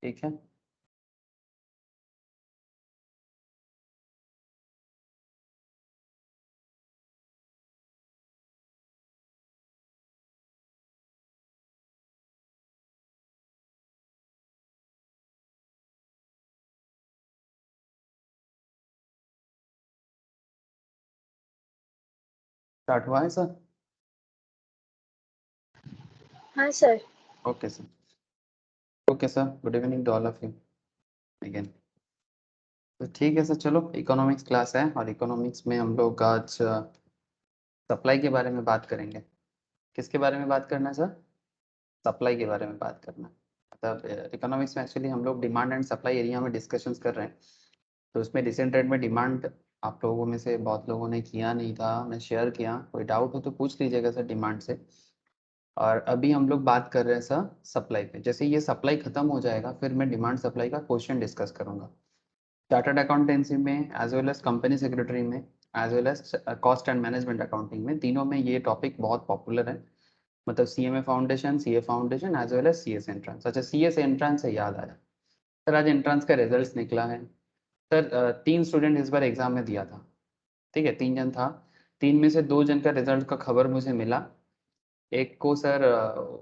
ठीक है। स्टार्ट हुआ है सर? हाँ sir. Okay sir. Okay sir, good evening to all of you again. तो ठीक है सर, चलो इकोनॉमिक्स क्लास है और इकोनॉमिक्स में हम लोग आज सप्लाई के बारे में बात करेंगे। किसके बारे में बात करना है सर? सप्लाई के बारे में बात करना है। मतलब इकोनॉमिक्स में एक्चुअली हम लोग डिमांड एंड सप्लाई एरिया में डिस्कशंस कर रहे हैं। तो उसमें रिसेंट टाइम में डिमांड आप लोगों में से बहुत लोगों ने किया नहीं था, मैं शेयर किया। कोई डाउट हो तो पूछ लीजिएगा सर डिमांड से। और अभी हम लोग बात कर रहे हैं सर सप्लाई पे। जैसे ये सप्लाई खत्म हो जाएगा फिर मैं डिमांड सप्लाई का क्वेश्चन डिस्कस करूंगा। चार्टर्ड अकाउंटेंसी में as well as company secretary में as well as cost and management accounting में, तीनों में ये टॉपिक बहुत पॉपुलर है। मतलब CMA foundation, CA foundation as well as CS entrance. अच्छा, सीएस एंट्रेंस से याद आया सर, आज एंट्रेंस का रिजल्ट निकला है सर। 3 स्टूडेंट इस बार एग्जाम में दिया था। ठीक है, 3 जन था। 3 में से 2 जन का रिजल्ट का खबर मुझे मिला। एक को सर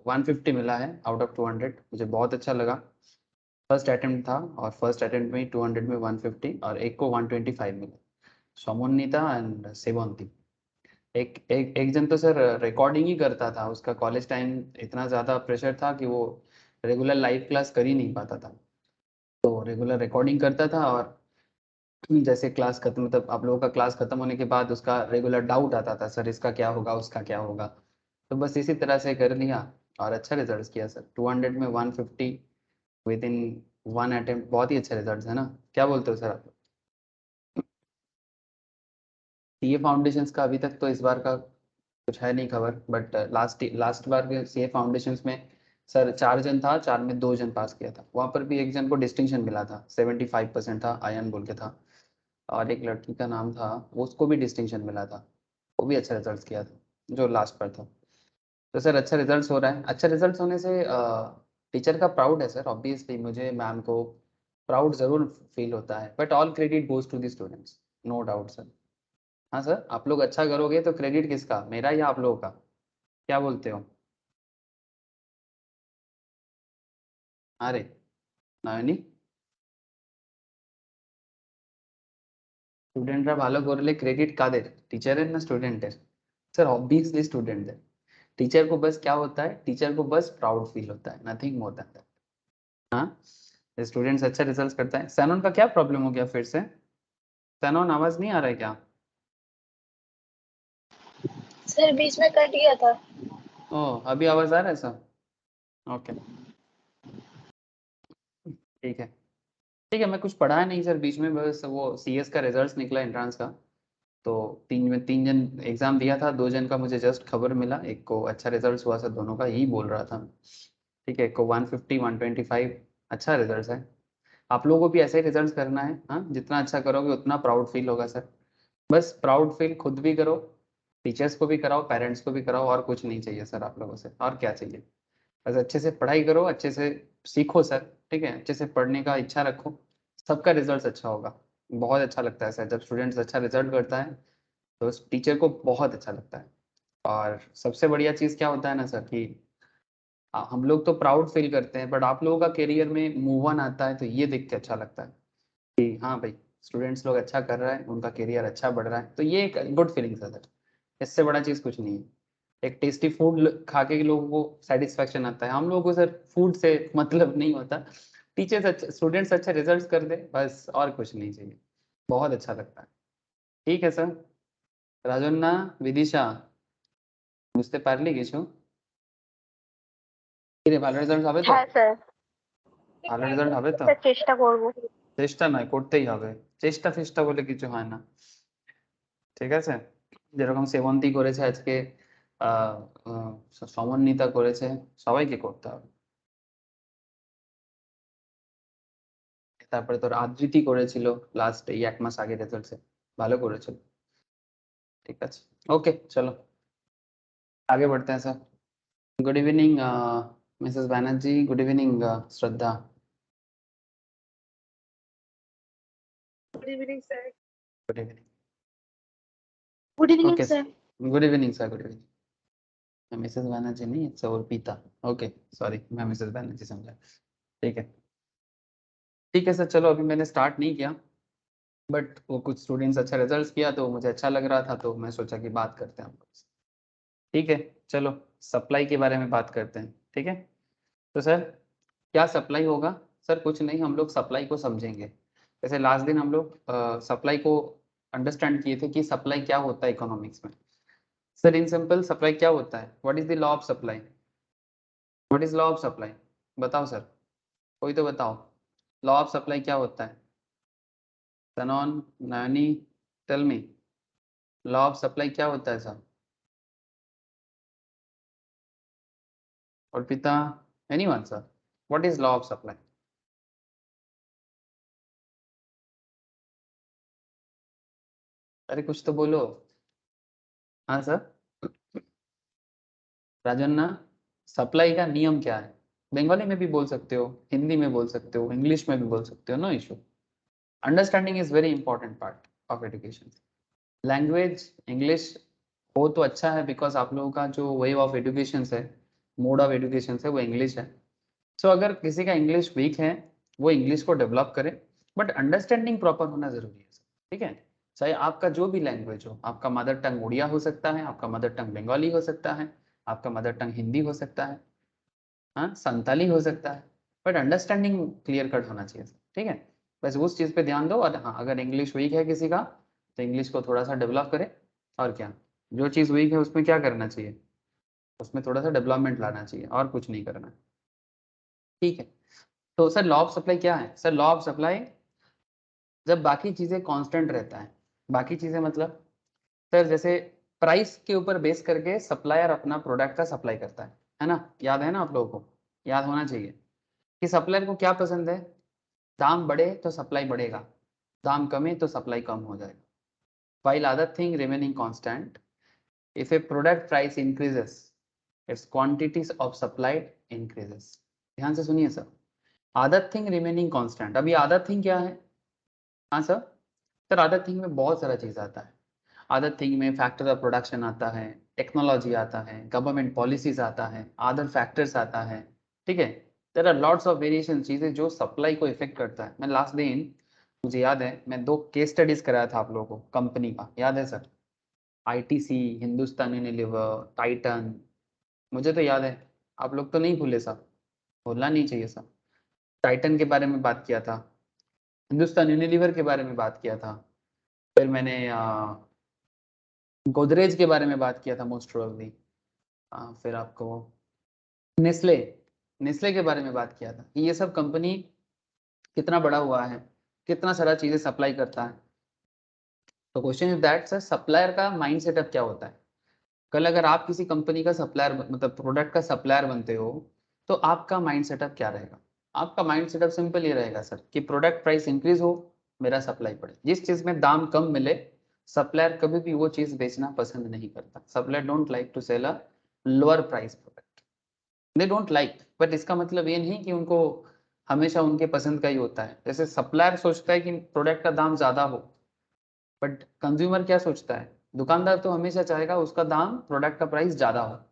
150 मिला है आउट ऑफ 200, मुझे बहुत अच्छा लगा। फर्स्ट अटेम्प्ट था और फर्स्ट अटेम्प्ट में 200 में 150, और एक को 125 मिला, सोमोन्नीता एंड सेवंती। एक जन तो सर रिकॉर्डिंग ही करता था, उसका कॉलेज टाइम इतना ज़्यादा प्रेशर था कि वो रेगुलर लाइव क्लास कर ही नहीं पाता था। तो रेगुलर रिकॉर्डिंग करता था, और जैसे क्लास खत्म, मतलब आप लोगों का क्लास खत्म होने के बाद उसका रेगुलर डाउट आता था, सर इसका क्या होगा, उसका क्या होगा। तो बस इसी तरह से कर लिया और अच्छा रिजल्ट किया सर। 200 में 150 विद इन 1 अटेम्प्ट, बहुत ही अच्छा रिजल्ट है ना? क्या बोलते हो सर आप? सीए फाउंडेशंस का अभी तक तो इस बार का कुछ है नहीं खबर, बट लास्ट लास्ट बार के सीए फाउंडेशंस में सर 4 जन था, 4 में 2 जन पास किया था। वहाँ पर भी एक जन को डिस्टिंक्शन मिला था, 75% था, आयन बोल के था। और एक लड़की का नाम था, उसको भी डिस्टिंक्शन मिला था। वो भी अच्छा रिजल्ट किया था जो लास्ट पर था। तो सर अच्छा रिजल्ट हो रहा है। अच्छा रिजल्ट होने से टीचर का प्राउड है सर, ऑब्वियसली मुझे मैम को प्राउड ज़रूर फील होता है, but all credit goes to the students, no doubt sir. हाँ सर, आप लोग अच्छा करोगे तो क्रेडिट किसका, मेरा या आप लोगों का? क्या बोलते हो? अरे नयनी, স্টুডেন্টরা ভালো করলে क्रेडिट काদের? टीचर ना स्टूडेंट है? सर ऑब्वियसली स्टूडेंट है। टीचर को बस क्या होता है, टीचर को बस प्राउड फील होता है, नथिंग मोर देन दैट। हाँ, स्टूडेंट्स अच्छा रिजल्ट करता है। सैनोन का क्या प्रॉब्लम हो गया फिर से? सैनोन आवाज नहीं आ रहा है क्या? सर बीच में कट गया था। ओ, अभी आवाज आ रहा है सर? ओके, ठीक है। ठीक है, मैं कुछ पढ़ा नहीं सर बीच में, बस वो सीएस का रिजल्ट निकला एंट्रेंस का। तो 3 जन एग्जाम दिया था, 2 जन का मुझे जस्ट खबर मिला, एक को अच्छा रिजल्ट हुआ सर, दोनों का यही बोल रहा था। ठीक है, एक को 150 125, अच्छा रिजल्ट है। आप लोगों को भी ऐसे ही रिजल्ट करना है। हाँ, जितना अच्छा करोगे उतना प्राउड फील होगा सर। बस प्राउड फील खुद भी करो, टीचर्स को भी कराओ, पेरेंट्स को भी कराओ, और कुछ नहीं चाहिए सर आप लोगों से। और क्या चाहिए? बस अच्छे से पढ़ाई करो, अच्छे से सीखो सर। ठीक है, अच्छे से पढ़ने का इच्छा रखो, सबका रिजल्ट अच्छा होगा। बहुत अच्छा लगता है सर जब स्टूडेंट्स अच्छा रिजल्ट करता है, तो उस टीचर को बहुत अच्छा लगता है। और सबसे बढ़िया चीज़ क्या होता है ना सर कि हम लोग तो प्राउड फील करते हैं, बट आप लोगों का करियर में मूव ऑन आता है तो ये देख के अच्छा लगता है कि हाँ भाई, स्टूडेंट्स लोग अच्छा कर रहा है, उनका करियर अच्छा बढ़ रहा है, तो ये एक गुड फीलिंग्स है सर। इससे बड़ा चीज़ कुछ नहीं है। एक टेस्टी फूड खा के लोगों को सेटिस्फेक्शन आता है, हम लोगों को सर फूड से मतलब नहीं होता। टीचर्स अच्छे, स्टूडेंट्स अच्छे रिजल्ट्स कर दे, बस और कुछ नहीं चाहिए। बहुत अच्छा लगता है। ठीक है सर। রাজন্যা, বিদিশা, বুঝতে পারলি কিছু? কিরে, ভালো রেজাল্ট হবে তো? হ্যাঁ স্যার। ভালো রেজাল্ট হবে তো? স্যার চেষ্টা করব। চেষ্টা নয়, করতেই হবে। চেষ্টা ফেষ্টা বলে কিছু হয় না। ঠিক আছে, যেরকম সেবন্তী করেছে আজকে, আহ আহ, সমন্বিতা করেছে, সবাইকে করতে হবে। তারপরে তোর আদৃতি করেছিল লাস্ট এই 1 মাস আগে রেজাল্টে, ভালো করেছিল। ঠিক আছে, ओके चलो आगे बढ़ते हैं sir. Good evening Mrs Banerjee, good evening Shraddha. Good evening sir. Good evening. Good evening okay sir. Good evening sir, good evening. मैं मिसेस बनर्जी नहीं, इट्स और पीता। ओके सॉरी, मैं मिसेस बनर्जी समझा। ठीक है, ठीक है सर, चलो अभी मैंने स्टार्ट नहीं किया, बट वो कुछ स्टूडेंट्स अच्छा रिजल्ट किया तो मुझे अच्छा लग रहा था, तो मैं सोचा कि बात करते हैं हम लोग। ठीक है, चलो सप्लाई के बारे में बात करते हैं। ठीक है, तो सर क्या सप्लाई होगा? सर कुछ नहीं, हम लोग सप्लाई को समझेंगे। जैसे लास्ट दिन हम लोग सप्लाई को अंडरस्टैंड किए थे कि सप्लाई क्या होता है इकोनॉमिक्स में। सर इन सिंपल सप्लाई क्या होता है? What is the law of supply? What is law of supply? बताओ सर, कोई तो बताओ, लॉ ऑफ सप्लाई क्या होता है? सनॉन, नैनी, tell me, law of supply क्या होता है सर? और पिता, anyone sir, what is law of supply? अरे कुछ तो बोलो। हाँ सर, राजन्ना, सप्लाई का नियम क्या है? बंगाली में भी बोल सकते हो, हिंदी में बोल सकते हो, इंग्लिश में भी बोल सकते हो, no issue. Understanding is very important part of education. Language English हो तो अच्छा है, बिकॉज आप लोगों का जो वे ऑफ एजुकेशन है, मोड ऑफ एजुकेशन है, वो इंग्लिश है। सो अगर किसी का इंग्लिश वीक है, वो इंग्लिश को डेवलप करे, बट अंडरस्टैंडिंग प्रॉपर होना जरूरी है। ठीक है, चाहे आपका जो भी लैंग्वेज हो, आपका मदर टंग उड़िया हो सकता है, आपका मदर टंग बंगाली हो सकता है, आपका मदर टंग हिंदी हो सकता है, हाँ संताली हो सकता है, बट अंडरस्टैंडिंग क्लियर कट होना चाहिए। ठीक है, बस उस चीज़ पे ध्यान दो। और हाँ, अगर इंग्लिश वीक है किसी का, तो इंग्लिश को थोड़ा सा डेवलप करे। और क्या, जो चीज़ वीक है उसमें क्या करना चाहिए? उसमें थोड़ा सा डेवलपमेंट लाना चाहिए, और कुछ नहीं करना। ठीक है, तो सर लॉ ऑफ सप्लाई क्या है? सर लॉ ऑफ सप्लाई, जब बाकी चीज़ें कांस्टेंट रहता है, बाकी चीज़ें मतलब सर जैसे प्राइस के ऊपर बेस करके सप्लायर अपना प्रोडक्ट का सप्लाई करता है ना? याद है ना आप लोगों को? याद होना चाहिए कि सप्लायर को क्या पसंद है। दाम बढ़े तो सप्लाई बढ़ेगा, दाम कमे तो सप्लाई कम हो जाएगा। while other thing remaining constant, if a product price increases, its quantities of supply increases। ध्यान से सुनिए sir, other thing remaining constant. अभी अदर थिंग क्या है? हाँ सर, सर अदर थिंग में बहुत सारा चीज आता है। अदर थिंग में फैक्टर ऑफ प्रोडक्शन आता है, टेक्नोलॉजी आता है, गवर्नमेंट पॉलिसीज आता है, अदर फैक्टर्स आता है। ठीक है, there are lots of variation, चीजें जो सप्लाई को इफेक्ट करता है। मैं लास्ट दिन, मुझे याद है, मैं 2 केस स्टडीज कराया था आप लोगों को कंपनी का, याद है sir? ITC, Hindustan Unilever, Titan, मुझे तो याद है। आप लोग तो नहीं भूले साहब, भूलना नहीं चाहिए साहब। टाइटन के बारे में बात किया था, हिंदुस्तान यूनिलीवर के बारे में बात किया था, फिर मैंने गोदरेज के बारे में बात किया था मोस्ट प्रोबेबली, फिर आपको नेस्ले, नेस्ले के बारे में बात किया था कि ये सब कंपनी कितना बड़ा हुआ है, कितना सारा चीजें सप्लाई करता है। तो question is that sir, supplier का माइंड सेटअप क्या होता है? कल अगर आप किसी कंपनी का सप्लायर, मतलब प्रोडक्ट का सप्लायर बनते हो, तो आपका माइंड सेटअप क्या रहेगा? आपका माइंड सेटअप सिंपल ये रहेगा सर कि प्रोडक्ट प्राइस इंक्रीज हो, मेरा सप्लाई बढ़े। जिस चीज में दाम कम मिले, सप्लायर कभी भी वो चीज बेचना पसंद नहीं करता। Supplier don't like to sell a lower price product, they don't like. But इसका मतलब ये नहीं कि उनको हमेशा उनके पसंद का ही होता है। जैसे सप्लायर सोचता है कि प्रोडक्ट का दाम ज्यादा हो, बट कंज्यूमर क्या सोचता है? दुकानदार तो हमेशा चाहेगा उसका दाम, प्रोडक्ट का प्राइस ज्यादा हो।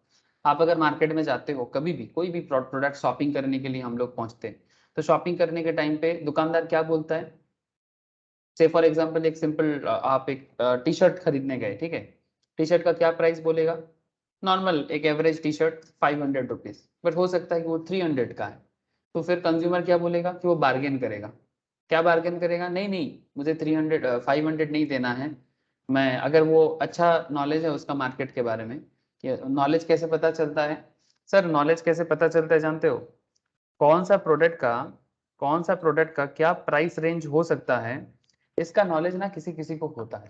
आप अगर मार्केट में जाते हो, कभी भी कोई भी प्रोडक्ट शॉपिंग करने के लिए हम लोग पहुंचते हैं, तो शॉपिंग करने के टाइम पे दुकानदार क्या बोलता है? से फॉर एग्जांपल एक सिंपल, आप एक टी शर्ट खरीदने गए, ठीक है, टी शर्ट का क्या प्राइस बोलेगा? नॉर्मल एक average T shirt 500 rupees, but हो सकता है कि वो 300 का है। तो फिर कंज्यूमर क्या बोलेगा कि वो बार्गेन करेगा। क्या बार्गेन करेगा? नहीं नहीं, मुझे 300 500 नहीं देना है। मैं, अगर वो अच्छा नॉलेज है उसका मार्केट के बारे में, कि नॉलेज कैसे पता चलता है? सर नॉलेज कैसे पता चलता है जानते हो? कौन सा प्रोडक्ट का, कौन सा प्रोडक्ट का क्या प्राइस रेंज हो सकता है, इसका नॉलेज ना किसी किसी को होता है।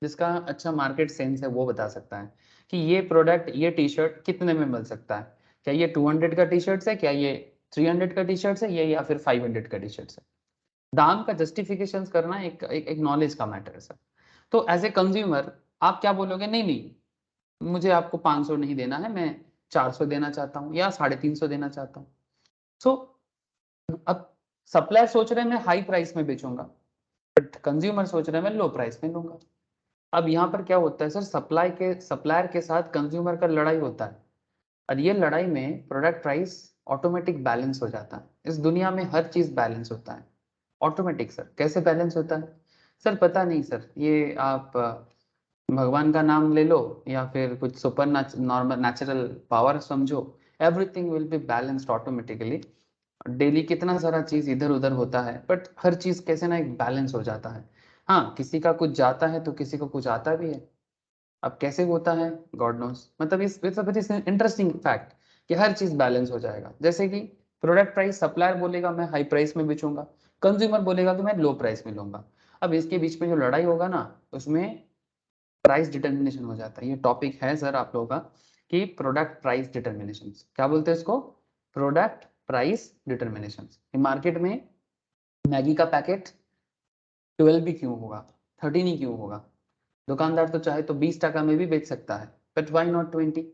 जिसका अच्छा मार्केट सेंस है वो बता सकता है कि ये प्रोडक्ट, ये टी शर्ट कितने में मिल सकता है। क्या ये 200 का टी शर्ट है, क्या ये 300 का टी शर्ट है, ये या फिर 500 का टी शर्ट है। दाम का जस्टिफिकेशन करना एक नॉलेज का मैटर है सर। तो एज ए कंज्यूमर आप क्या बोलोगे? नहीं नहीं, मुझे आपको 500 नहीं देना है, मैं 400 देना चाहता हूँ या 350 देना चाहता हूँ। सो अब सप्लायर सोच रहे हैं मैं हाई प्राइस में बेचूंगा, बट कंज्यूमर सोच रहे हैं मैं लो प्राइस में लूंगा। अब यहाँ पर क्या होता है सर, सप्लायर के साथ कंज्यूमर का लड़ाई होता है, और ये लड़ाई में प्रोडक्ट प्राइस ऑटोमेटिक बैलेंस हो जाता है। इस दुनिया में हर चीज बैलेंस होता है ऑटोमेटिक। सर कैसे बैलेंस होता है? सर पता नहीं सर, ये आप भगवान का नाम ले लो या फिर कुछ सुपर नॉर्मल नेचुरल पावर समझो, everything will be balanced automatically. Daily कितना सारा चीज इधर उधर होता है, बट हर चीज कैसे ना एक बैलेंस हो जाता है। हाँ, किसी का कुछ जाता है तो किसी को कुछ आता भी है। अब कैसे होता है गॉड नोस, मतलब इस इंटरेस्टिंग फैक्ट कि हर चीज बैलेंस हो जाएगा। जैसे कि प्रोडक्ट प्राइस, सप्लायर बोलेगा मैं हाई प्राइस में बेचूंगा, कंज्यूमर बोलेगा कि मैं लो प्राइस में लूंगा। अब इसके बीच में जो लड़ाई होगा ना, उसमें प्राइस डिटर्मिनेशन हो जाता है। ये टॉपिक है सर आप लोगों का कि प्रोडक्ट प्राइस डिटर्मिनेशन, क्या बोलते हैं इसको, प्रोडक्ट प्राइस डिटर्मिनेशन। मार्केट में मैगी का पैकेट 12 भी क्यों होगा, 13 ही क्यों होगा? दुकानदार तो चाहे तो 20 टका में भी बेच सकता है, but why not 20,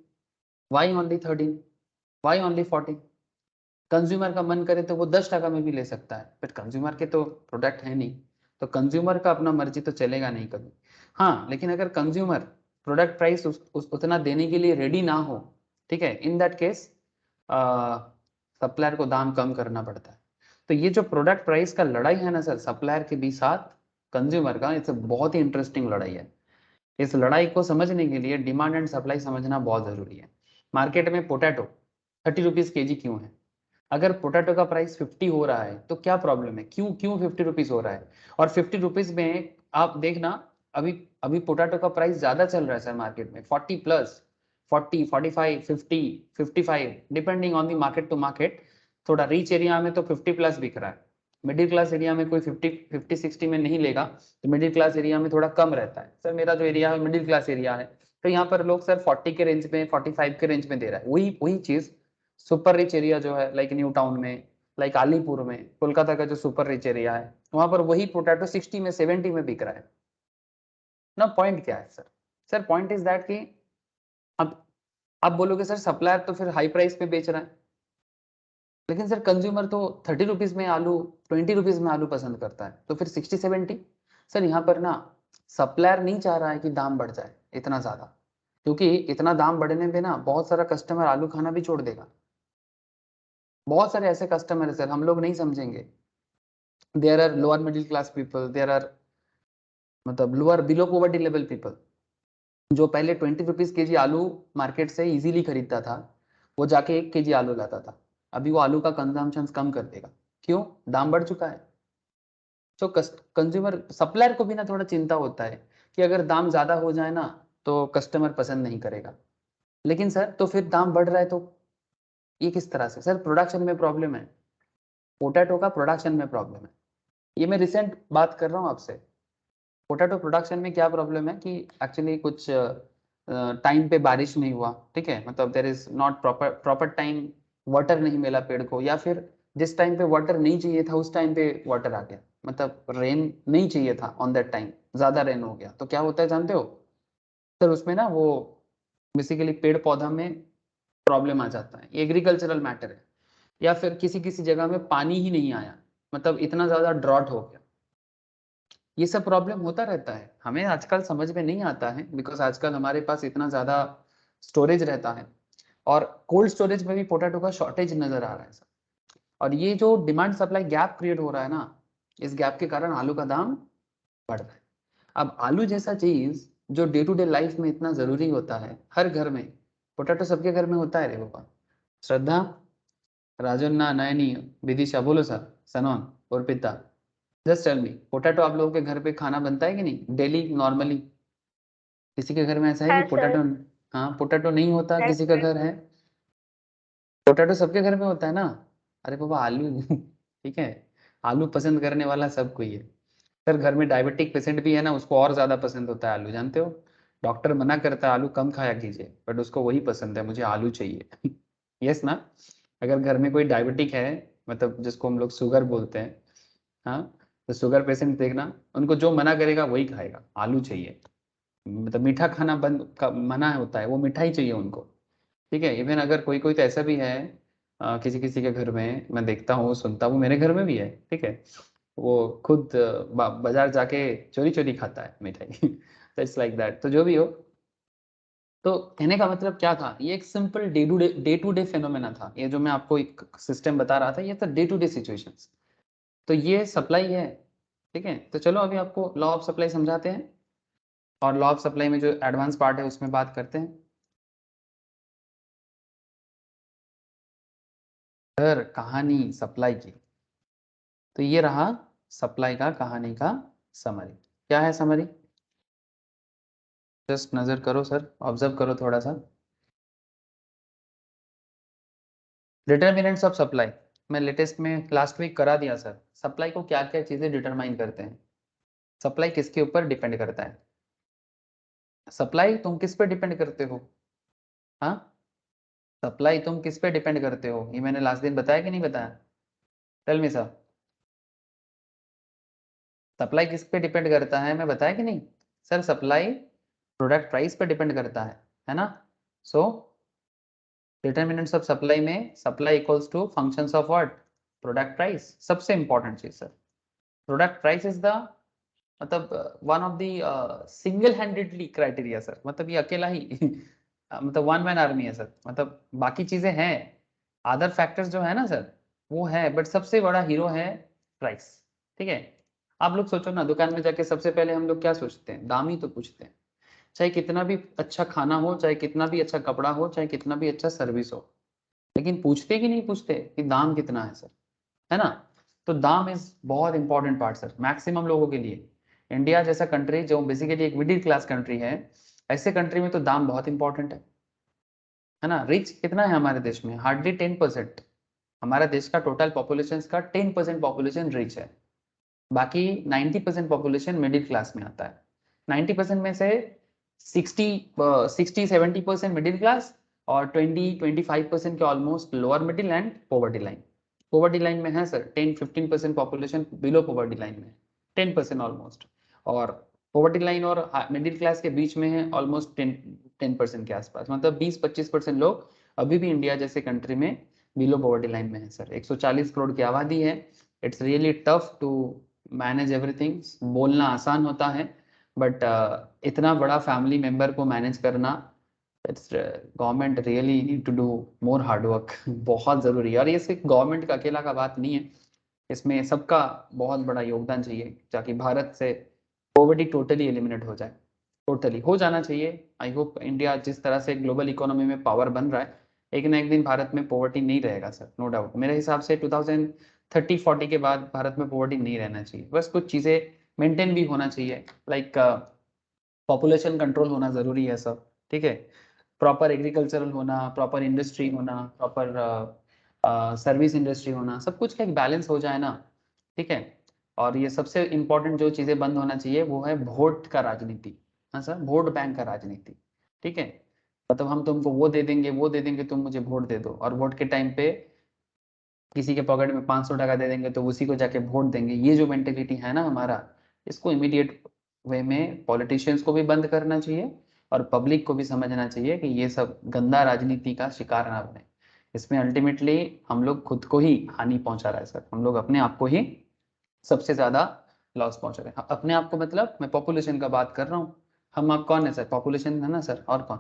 why only 13, why only 14? Consumer का मन करे तो वो 10 टका में भी ले सकता है, बट कंज्यूमर के तो प्रोडक्ट है नहीं, तो कंज्यूमर का अपना मर्जी तो चलेगा नहीं कभी। हाँ, लेकिन अगर कंज्यूमर प्रोडक्ट प्राइस उतना देने के लिए रेडी ना हो, ठीक है, इन दैट केस सप्लायर को दाम कम करना पड़ता है। तो ये जो प्रोडक्ट प्राइस का लड़ाई है ना सर, सप्लायर के भी साथ कंज्यूमर का, इट्स बहुत ही इंटरेस्टिंग लड़ाई है। इस लड़ाई को समझने के लिए डिमांड एंड सप्लाई समझना बहुत जरूरी है। मार्केट में पोटैटो 30 रुपीज केजी क्यों है? अगर पोटैटो का प्राइस 50 हो रहा है तो क्या प्रॉब्लम है, क्यों क्यों 50 रुपीज हो रहा है? और 50 रुपीज में आप देखना, अभी अभी पोटैटो का प्राइस ज्यादा चल रहा है सर मार्केट में, 40 plus, 40, 45, 50, 55, depending on the market to market. थोड़ा रिच एरिया में तो 50 प्लस बिक रहा है, मिडिल क्लास एरिया में कोई 50 60 में नहीं लेगा, तो मिडिल क्लास एरिया में थोड़ा कम रहता है। सर मेरा जो एरिया है मिडिल क्लास एरिया है, तो यहाँ पर लोग सर 40 के रेंज में, 45 के रेंज में दे रहा है। वही वही चीज सुपर रिच एरिया जो है, लाइक न्यू टाउन में, लाइक अलीपुर में, कोलकाता का जो सुपर रिच एरिया है, वहां पर वही पोटैटो 60 में, 70 में बिक रहा है ना। पॉइंट क्या है sir? Sir point is that कि अब आप बोलोगे सर सप्लायर तो फिर हाई प्राइस पे बेच रहा है, लेकिन सर कंज्यूमर तो 30 रुपीज में आलू, 20 रुपीज में आलू पसंद करता है, तो फिर 60 70? सर यहाँ पर ना सप्लायर नहीं चाह रहा है कि दाम बढ़ जाए इतना ज्यादा, क्योंकि इतना दाम बढ़ने पे ना बहुत सारा कस्टमर आलू खाना भी छोड़ देगा। बहुत सारे ऐसे कस्टमर है सर, हम लोग नहीं समझेंगे। There are lower middle class people, there are मतलब lower below poverty level people, जो पहले 20 रुपीज केजी आलू मार्केट से इजीली खरीदता था, वो जाके 1 केजी आलू लाता था। अभी वो आलू का कंजम्पशन कम कर देगा, क्यों? दाम बढ़ चुका है। तो कंज्यूमर, सप्लायर को भी ना थोड़ा चिंता होता है कि अगर दाम ज्यादा हो जाए ना तो कस्टमर पसंद नहीं करेगा। लेकिन सर तो फिर दाम बढ़ रहा है तो ये किस तरह से? सर प्रोडक्शन में प्रॉब्लम है, पोटैटो का प्रोडक्शन में प्रॉब्लम है। ये मैं रिसेंट बात कर रहा हूँ आपसे। पोटैटो प्रोडक्शन में क्या प्रॉब्लम है कि एक्चुअली कुछ टाइम पे बारिश नहीं हुआ, ठीक है, मतलब there is not proper proper time, water नहीं मिला पेड़ को, या फिर जिस टाइम पे वाटर नहीं चाहिए था उस टाइम पे वाटर आ गया, मतलब रेन नहीं चाहिए था ऑन दैट टाइम, ज्यादा रेन हो गया, तो क्या होता है जानते हो सर? उसमें ना वो बेसिकली पेड़ पौधा में प्रॉब्लम आ जाता है, एग्रीकल्चरल मैटर है। या फिर किसी किसी जगह में पानी ही नहीं आया, मतलब इतना ज्यादा ड्रॉट हो गया। ये सब प्रॉब्लम होता रहता है, हमें आजकल समझ में नहीं आता है, बिकॉज आजकल हमारे पास इतना ज्यादा स्टोरेज रहता है, और कोल्ड स्टोरेज में भी पोटैटो का शॉर्टेज नजर आ रहा है सर। और ये जो डिमांड सप्लाई गैप क्रिएट हो रहा है ना, इस गैप के कारण आलू का दाम बढ़ रहा है। अब आलू जैसा चीज जो डे टू डे लाइफ में इतना जरूरी होता है हर घर में, पोटैटो सबके घर में होता है रे बाबा। श्रद्धा, राजन्ना, नयनी, विदिशा, बोलो सर, सनोन और पिता, जस्ट टेल मी, पोटैटो आप लोगों के घर पे खाना बनता है कि नहीं डेली नॉर्मली? किसी के घर में ऐसा है कि है पोटैटो, सर। हाँ पोटैटो नहीं होता, है किसी का सर। घर है? पोटैटो सबके घर में होता है ना। अरे बाबा आलू ठीक है, आलू पसंद करने वाला सब कोई है। सर घर में डायबिटिक पेशेंट भी है ना, उसको और ज्यादा पसंद होता है आलू, जानते हो? डॉक्टर मना करता है आलू कम खाया कीजिए, बट उसको वही पसंद है, मुझे आलू चाहिए यस ना? अगर घर में कोई डायबिटिक है, मतलब जिसको हम लोग शुगर बोलते हैं, हाँ, तो शुगर पेशेंट देखना, उनको जो मना करेगा वही खाएगा, आलू चाहिए। मतलब मीठा खाना मना होता है, वो मिठाई चाहिए उनको, ठीक है। इवन अगर कोई कोई तो ऐसा भी है, किसी किसी के घर में मैं देखता हूँ, सुनता हूँ, मेरे घर में भी है, ठीक है, वो खुद बाजार जाके चोरी चोरी खाता है मिठाई। तो इट्स लाइक दैट। तो जो भी हो, तो कहने का मतलब क्या था, ये एक simple day to day phenomena था। ये जो मैं आपको एक सिस्टम बता रहा था, ये था डे टू डे सिचुएशंस। तो ये सप्लाई है, ठीक है। तो चलो अभी आपको लॉ ऑफ सप्लाई समझाते हैं, और लॉ ऑफ सप्लाई में जो एडवांस पार्ट है उसमें बात करते हैं। सर कहानी सप्लाई की, तो ये रहा सप्लाई का कहानी का समरी। क्या है समरी? जस्ट नजर करो सर, ऑब्जर्व करो थोड़ा सा। डिटर्मिनेंट्स ऑफ सप्लाई, मैं लेटेस्ट में लास्ट वीक करा दिया सर। सप्लाई को क्या क्या चीजें डिटरमाइन करते हैं, सप्लाई किसके ऊपर डिपेंड करता है, सप्लाई तुम किस पे डिपेंड करते हो? हाँ, सप्लाई तुम किस पे डिपेंड करते हो, ये मैंने लास्ट दिन बताया कि नहीं बताया? टेल मी सर, सप्लाई किस पे डिपेंड करता है, मैं बताया कि नहीं? सर सप्लाई प्रोडक्ट प्राइस पे डिपेंड करता है ना? सो डिटर्मिनेंट्स ऑफ सप्लाई में supply equals to functions of what? Product price. सबसे इंपॉर्टेंट चीज sir, product price is the, मतलब one of the single handedly criteria sir, मतलब ये अकेला ही मतलब वन मैन आर्मी है सर। मतलब बाकी चीजें हैं, अदर फैक्टर्स जो है ना सर, वो है, बट सबसे बड़ा हीरो है प्राइस। ठीक है। आप लोग सोचो ना, दुकान में जाके सबसे पहले हम लोग क्या सोचते हैं? दाम ही तो पूछते हैं। चाहे कितना भी अच्छा खाना हो, चाहे कितना भी अच्छा कपड़ा हो, चाहे कितना भी अच्छा सर्विस हो, लेकिन पूछते कि नहीं पूछते कि दाम कितना है सर, है ना? तो दाम इज बहुत इंपॉर्टेंट पार्ट सर, मैक्सिमम लोगों के लिए। इंडिया जैसा कंट्री जो बेसिकली एक मिडिल क्लास कंट्री है, ऐसे कंट्री में तो दाम बहुत इंपॉर्टेंट है ना? रिच कितना है हमारे देश में? हार्डली 10%। हमारे देश का टोटल पॉपुलेशन का 10% पॉपुलेशन रिच है, बाकी 90% पॉपुलेशन मिडिल क्लास में आता है। 90% में से 60-70% मिडिल क्लास, और 20-25% के almost lower middle and poverty line. Poverty line में है sir 10-15% population below poverty line में, 10% ऑलमोस्ट। और पॉवर्टी लाइन और मिडिल क्लास के बीच में है ऑलमोस्ट 10% के आसपास, मतलब 20-25% लोग अभी भी इंडिया जैसे कंट्री में बिलो पॉवर्टी लाइन में है सर। 140 करोड़ की आबादी है। It's really tough to manage everything. बोलना आसान होता है, बट इतना बड़ा फैमिली मेंबर को मैनेज करना, it's government really need to do more hard work. बहुत ज़रूरी है, और ये सिर्फ गवर्नमेंट का अकेला का बात नहीं है, इसमें सबका बहुत बड़ा योगदान चाहिए, ताकि भारत से पॉवर्टी टोटली एलिमिनेट हो जाए। टोटली हो जाना चाहिए। आई होप इंडिया जिस तरह से ग्लोबल इकोनॉमी में पावर बन रहा है, एक ना एक दिन भारत में पॉवर्टी नहीं रहेगा सर, नो डाउट। मेरे हिसाब से 2030-40 के बाद भारत में पॉवर्टी नहीं रहना चाहिए। बस कुछ चीज़ें मेंटेन भी होना चाहिए, लाइक पॉपुलेशन कंट्रोल होना ज़रूरी है सर, ठीक है। प्रॉपर एग्रीकल्चरल होना, प्रॉपर इंडस्ट्री होना, प्रॉपर सर्विस इंडस्ट्री होना, सब कुछ का एक बैलेंस हो जाए ना, ठीक है। और ये सबसे इम्पोर्टेंट जो चीज़ें बंद होना चाहिए वो है वोट का राजनीति। हाँ सर, वोट बैंक का राजनीति, ठीक है। मतलब हम तुमको वो दे देंगे, वो दे देंगे, तुम मुझे वोट दे दो, और वोट के टाइम पे किसी के पॉकेट में 500 टका दे देंगे तो उसी को जाके वोट देंगे। ये जो मेंटेलिटी है ना हमारा, इसको इमीडिएट वे में पॉलिटिशियंस को भी बंद करना चाहिए, और पब्लिक को भी समझना चाहिए कि ये सब गंदा राजनीति का शिकार ना बने। इसमें अल्टीमेटली हम लोग खुद को ही हानि पहुंचा रहा है सर, हम लोग अपने आप को ही सबसे ज्यादा लॉस पहुंचा रहे हैं। अपने आप को मतलब मैं पॉपुलेशन का बात कर रहा हूँ। हम आप कौन है सर? पॉपुलेशन है ना सर, और कौन?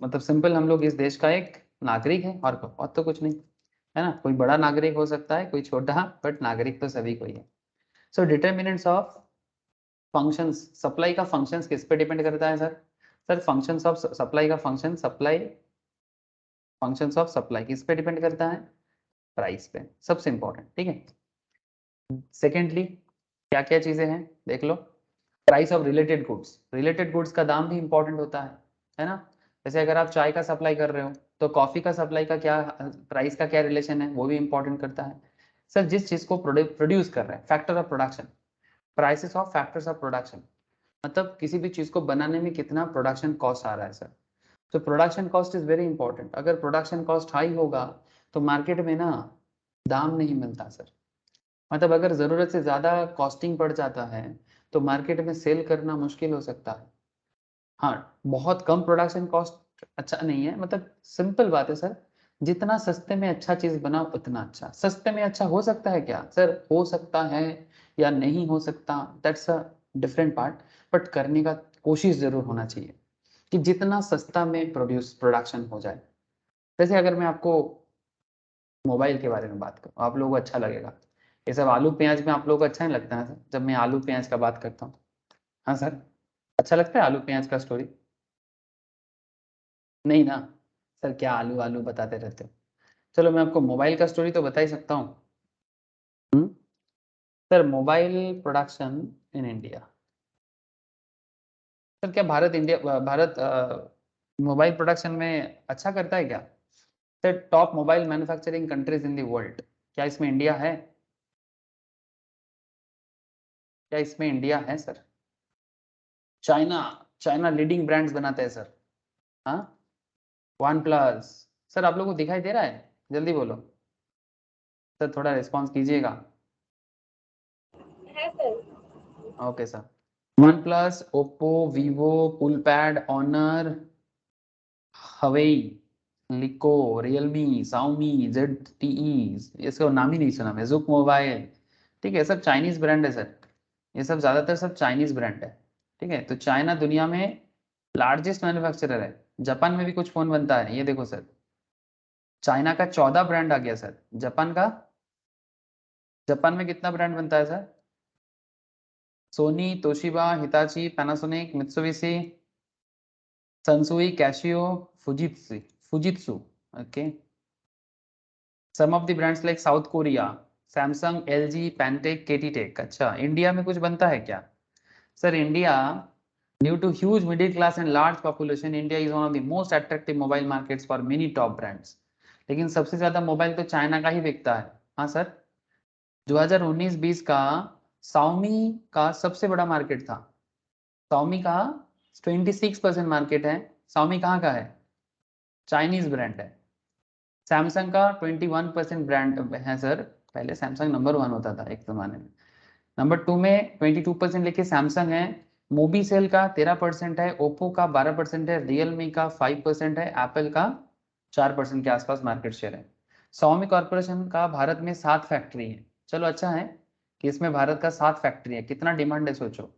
मतलब सिंपल, हम लोग इस देश का एक नागरिक है, और तो कुछ नहीं, है ना? कोई बड़ा नागरिक हो सकता है, कोई छोटा, बट नागरिक तो सभी को ही है। So determinants of functions, supply का फंक्शंस किस पे डिपेंड करता है sir? Sir functions of supply का function, supply functions of supply किस पे डिपेंड करता है? प्राइस पे, सबसे इंपॉर्टेंट, ठीक है। सेकेंडली क्या क्या चीजें हैं देख लो। Price of related goods, related goods का दाम भी इंपॉर्टेंट होता है ना? जैसे अगर आप चाय का सप्लाई कर रहे हो, तो कॉफी का सप्लाई का क्या प्राइस का क्या रिलेशन है, वो भी इंपॉर्टेंट करता है। सर जिस चीज को प्रोड्यूस कर रहे हैं, factor of production, prices of factors of production, मतलब किसी भी चीज को बनाने में कितना प्रोडक्शन कॉस्ट आ रहा है सर। तो production cost is very important. अगर प्रोडक्शन कॉस्ट हाई होगा तो मार्केट में ना दाम नहीं मिलता सर। मतलब अगर जरूरत से ज्यादा कॉस्टिंग पड़ जाता है तो मार्केट में सेल करना मुश्किल हो सकता है। हाँ, बहुत कम प्रोडक्शन कॉस्ट अच्छा नहीं है, मतलब सिंपल बात है सर। जितना सस्ते में अच्छा चीज बनाओ उतना अच्छा। सस्ते में अच्छा हो सकता है क्या सर? हो सकता है या नहीं हो सकता, that's a different part, but करने का कोशिश जरूर होना चाहिए कि जितना सस्ता में प्रोडक्शन हो जाए। जैसे अगर मैं आपको मोबाइल के बारे में बात करूँ, आप लोगों को अच्छा लगेगा। ये सब आलू प्याज में आप लोगों को अच्छा नहीं लगता है सर जब मैं आलू प्याज का बात करता हूँ? हाँ सर, अच्छा लगता है आलू प्याज का स्टोरी? नहीं ना सर, क्या आलू आलू बताते रहते हो। चलो मैं आपको मोबाइल का स्टोरी तो बता ही सकता हूँ। Sir mobile production in India, sir क्या भारत मोबाइल प्रोडक्शन में अच्छा करता है क्या? Sir top mobile manufacturing countries in the world, क्या इसमें इंडिया है? क्या इसमें इंडिया है sir? China, China leading brands बनाते हैं सर। हाँ, वन प्लस। सर आप लोगों को दिखाई दे रहा है? जल्दी बोलो सर, थोड़ा रिस्पॉन्स कीजिएगा। है sir. Okay sir. OnePlus, Oppo, Vivo, Coolpad, Honor, Huawei, LeEco, Realme, Xiaomi, ZTE, इसका नाम ही नहीं सुना मैं, जुक मोबाइल। ठीक है, सब चाइनीज ब्रांड है सर। ये सब ज्यादातर सब चाइनीज ब्रांड है। ठीक है, तो चाइना दुनिया में लार्जेस्ट मैन्युफैक्चरर है। जापान में भी कुछ फोन बनता है, ये देखो सर। चाइना का 14 ब्रांड आ गया सर। जापान का, जापान में कितना ब्रांड बनता है sir? Sony, Toshiba, Hitachi, Panasonic, Mitsubishi, Sansui, Casio, Fujitsu, Fujitsu. Okay, some of the brands like South Korea, Samsung, LG, Pantech, KT Tech. अच्छा, इंडिया में कुछ बनता है क्या? Sir India, due to huge middle class and large population, India is one of the most attractive mobile markets for many top brands. लेकिन सबसे ज्यादा mobile तो चाइना का ही बिकता है। हाँ सर, 2019-20 का साउमी का सबसे बड़ा मार्केट था। साउमी का 26% मार्केट है। साउमी कहाँ का है? चाइनीज ब्रांड है। सैमसंग का 21% ब्रांड है सर। पहले सैमसंग नंबर 1 होता था एक जमाने में। नंबर 2 में 22% लेके सैमसंग है। मोबीसेल का 13% है, ओप्पो का 12% है, रियलमी का 5% है, एप्पल का 4% के आसपास मार्केट शेयर है। Xiaomi कॉर्पोरेशन का भारत में 7 फैक्ट्री है। चलो अच्छा है कि इसमें भारत का 7 फैक्ट्री है, कितना डिमांड है सोचो।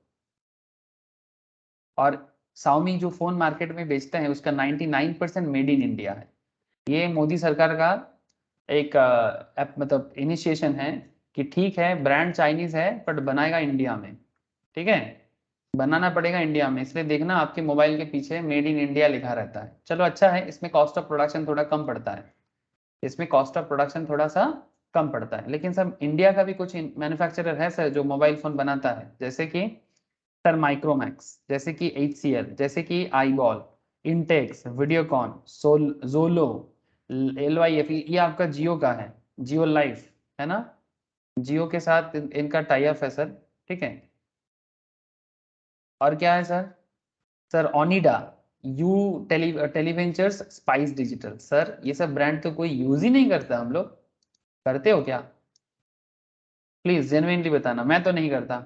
और Xiaomi जो फोन मार्केट में बेचते हैं उसका 99% मेड इन इंडिया है। ये मोदी सरकार का एक मतलब इनिशिएशन है कि ठीक है ब्रांड चाइनीज है बट बनाएगा इंडिया में। ठीक है, बनाना पड़ेगा इंडिया में, इसलिए देखना आपके मोबाइल के पीछे मेड इन इंडिया लिखा रहता है। चलो अच्छा है, इसमें कॉस्ट ऑफ प्रोडक्शन थोड़ा कम पड़ता है। इसमें कॉस्ट ऑफ प्रोडक्शन थोड़ा सा कम पड़ता है, लेकिन सर इंडिया का भी कुछ मैन्युफैक्चरर है सर जो मोबाइल फोन बनाता है, जैसे कि सर माइक्रोमैक्स, जैसे कि HCL, जैसे कि आईबॉल, इंटेक्स, वीडियोकॉन, सोल, जोलो, LYF, ये आपका जियो का है, जियो लाइफ है ना। जियो के साथ इनका टाई अप है सर। ठीक है, और क्या है sir? Sir Onida, Yu Televentures, Spice Digital. Sir ये सब ब्रांड तो कोई यूज ही नहीं करता, हम लोग करते हो क्या? प्लीज जेन्युइनली बताना, मैं तो नहीं करता।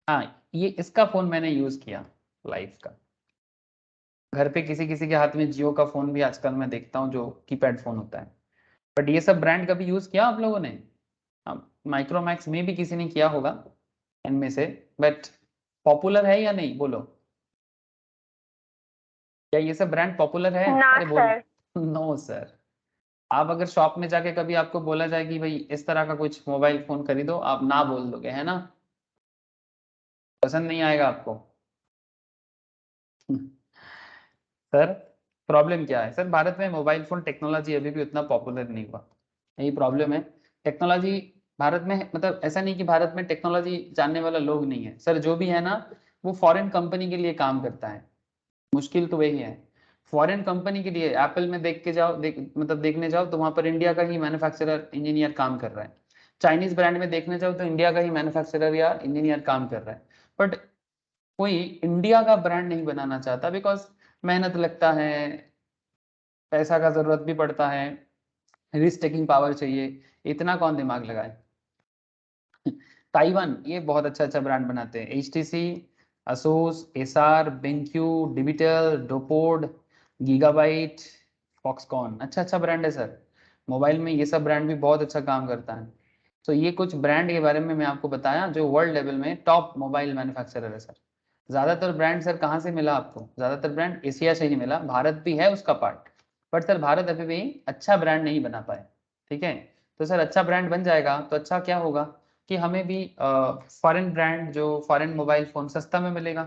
हाँ, ये इसका फोन मैंने यूज किया, लाइफ का। घर पे किसी किसी के हाथ में जियो का फोन भी आजकल मैं देखता हूँ जो कीपैड फोन होता है। बट ये सब ब्रांड कभी यूज किया आप लोगों ने? माइक्रोमैक्स में भी किसी ने किया होगा इनमें से, बट पॉपुलर है या नहीं बोलो? क्या ये सब ब्रांड पॉपुलर है? ना अरे बोलो। सर। No sir. आप अगर शॉप में जाके कभी आपको बोला जाए कि भाई इस तरह का कुछ मोबाइल फोन खरीदो, आप ना बोल दोगे है ना? पसंद नहीं आएगा आपको। सर प्रॉब्लम क्या है? सर भारत में मोबाइल फोन टेक्नोलॉजी अभी भी उतना पॉपुलर नहीं हुआ, यही प्रॉब्लम है। टेक्नोलॉजी भारत में, मतलब ऐसा नहीं कि भारत में टेक्नोलॉजी जानने वाला लोग नहीं है सर, जो भी है ना वो फॉरेन कंपनी के लिए काम करता है। मुश्किल तो वही है। फॉरेन कंपनी के लिए एप्पल में देख के जाओ, मतलब देखने जाओ तो वहां पर इंडिया का ही मैन्युफैक्चरर इंजीनियर काम कर रहा है। चाइनीज ब्रांड में देखने जाओ तो इंडिया का ही मैन्युफैक्चरर या इंजीनियर काम कर रहा है। बट कोई इंडिया का ब्रांड नहीं बनाना चाहता, बिकॉज मेहनत लगता है, पैसा का जरूरत भी पड़ता है, रिस्क टेकिंग पावर चाहिए, इतना कौन दिमाग लगाए। ताइवान ये बहुत अच्छा अच्छा ब्रांड बनाते हैं, HTC, असूस, एसआर, BenQ, Dbtel, Dopod, Gigabyte, Foxconn अच्छा ब्रांड है सर। मोबाइल में ये सब ब्रांड भी बहुत अच्छा काम करता है। तो ये कुछ ब्रांड के बारे में मैं आपको बताया जो वर्ल्ड लेवल में टॉप मोबाइल मैन्युफैक्चरर है सर। ज़्यादातर ब्रांड सर कहाँ से मिला आपको? ज़्यादातर ब्रांड एशिया से ही मिला, भारत भी है उसका पार्ट, बट सर भारत अभी भी अच्छा ब्रांड नहीं बना पाए। ठीक है, तो सर अच्छा ब्रांड बन जाएगा तो अच्छा क्या होगा कि हमें भी फॉरेन ब्रांड जो फॉरेन मोबाइल फ़ोन सस्ता में मिलेगा,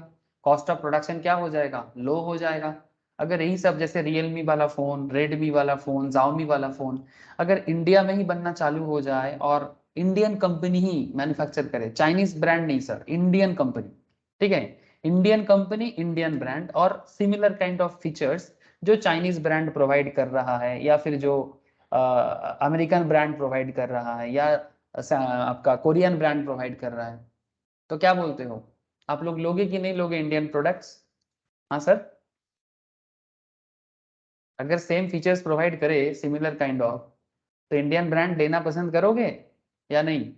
कॉस्ट ऑफ प्रोडक्शन क्या हो जाएगा, लो हो जाएगा। अगर यही सब जैसे रियलमी वाला फ़ोन, रेडमी वाला फ़ोन, Xiaomi वाला फ़ोन अगर इंडिया में ही बनना चालू हो जाए और इंडियन कंपनी ही मैन्युफैक्चर करे, चाइनीज ब्रांड नहीं सर, इंडियन कंपनी, ठीक है, इंडियन कंपनी इंडियन ब्रांड और सिमिलर काइंड ऑफ फीचर्स जो चाइनीज ब्रांड प्रोवाइड कर रहा है या फिर जो अमेरिकन ब्रांड प्रोवाइड कर रहा है या आपका कोरियन ब्रांड प्रोवाइड कर रहा है, तो क्या बोलते हो आप लोग, लोगे कि नहीं लोगे इंडियन प्रोडक्ट्स? हाँ सर, अगर सेम फीचर्स प्रोवाइड करे सिमिलर काइंड ऑफ, तो इंडियन ब्रांड लेना पसंद करोगे या नहीं?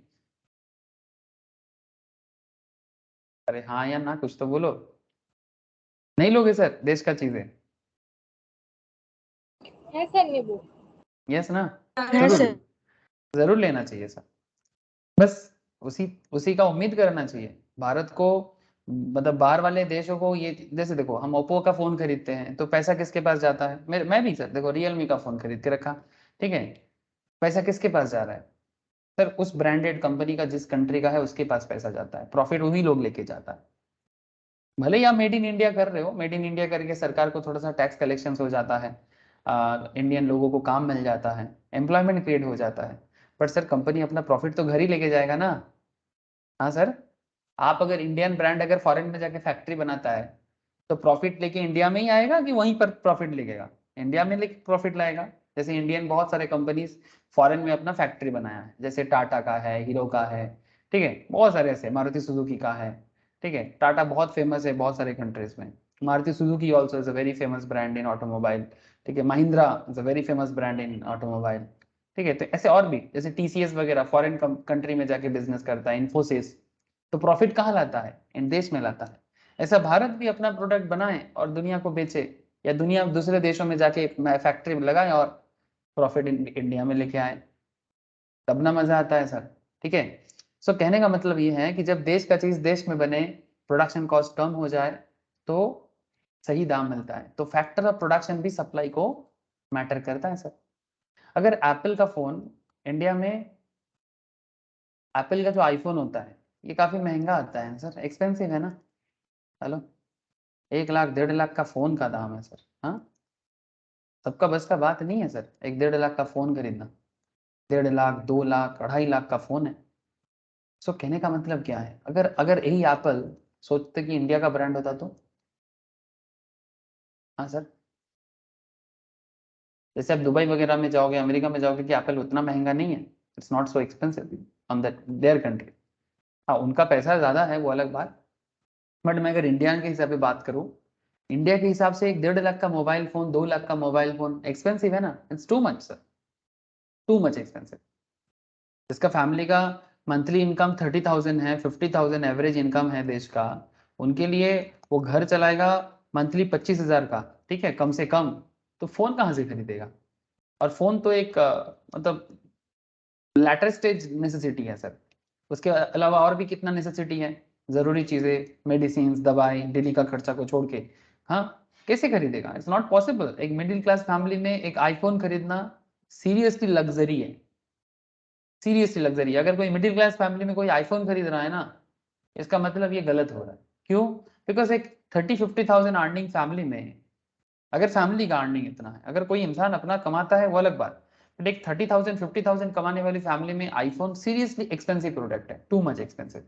अरे हाँ या ना, कुछ तो बोलो। नहीं लोगे सर देश का चीजें? है सर नींबू। यस ना? है जरूर, सर। जरूर लेना चाहिए सर। बस उसी उसी का उम्मीद करना चाहिए भारत को। मतलब बाहर वाले देशों को ये, जैसे देखो हम ओप्पो का फोन खरीदते हैं तो पैसा किसके पास जाता है? मैं भी सर देखो रियलमी का फोन खरीद के रखा, ठीक है, पैसा किसके पास जा रहा है सर? उस ब्रांडेड कंपनी का, जिस कंट्री का है उसके पास पैसा जाता है, प्रॉफिट वही लोग लेके जाता है। भले ही आप मेड इन इंडिया कर रहे हो, मेड इन इंडिया करके सरकार को थोड़ा सा टैक्स कलेक्शन हो जाता है, इंडियन लोगों को काम मिल जाता है, एम्प्लॉयमेंट क्रिएट हो जाता है, बट सर कंपनी अपना प्रॉफिट तो घर ही लेके जाएगा ना। हाँ सर, आप अगर इंडियन ब्रांड अगर फॉरेन में जाके फैक्ट्री बनाता है तो प्रॉफिट लेके इंडिया में ही आएगा कि वहीं पर प्रॉफिट लेकेगा? इंडिया में लेके प्रॉफिट लाएगा। जैसे इंडियन बहुत सारे कंपनीज फॉरेन में अपना फैक्ट्री बनाया है, जैसे टाटा का है, हीरो का है, ठीक है, बहुत सारे ऐसे, मारुति सुजुकी का है, ठीक है, टाटा बहुत फेमस है बहुत सारे कंट्रीज में, Maruti Suzuki also is a very famous brand in automobile, ठीक है, Mahindra is a very famous brand in automobile, ठीक है, तो ऐसे और भी जैसे टीसीएस वगैरह फॉरेन कंट्री में जाके बिजनेस करता है, इन्फोसिस, तो प्रॉफिट कहाँ लाता है? इन देश में लाता है। ऐसा भारत भी अपना प्रोडक्ट बनाए और दुनिया को बेचे, या दुनिया दूसरे देशों में जाके फैक्ट्री में लगाए और प्रॉफिट इंडिया में लेके आए, तब ना मजा आता है सर। ठीक है, सो कहने का मतलब ये है कि जब देश का चीज देश में बने, प्रोडक्शन कॉस्ट कम हो जाए तो सही दाम मिलता है। तो फैक्टर ऑफ प्रोडक्शन भी सप्लाई को मैटर करता है सर। अगर एप्पल का फोन इंडिया में, एप्पल का जो आईफोन होता है ये काफी महंगा आता है सर, एक्सपेंसिव है ना। हेलो, 1 लाख 1.5 लाख का फोन का दाम है सर। हाँ, सबका बस का बात नहीं है सर 1-1.5 लाख का फोन खरीदना, 1.5 लाख 2 लाख 2.5 लाख का फोन है। सो कहने का मतलब क्या है, अगर अगर यही एप्पल सोचते कि इंडिया का ब्रांड होता तो? हाँ सर, जैसे आप दुबई वगैरह में जाओगे, अमेरिका में जाओगे, कि एप्पल उतना महंगा नहीं है, it's not so expensive on that their country. हाँ उनका पैसा ज्यादा है वो अलग बात, बट मैं अगर इंडिया के हिसाब से बात करूँ, इंडिया के हिसाब से 1-1.5 लाख का मोबाइल फोन, 2 लाख का मोबाइल फोन एक्सपेंसिव है ना, it's too much sir, too much expensive. जिसका फैमिली का मंथली इनकम 30,000 है, 50,000 एवरेज इनकम है देश का, उनके लिए वो घर चलाएगा मंथली 25,000 का, ठीक है, कम से कम, तो फोन कहाँ से खरीदेगा? और फोन तो एक मतलब लैटर स्टेज नेसेसिटी है सर, उसके अलावा और भी कितना नेसेसिटी है, जरूरी चीजें, मेडिसिन, दवाई, डेली का खर्चा को छोड़ के, हाँ, कैसे खरीदेगा? It's not possible. एक मिडिल क्लास फैमिली में एक आईफोन खरीदना सीरियसली लग्जरी है, सीरियसली लग्जरी। अगर कोई मिडिल क्लास फैमिली में कोई आईफोन खरीद रहा है ना, इसका मतलब ये गलत हो रहा है। क्यों? बिकॉज एक 30-50,000 अर्निंग फैमिली में, अगर फैमिली का अर्निंग इतना है, अगर कोई इंसान अपना कमाता है वो अलग बात, बट एक 30,000 50,000 कमाने वाली फैमिली में आईफोन सीरियसली एक्सपेंसिव प्रोडक्ट है, too much expensive,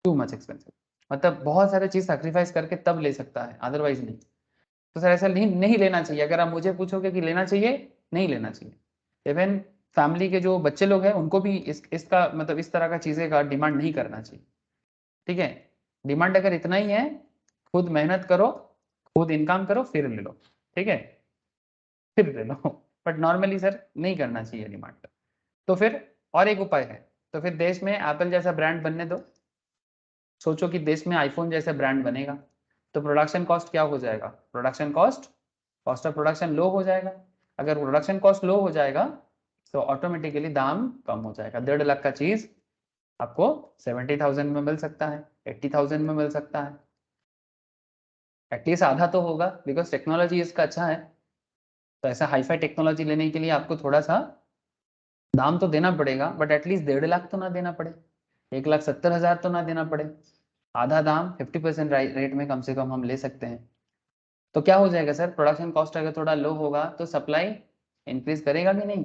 too much expensive. मतलब बहुत सारे चीज सेक्रीफाइस करके तब ले सकता है, अदरवाइज नहीं। तो सर ऐसा नहीं नहीं लेना चाहिए। अगर आप मुझे पूछोगे कि लेना चाहिए, नहीं लेना चाहिए। इवन फैमिली के जो बच्चे लोग हैं उनको भी इसका मतलब इस तरह का चीजें का डिमांड नहीं करना चाहिए, ठीक है। डिमांड अगर इतना ही है, खुद मेहनत करो, खुद इनकम करो, फिर ले लो, ठीक है, फिर ले लो, बट नॉर्मली सर नहीं करना चाहिए डिमांड। तो फिर और एक उपाय है, तो फिर देश में एप्पल जैसा ब्रांड बनने दो। सोचो कि देश में आईफोन जैसा ब्रांड बनेगा तो प्रोडक्शन कॉस्ट क्या हो जाएगा? Production cost cost of production low हो जाएगा। अगर प्रोडक्शन कॉस्ट लो हो जाएगा तो ऑटोमेटिकली दाम कम हो जाएगा। 1.5 लाख का चीज आपको 70,000 में मिल सकता है, 80,000 में मिल सकता है, एटलीस्ट आधा तो होगा, बिकॉज टेक्नोलॉजी इसका अच्छा है। तो ऐसा हाईफाई टेक्नोलॉजी लेने के लिए आपको थोड़ा सा दाम तो देना पड़ेगा, बट एटलीस्ट 1.5 लाख तो ना देना पड़े, 1,70,000 तो ना देना पड़े। आधा दाम 50% रेट में कम से कम हम ले सकते हैं। तो क्या हो जाएगा सर, प्रोडक्शन कॉस्ट अगर थोड़ा लो होगा तो सप्लाई इंक्रीज करेगा कि नहीं?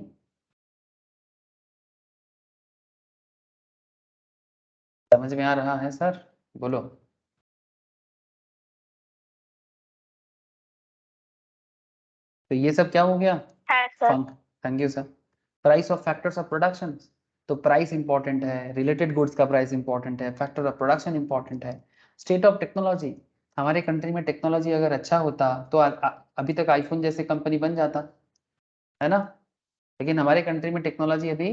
समझ में आ रहा है सर? बोलो। तो ये सब क्या हो गया? है sir. Thank you sir. Price of factors of production, तो प्राइस इंपॉर्टेंट है, रिलेटेड गुड्स का प्राइस इंपॉर्टेंट है, फैक्टर ऑफ प्रोडक्शन इंपॉर्टेंट है, स्टेट ऑफ टेक्नोलॉजी। हमारे कंट्री में टेक्नोलॉजी अगर अच्छा होता तो अभी तक आईफोन जैसे कंपनी बन जाता है ना। लेकिन हमारे कंट्री में टेक्नोलॉजी अभी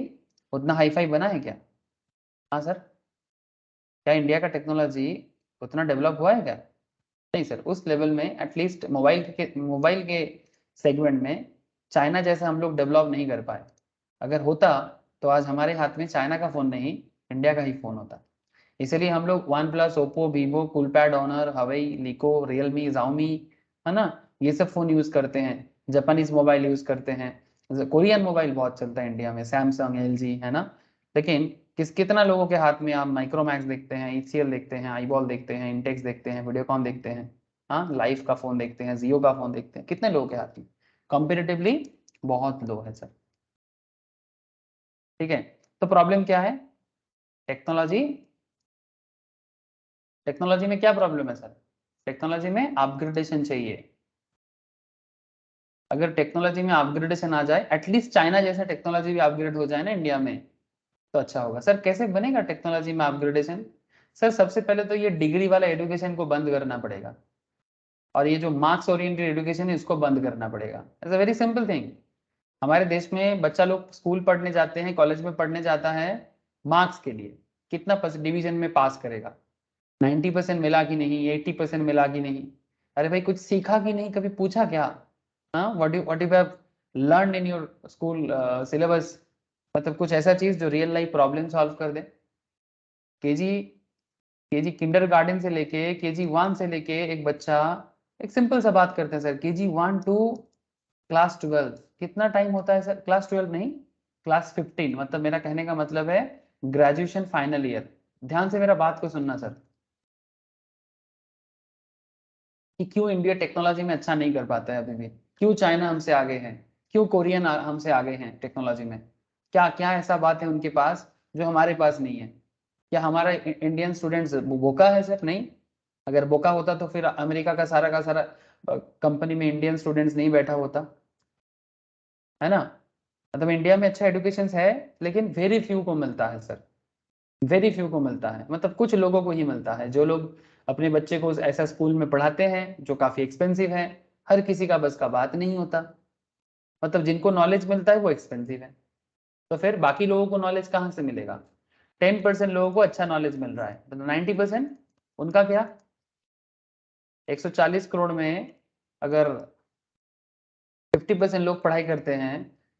उतना हाईफाई बना है क्या? हाँ सर, क्या इंडिया का टेक्नोलॉजी उतना डेवलप हुआ है क्या? नहीं सर, उस लेवल में एटलीस्ट मोबाइल के सेगमेंट में चाइना जैसा हम लोग डेवलप नहीं कर पाए। अगर होता तो आज हमारे हाथ में चाइना का फोन नहीं, इंडिया का ही फोन होता। इसीलिए हम लोग OnePlus, Oppo, Vivo, Coolpad, Honor, Huawei, LeEco, Realme, Xiaomi, है ना, ये सब फोन यूज करते हैं। जापानीज मोबाइल यूज करते हैं, कोरियन मोबाइल बहुत चलता है इंडिया में, सैमसंग, एलजी, है ना। लेकिन कितना लोगों के हाथ में आप माइक्रोमैक्स देखते हैं, ईसीएल देखते हैं, आईबॉल देखते हैं, इंटेक्स देखते हैं, वीडियोकॉन देखते हैं, हाँ, लाइफ का फोन देखते हैं, जियो का फोन देखते हैं, कितने लोगों के हाथ में? कंपेरेटिवली बहुत लो है सर। ठीक है, तो प्रॉब्लम क्या है? टेक्नोलॉजी टेक्नोलॉजी में क्या प्रॉब्लम है सर? टेक्नोलॉजी में अपग्रेडेशन चाहिए। अगर टेक्नोलॉजी में अपग्रेडेशन आ जाए, एटलीस्ट चाइना जैसा टेक्नोलॉजी भी अपग्रेड हो जाए ना इंडिया में, तो अच्छा होगा। सर कैसे बनेगा टेक्नोलॉजी में अपग्रेडेशन? सर सबसे पहले तो ये डिग्री वाला एजुकेशन को बंद करना पड़ेगा, और ये जो मार्क्स ओरिएंटेड एजुकेशन है इसको बंद करना पड़ेगा। It's a very simple thing. हमारे देश में बच्चा लोग स्कूल पढ़ने जाते हैं, कॉलेज में पढ़ने जाता है मार्क्स के लिए, कितना डिवीजन में पास करेगा, 90% मिला कि नहीं, 80% मिला कि नहीं। अरे भाई कुछ सीखा कि नहीं, कभी पूछा क्या? हाँ, what you have learn in your school syllabus, मतलब कुछ ऐसा चीज जो रियल लाइफ प्रॉब्लम सॉल्व कर दे। केजी केजी किंडरगार्टन से लेके KG 1 से लेके एक बच्चा, एक सिंपल सा बात करते हैं सर, KG 1 टू क्लास 12 कितना टाइम होता है सर? क्लास 12 नहीं, क्लास 15, मतलब मेरा कहने का मतलब है ग्रेजुएशन फाइनल ईयर। ध्यान से मेरा बात को सुनना सर, कि क्यों इंडिया टेक्नोलॉजी में अच्छा नहीं कर पाता है अभी भी, क्यों चाइना हमसे आगे है, क्यों कोरियन हमसे आगे हैं टेक्नोलॉजी में। क्या क्या ऐसा बात है उनके पास जो हमारे पास नहीं है? क्या हमारा इंडियन स्टूडेंट्स बोका है सर? नहीं। अगर बोका होता तो फिर अमेरिका का सारा कंपनी में इंडियन स्टूडेंट्स नहीं बैठा होता, है ना। मतलब इंडिया में अच्छा एजुकेशन है, लेकिन वेरी फ्यू को मिलता है सर, वेरी फ्यू को मिलता है, मतलब कुछ लोगों को ही मिलता है, जो लोग अपने बच्चे को ऐसा स्कूल में पढ़ाते हैं जो काफी एक्सपेंसिव है। हर किसी का बस का बात नहीं होता, मतलब जिनको नॉलेज मिलता है वो एक्सपेंसिव है, तो फिर बाकी लोगों को नॉलेज कहाँ से मिलेगा? 10% लोगों को अच्छा नॉलेज मिल रहा है, तो 90% उनका क्या? 140 करोड़ में अगर 50% लोग पढ़ाई करते हैं,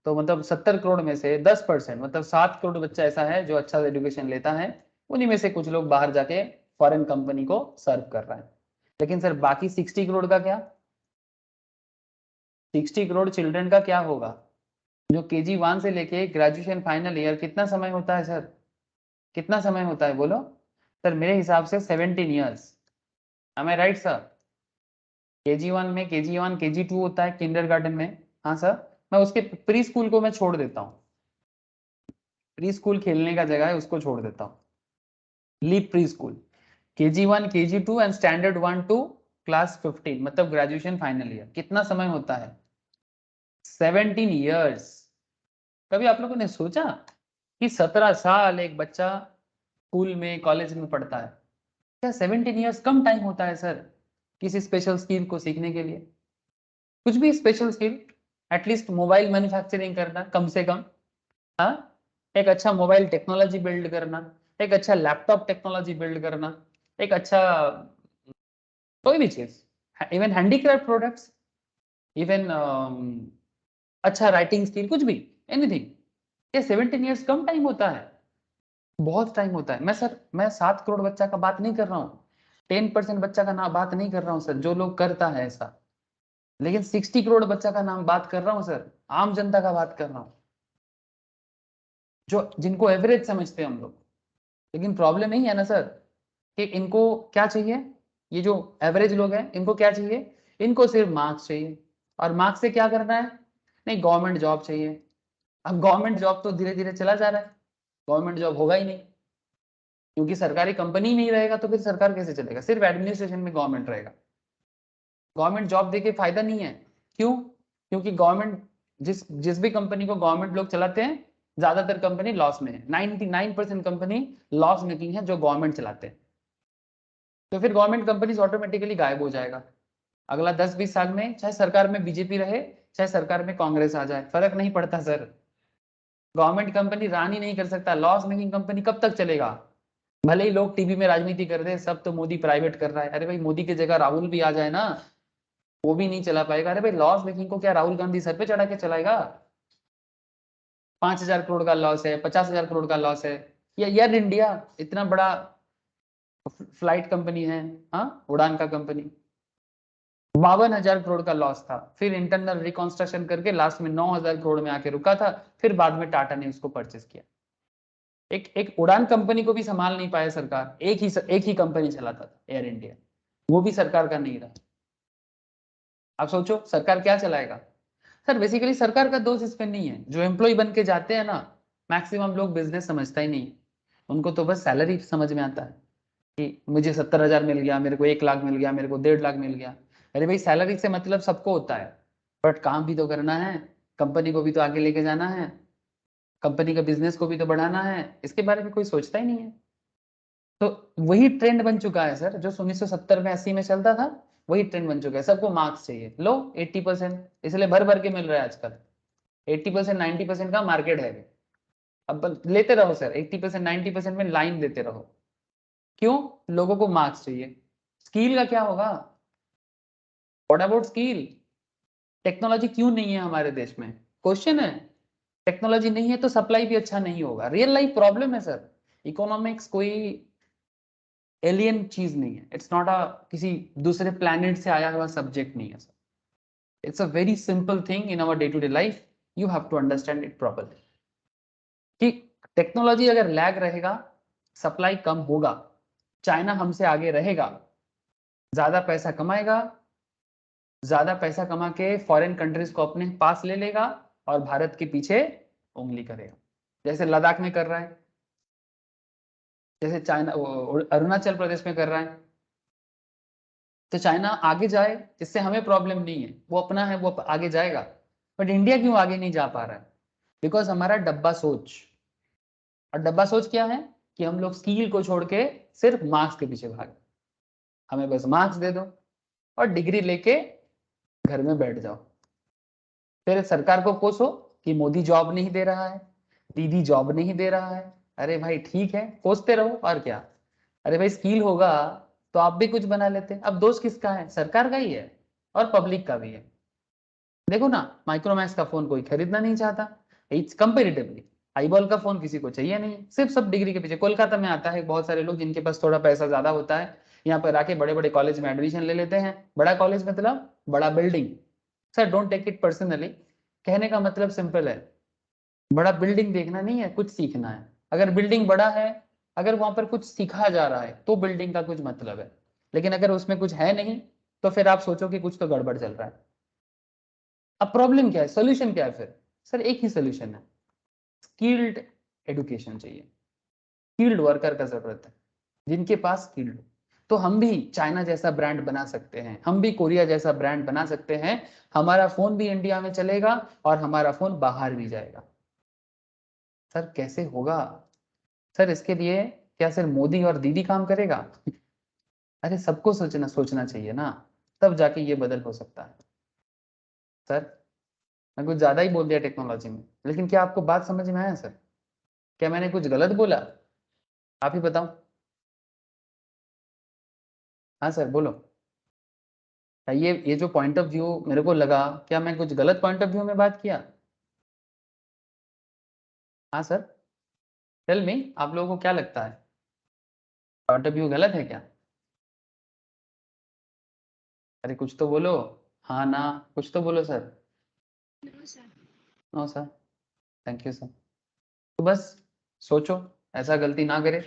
तो मतलब 70 करोड़ में से 10%, मतलब 7 करोड़ बच्चा ऐसा है जो अच्छा एजुकेशन लेता है। उन्हीं में से कुछ लोग बाहर जाके फॉरेन कंपनी को सर्व कर रहा है। लेकिन सर बाकी 60 करोड़ का क्या? 60 करोड़ चिल्ड्रन का क्या होगा? जो KG 1 से लेके ग्रेजुएशन फाइनल ईयर कितना समय होता है सर? कितना समय होता है बोलो? सर मेरे हिसाब से 17 ईयर्स। एम आई राइट सर? KG 1 में KG 1 KG 2 होता है किंडरगार्टन में। हाँ सर, मैं उसके प्री स्कूल को मैं छोड़ देता हूँ, प्री स्कूल खेलने का जगह है उसको छोड़ देता हूँ, leap pre school. KG 1 KG 2 and standard 1 to class 15, मतलब ग्रेजुएशन फाइनल ईयर कितना समय होता है? 17 ईयर्स। कभी आप लोगों ने सोचा कि 17 साल एक बच्चा स्कूल में, कॉलेज में पढ़ता है? क्या 17 ईयर्स कम टाइम होता है सर किसी स्पेशल स्किल को सीखने के लिए? कुछ भी special skill, at least mobile manufacturing करना कम से कम, हाँ, एक अच्छा मोबाइल टेक्नोलॉजी बिल्ड करना, एक अच्छा लैपटॉप टेक्नोलॉजी बिल्ड करना, एक अच्छा कोई भी चीज, इवन हैंडीक्राफ्ट प्रोडक्ट्स, इवन अच्छा राइटिंग स्किल, कुछ भी, एनीथिंग। ये 17 ईयर्स कम टाइम होता है? बहुत टाइम होता है। मैं 7 करोड़ बच्चा का बात नहीं कर रहा हूँ, 10% बच्चा का नाम बात नहीं कर रहा हूँ सर, जो लोग करता है ऐसा, लेकिन 60 करोड़ बच्चा का नाम बात कर रहा हूँ सर, आम जनता का बात कर रहा हूँ, जो जिनको एवरेज समझते हैं हम लोग। लेकिन प्रॉब्लम यही है ना सर कि इनको क्या चाहिए, ये जो एवरेज लोग हैं इनको क्या चाहिए, इनको सिर्फ मार्क्स चाहिए। और मार्क्स से क्या करना है? नहीं, गवर्नमेंट जॉब चाहिए। अब गवर्नमेंट जॉब तो धीरे धीरे चला जा रहा है, गवर्नमेंट जॉब होगा ही नहीं, क्योंकि सरकारी कंपनी नहीं रहेगा तो फिर सरकार कैसे चलेगा? सिर्फ एडमिनिस्ट्रेशन में गवर्नमेंट रहेगा, गवर्नमेंट जॉब देके फायदा नहीं है। क्यों? क्योंकि गवर्नमेंट जिस जिस भी कंपनी को गवर्नमेंट लोग चलाते हैं, ज्यादातर कंपनी लॉस में है, 99% कंपनी लॉस मेकिंग है जो गवर्नमेंट चलाते हैं। तो फिर गवर्नमेंट कंपनीज ऑटोमेटिकली गायब हो जाएगा अगला 10-20 साल में, चाहे सरकार में बीजेपी रहे, चाहे सरकार में कांग्रेस आ जाए, फर्क नहीं पड़ता सर। गवर्नमेंट कंपनी रन ही नहीं कर सकता, लॉस मेकिंग कंपनी कब तक चलेगा? भले ही लोग टीवी में राजनीति कर दे, सब तो मोदी प्राइवेट कर रहा है, अरे भाई मोदी की जगह राहुल भी आ जाए ना, वो भी नहीं चला पाएगा। अरे भाई लॉस मेकिंग को क्या राहुल गांधी सर पे चढ़ा के चलाएगा? 5,000 करोड़ का लॉस है, 50,000 करोड़ का लॉस है। या एयर इंडिया इतना बड़ा फ्लाइट कंपनी है, हाँ, उड़ान का कंपनी, 52,000 करोड़ का लॉस था, फिर इंटरनल रिकंस्ट्रक्शन करके लास्ट में 9,000 करोड़ में आके रुका था, फिर बाद में टाटा ने उसको परचेस किया। एक एक उड़ान कंपनी को भी संभाल नहीं पाया सरकार, एक ही कंपनी चलाता था, एयर इंडिया, वो भी सरकार का नहीं रहा। आप सोचो सरकार क्या चलाएगा? सर बेसिकली सरकार का दोष इसमें नहीं है, जो एम्प्लॉय बन के जाते हैं ना, मैक्सिमम लोग बिजनेस समझता ही नहीं, उनको तो बस सैलरी समझ में आता है कि मुझे 70,000 मिल गया, मेरे को 1 लाख मिल गया, मेरे को 1.5 लाख मिल गया। अरे भाई सैलरी से मतलब सबको होता है, बट काम भी तो करना है, कंपनी को भी तो आगे लेके जाना है, कंपनी का बिजनेस को भी तो बढ़ाना है, इसके बारे में कोई सोचता ही नहीं है। तो वही ट्रेंड बन चुका है सर, जो 1970 में 80 में चलता था, वही ट्रेंड बन चुका है। सबको मार्क्स चाहिए, लो 80%, इसलिए भर भर के मिल रहा है आजकल। 80% 90% का मार्केट है। अब लेते रहो सर, 80% 90% में लाइन देते रहो। क्यों? लोगों को मार्क्स चाहिए। स्किल का क्या होगा? What about skill? टेक्नोलॉजी क्यों नहीं है हमारे देश में? क्वेश्चन है। टेक्नोलॉजी नहीं है तो सप्लाई भी अच्छा नहीं होगा। रियल लाइफ प्रॉब्लम है सर। इकोनॉमिक्स कोई एलियन चीज नहीं है, इट्स नॉट अ किसी दूसरे प्लैनेट से आया हुआ सब्जेक्ट नहीं है sir. It's a very simple thing in our day to day life, you have to understand it properly. कि टेक्नोलॉजी अगर लैग रहेगा, सप्लाई कम होगा, चाइना हमसे आगे रहेगा, ज्यादा पैसा कमाएगा, ज्यादा पैसा कमा के फॉरेन कंट्रीज को अपने पास ले लेगा और भारत के पीछे उंगली करेगा, जैसे लद्दाख में कर रहा है, जैसे चाइना अरुणाचल प्रदेश में कर रहा है। तो चाइना आगे जाए, इससे हमें प्रॉब्लम नहीं है, वो अपना है, वो आगे जाएगा। बट इंडिया क्यों आगे नहीं जा पा रहा है? बिकॉज हमारा डब्बा सोच। और डब्बा सोच क्या है कि हम लोग स्किल को छोड़ के सिर्फ मार्क्स के पीछे भागे, हमें बस मार्क्स दे दो और डिग्री लेके घर में बैठ जाओ। फिर सरकार को कोसो कि मोदी जॉब नहीं दे रहा है, दीदी जॉब नहीं दे रहा है। अरे भाई ठीक है, कोसते रहो और क्या। अरे भाई स्किल होगा तो आप भी कुछ बना लेते। अब दोष किसका है? सरकार का ही है और पब्लिक का भी है। देखो ना, माइक्रोमैक्स का फोन कोई खरीदना नहीं चाहता, इट्स कंपेरेटिवली। आईबॉल का फोन किसी को चाहिए नहीं, सिर्फ सब डिग्री के पीछे। कोलकाता में आता है बहुत सारे लोग जिनके पास थोड़ा पैसा ज्यादा होता है, यहाँ पर आके बड़े बड़े कॉलेज में एडमिशन ले लेते हैं। बड़ा कॉलेज मतलब बड़ा building. Sir don't take it personally, कहने का मतलब सिंपल है, बड़ा बिल्डिंग देखना नहीं है, कुछ सीखना है। अगर बिल्डिंग बड़ा है, अगर वहां पर कुछ सीखा जा रहा है तो बिल्डिंग का कुछ मतलब है, लेकिन अगर उसमें कुछ है नहीं तो फिर आप सोचो कि कुछ तो गड़बड़ चल रहा है। अब प्रॉब्लम क्या है, सोल्यूशन क्या है? फिर सर एक ही सोल्यूशन है, स्किल्ड एडुकेशन चाहिए, स्किल्ड वर्कर का जरूरत है, जिनके पास स्किल्ड। तो हम भी चाइना जैसा ब्रांड बना सकते हैं, हम भी कोरिया जैसा ब्रांड बना सकते हैं। हमारा फोन भी इंडिया में चलेगा और हमारा फोन बाहर भी जाएगा। सर कैसे होगा? सर इसके लिए क्या सिर्फ मोदी और दीदी काम करेगा? अरे सबको सोचना सोचना चाहिए ना, तब जाके ये बदल हो सकता है। सर मैं कुछ ज्यादा ही बोल दिया टेक्नोलॉजी में, लेकिन क्या आपको बात समझ में आया सर? क्या मैंने कुछ गलत बोला? आप ही बताओ। हाँ सर बोलो। ये जो पॉइंट ऑफ व्यू मेरे को लगा, क्या मैं कुछ गलत पॉइंट ऑफ व्यू में बात किया? हाँ सर, टेल मी, आप लोगों को क्या लगता है, पॉइंट ऑफ व्यू गलत है क्या? अरे कुछ तो बोलो, हाँ ना, कुछ तो बोलो sir. No sir, thank you sir. तो बस सोचो, ऐसा गलती ना करे,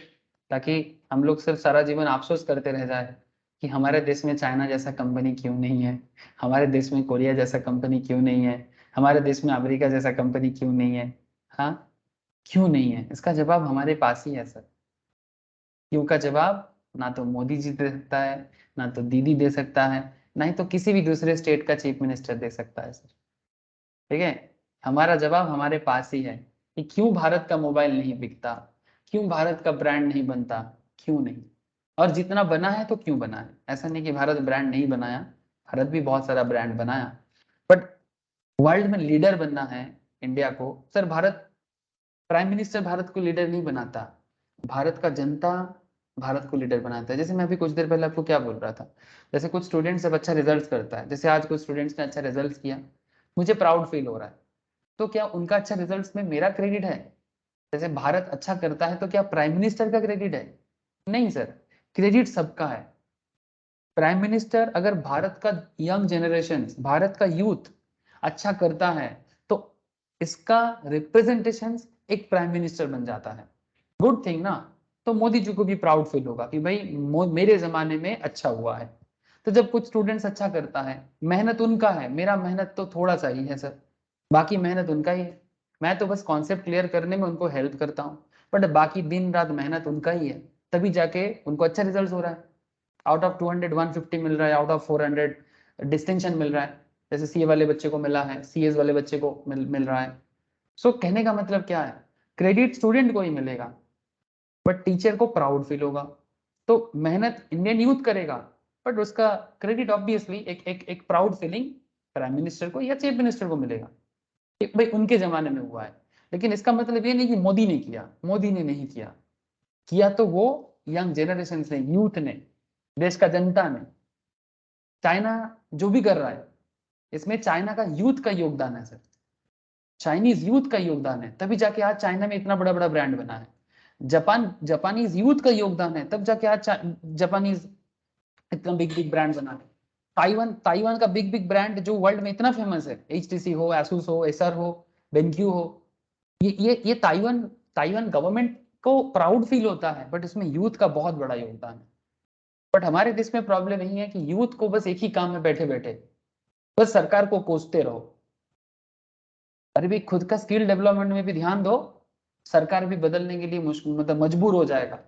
ताकि हम लोग सिर्फ सारा जीवन अफसोस करते रह जाए कि हमारे देश में चाइना जैसा कंपनी क्यों नहीं है, हमारे देश में कोरिया जैसा कंपनी क्यों नहीं है, हमारे देश में अमेरिका जैसा कंपनी क्यों नहीं है। हाँ, क्यों नहीं है, इसका जवाब हमारे पास ही है सर। क्यों का जवाब ना तो मोदी जी दे सकता है, ना तो दीदी दे सकता है, ना ही तो किसी भी दूसरे स्टेट का चीफ मिनिस्टर दे सकता है सर। ठीक है, हमारा जवाब हमारे पास ही है कि क्यों भारत का मोबाइल नहीं बिकता, क्यों भारत का ब्रांड नहीं बनता, क्यों नहीं। और जितना बना है तो क्यों बना है, ऐसा नहीं कि भारत ब्रांड नहीं बनाया, भारत भी बहुत सारा ब्रांड बनाया, बट वर्ल्ड में लीडर बनना है इंडिया को sir. Bharat, prime minister Bharat को लीडर नहीं बनाता, भारत का जनता भारत को लीडर बनाता है। जैसे मैं अभी कुछ देर पहले आपको क्या बोल रहा था, जैसे कुछ स्टूडेंट्स जब अच्छा रिजल्ट करता है, जैसे आज कुछ स्टूडेंट्स ने अच्छा रिजल्ट किया, मुझे प्राउड फील हो रहा है, तो क्या उनका अच्छा रिजल्ट में मेरा क्रेडिट है? जैसे भारत अच्छा करता है तो क्या प्राइम मिनिस्टर का क्रेडिट है? नहीं सर, क्रेडिट सबका है। प्राइम मिनिस्टर, अगर भारत का यंग जनरेशन, भारत का यूथ अच्छा करता है तो इसका रिप्रेजेंटेशन एक प्राइम मिनिस्टर बन जाता है, गुड थिंग ना। तो मोदी जी को भी प्राउड फील होगा कि भाई मेरे जमाने में अच्छा हुआ है। तो जब कुछ स्टूडेंट्स अच्छा करता है, मेहनत उनका है, मेरा मेहनत तो थोड़ा सा ही है सर, बाकी मेहनत उनका ही है। मैं तो बस कॉन्सेप्ट क्लियर करने में उनको हेल्प करता हूँ, बट बाकी दिन रात मेहनत उनका ही है, तभी जाके उनको अच्छा रिजल्ट हो रहा है। आउट ऑफ 200 150 मिल रहा है, आउट ऑफ 400 डिस्टिंक्शन मिल रहा है, जैसे सीए वाले बच्चे को मिला है, सीएस वाले बच्चे को मिल रहा है। सो कहने का मतलब क्या है, क्रेडिट स्टूडेंट को ही मिलेगा, बट टीचर को प्राउड फील होगा। तो मेहनत इंडियन यूथ करेगा, बट उसका क्रेडिट ऑब्वियसली एक प्राउड फीलिंग प्राइम मिनिस्टर को या चीफ मिनिस्टर को मिलेगा कि भाई उनके जमाने में हुआ है। लेकिन इसका मतलब ये नहीं कि मोदी ने किया, मोदी ने नहीं किया, किया तो वो यंग जनरेशन ने, यूथ ने, देश का जनता ने। चाइना जो भी कर रहा है, इसमें चाइना का यूथ का योगदान है सर, चाइनीज यूथ का योगदान है, तभी जाके आज चाइना में इतना बड़ा बड़ा ब्रांड बना है। जापानीज यूथ का योगदान है, तब जाके आज जापानीज इतना बिग बिग ब्रांड बना है। ताइवान का बिग बिग ब्रांड जो वर्ल्ड में इतना फेमस है, HTC हो, एसूस हो, एसर हो, बेनक्यू हो, ये ताइवान ताइवान गवर्नमेंट को प्राउड फील होता है, बट इसमें यूथ का बहुत बड़ा योगदान है। बट हमारे देश में प्रॉब्लम यही है कि यूथ को बस एक ही काम में बैठे बैठे बस सरकार को कोसते रहो। अरे भाई खुद का स्किल डेवलपमेंट में भी ध्यान दो, सरकार भी बदलने के लिए मतलब मजबूर हो जाएगा।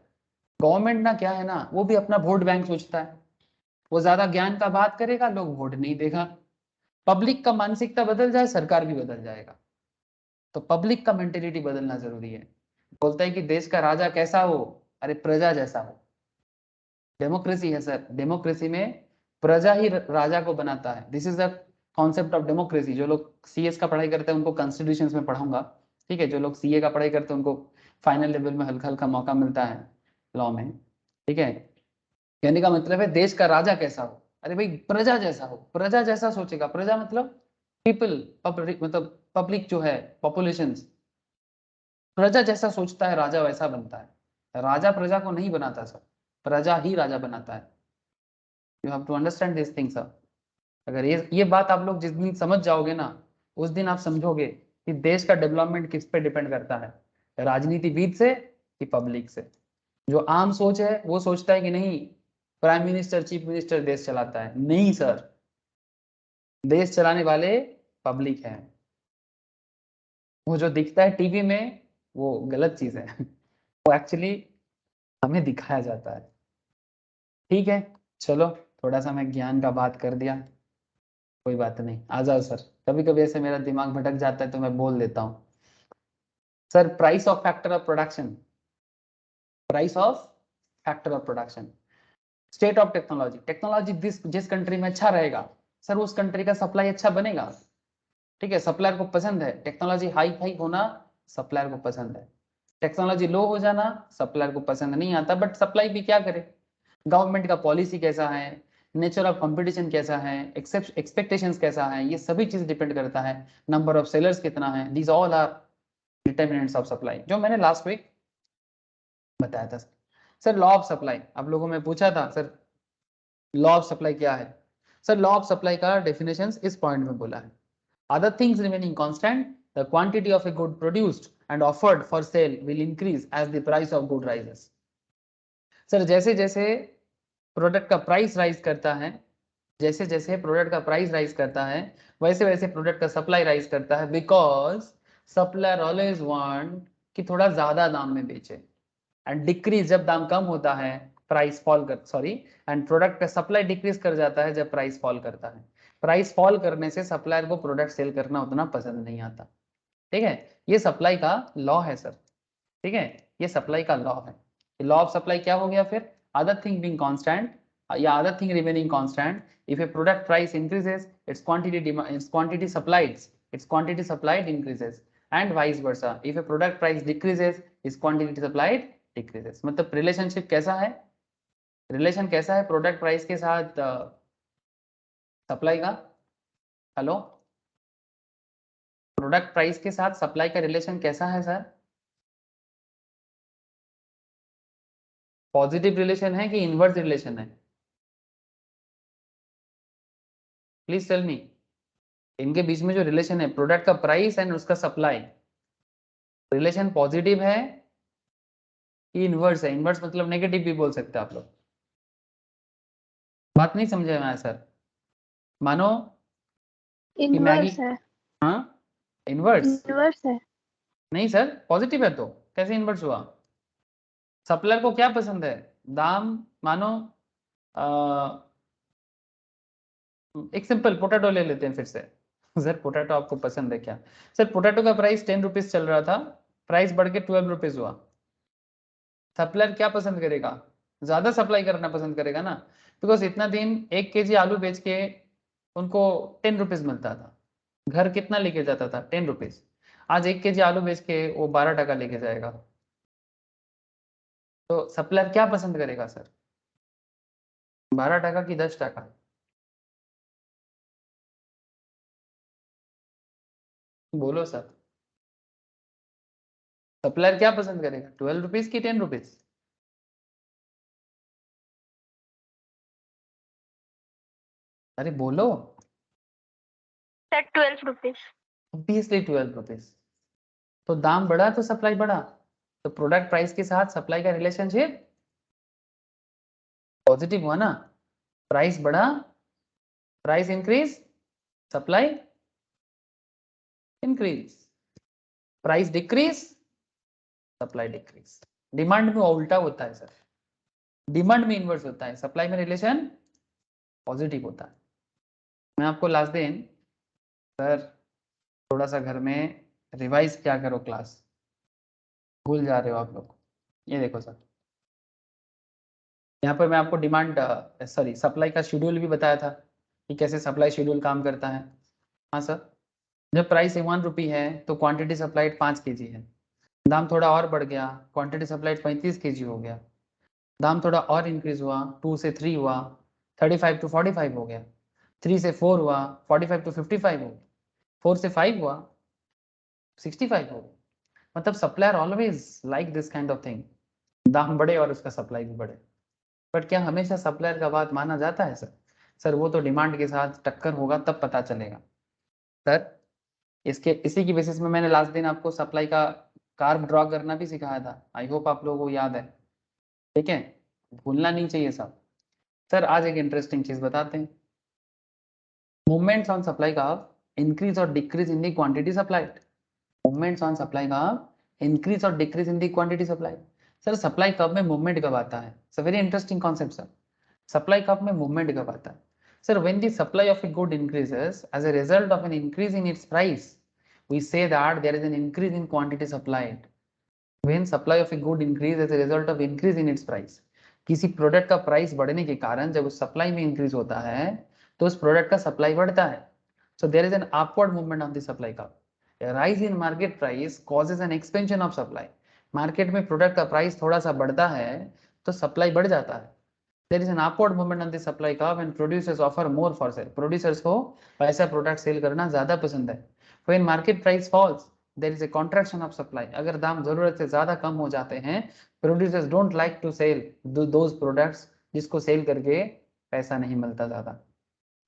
गवर्नमेंट ना क्या है ना, वो भी अपना वोट बैंक सोचता है, वो ज्यादा ज्ञान का बात करेगा, लोग वोट नहीं देगा। पब्लिक का मानसिकता बदल जाए, सरकार भी बदल जाएगा। तो पब्लिक का मेंटेलिटी बदलना जरूरी है। बोलता है कि देश का राजा कैसा हो, अरे प्रजा जैसा हो। डेमोक्रेसी है सर, डेमोक्रेसी में प्रजा ही राजा को बनाता है। This is the concept of democracy. जो लोग सीएस का पढ़ाई करते हैं उनको कॉन्स्टिट्यूशन में पढ़ाऊंगा, ठीक है। जो लोग सीए का पढ़ाई करते हैं उनको फाइनल लेवल में हल्का हल्का मौका मिलता है लॉ में, ठीक है। कहने का मतलब है देश का राजा कैसा हो, अरे भाई प्रजा जैसा हो, प्रजा जैसा सोचेगा। प्रजा मतलब पीपल, पब्लिक, मतलब पब्लिक जो है, पॉपुलेशन। प्रजा जैसा सोचता है, राजा वैसा बनता है। राजा प्रजा को नहीं बनाता सर, प्रजा ही राजा बनाता है। You have to understand this thing sir. अगर ये बात आप लोग जिस दिन समझ जाओगे ना, उस दिन आप समझोगे कि देश का डेवलपमेंट किस पे डिपेंड करता है, राजनीतिविद से कि पब्लिक से। जो आम सोच है वो सोचता है कि नहीं, प्राइम मिनिस्टर चीफ मिनिस्टर देश चलाता है। नहीं सर, देश चलाने वाले पब्लिक है। वो जो दिखता है टीवी में वो गलत चीज है वो एक्चुअली हमें दिखाया जाता है। ठीक है, चलो, थोड़ा सा मैं ज्ञान का बात कर दिया, कोई बात नहीं, आ जाओ सर। कभी कभी ऐसे मेरा दिमाग भटक जाता है तो मैं बोल देता हूँ। Sir, price of factor of production, price of factor of production, state of technology. Technology जिस कंट्री में अच्छा रहेगा सर, उस कंट्री का सप्लाई अच्छा बनेगा। ठीक है, सप्लायर को पसंद है टेक्नोलॉजी हाई हाई होना, सप्लायर को पसंद है। टेक्नोलॉजी लो हो जाना सप्लायर को पसंद नहीं आता, बट सप्लाई भी क्या करे, गवर्नमेंट का पॉलिसी कैसा है, नेचर ऑफ कंपटीशन कैसा है, एक्सपेक्टेशंस कैसा है, ये सभी चीज डिपेंड करता है। नंबर ऑफ सेलर्स कितना है, these all are determinants of supply, जो मैंने लास्ट वीक बताया था। सर लॉ ऑफ सप्लाई आप लोगों में पूछा था, सर लॉ ऑफ सप्लाई क्या है। सर लॉ ऑफ सप्लाई का डेफिनेशन इस पॉइंट में बोला है, other things remaining constant the quantity of a good produced and offered for sale will increase as the price of good rises. Sir जैसे जैसे product का प्राइस राइज करता है, जैसे जैसे प्रोडक्ट का प्राइस राइज करता है, वैसे वैसे प्रोडक्ट का सप्लाई राइज करता है, बिकॉज सप्लायर ऑलवेज वांट कि थोड़ा ज्यादा दाम में बेचे, एंड डिक्रीज जब दाम कम होता है, प्राइस फॉल कर सॉरी एंड प्रोडक्ट का सप्लाई डिक्रीज कर जाता है जब प्राइस फॉल करता है। प्राइस फॉल करने से सप्लायर को प्रोडक्ट सेल करना उतना पसंद नहीं आता। ठीक है, ये सप्लाई का लॉ है सर। ठीक है, ये सप्लाई का लॉ है। लॉ ऑफ सप्लाई क्या हो गया फिर, अदर थिंग बीइंग कांस्टेंट या other thing remaining constant, if A product price increases it's quantity supplied increases, and vice versa if A product price decreases it's quantity supplied decreases. मतलब relationship कैसा है, relation कैसा है product price के साथ supply का, hello, product price के साथ सप्लाई का रिलेशन कैसा है सर, पॉजिटिव रिलेशन है कि इनवर्स रिलेशन है, प्लीज टेल मी। इनके बीच में जो रिलेशन है प्रोडक्ट का प्राइस एंड उसका सप्लाई, रिलेशन पॉजिटिव है कि इनवर्स है, इनवर्स मतलब नेगेटिव भी बोल सकते हैं आप लोग, बात नहीं समझे मैं सर। मानो कि मैगी, इनवर्स है, हाँ इनवर्स इनवर्स है। नहीं सर, पॉजिटिव है तो कैसे इनवर्स हुआ। सप्लायर को क्या पसंद है, दाम, मानो एक सिंपल पोटैटो ले लेते हैं फिर से सर पोटैटो आपको पसंद है क्या। सर पोटैटो का प्राइस 10 रुपीज चल रहा था, प्राइस बढ़ के 12 रुपीज हुआ, सप्लायर क्या पसंद करेगा, ज्यादा सप्लाई करना पसंद करेगा ना, बिकॉज इतना दिन 1 kg आलू बेच के उनको 10 रुपीज मिलता था, घर कितना लेके जाता था 10 रुपीज, आज 1 kg आलू बेच के वो 12 टका लेके जाएगा, तो सप्लायर क्या पसंद करेगा सर, 12 टका की 10 टका। बोलो सर, सप्लायर क्या पसंद करेगा, 12 रुपीज की 10 रुपीज। अरे बोलो, सर 12 रुपीज। Obviously 12 rupees. तो दाम बढ़ा तो सप्लाई बढ़ा, तो प्रोडक्ट प्राइस के साथ सप्लाई का रिलेशनशिप पॉजिटिव हुआ ना, प्राइस बढ़ा, price increase, supply increase, price decrease, supply decrease. Demand में उल्टा होता है सर, डिमांड में इनवर्स होता है, सप्लाई में रिलेशन पॉजिटिव होता है। मैं आपको लास्ट दिन सर थोड़ा सा घर में रिवाइज क्या करो क्लास, भूल जा रहे हो आप लोग। ये देखो सर, यहाँ पर मैं आपको डिमांड सॉरी सप्लाई का शेड्यूल भी बताया था कि कैसे सप्लाई शेड्यूल काम करता है। हाँ सर, जब प्राइस 1 रुपी है तो क्वांटिटी सप्लाइड 5 kg है, दाम थोड़ा और बढ़ गया, क्वांटिटी सप्लाइड 35 kg हो गया, दाम थोड़ा और इंक्रीज हुआ, 2 से 3 हुआ, 35 to 45 हो गया, 3 से 4 हुआ, 45 to 55 हो गया, 4 से 5 हुआ, 65 हो गया। मतलब supplier always like this kind of thing, दाम बढ़े और उसका सप्लाई भी बढ़े। बट क्या हमेशा सप्लायर का बात माना जाता है सर, सर वो तो डिमांड के साथ टक्कर होगा तब पता चलेगा सर। इसके इसी की बेसिस में मैंने लास्ट दिन आपको सप्लाई का कार्व ड्रॉ करना भी सिखाया था, आई होप आप लोगों को याद है। ठीक है, भूलना नहीं चाहिए सब। सर आज एक इंटरेस्टिंग चीज बताते हैं, मूवमेंट्स ऑन सप्लाई का इंक्रीज और decrease in the quantity supplied, movements on supply का इंक्रीज और decrease in the quantity supply. Sir supply कब में मूवमेंट कब आता है, it's a very interesting concept sir. Supply कब में मूवमेंट कब आता है sir, when the supply of a good increases as a result of an increase in its price we say that there is an increase in quantity supplied when supply of a good increase as a result of increase in its price। किसी product का price बढ़ने के कारण जब उस supply में increase होता है तो उस प्रोडक्ट का सप्लाई बढ़ता है, so there is an upward movement of the supply curve। a rise in market price causes an expansion of supply। Market में प्रोडक्ट का प्राइस थोड़ा सा बढ़ता है तो सप्लाई बढ़ जाता है, there is an upward movement on the supply curve and producers offer more for sale. Producers को ऐसा प्रोडक्ट सेल करना ज्यादा पसंद है. When market price falls, there is a contraction of supply. अगर दाम जरूरत से ज्यादा कम हो जाते हैं, producers don't like to sell those products जिसको सेल करके पैसा नहीं मिलता ज्यादा.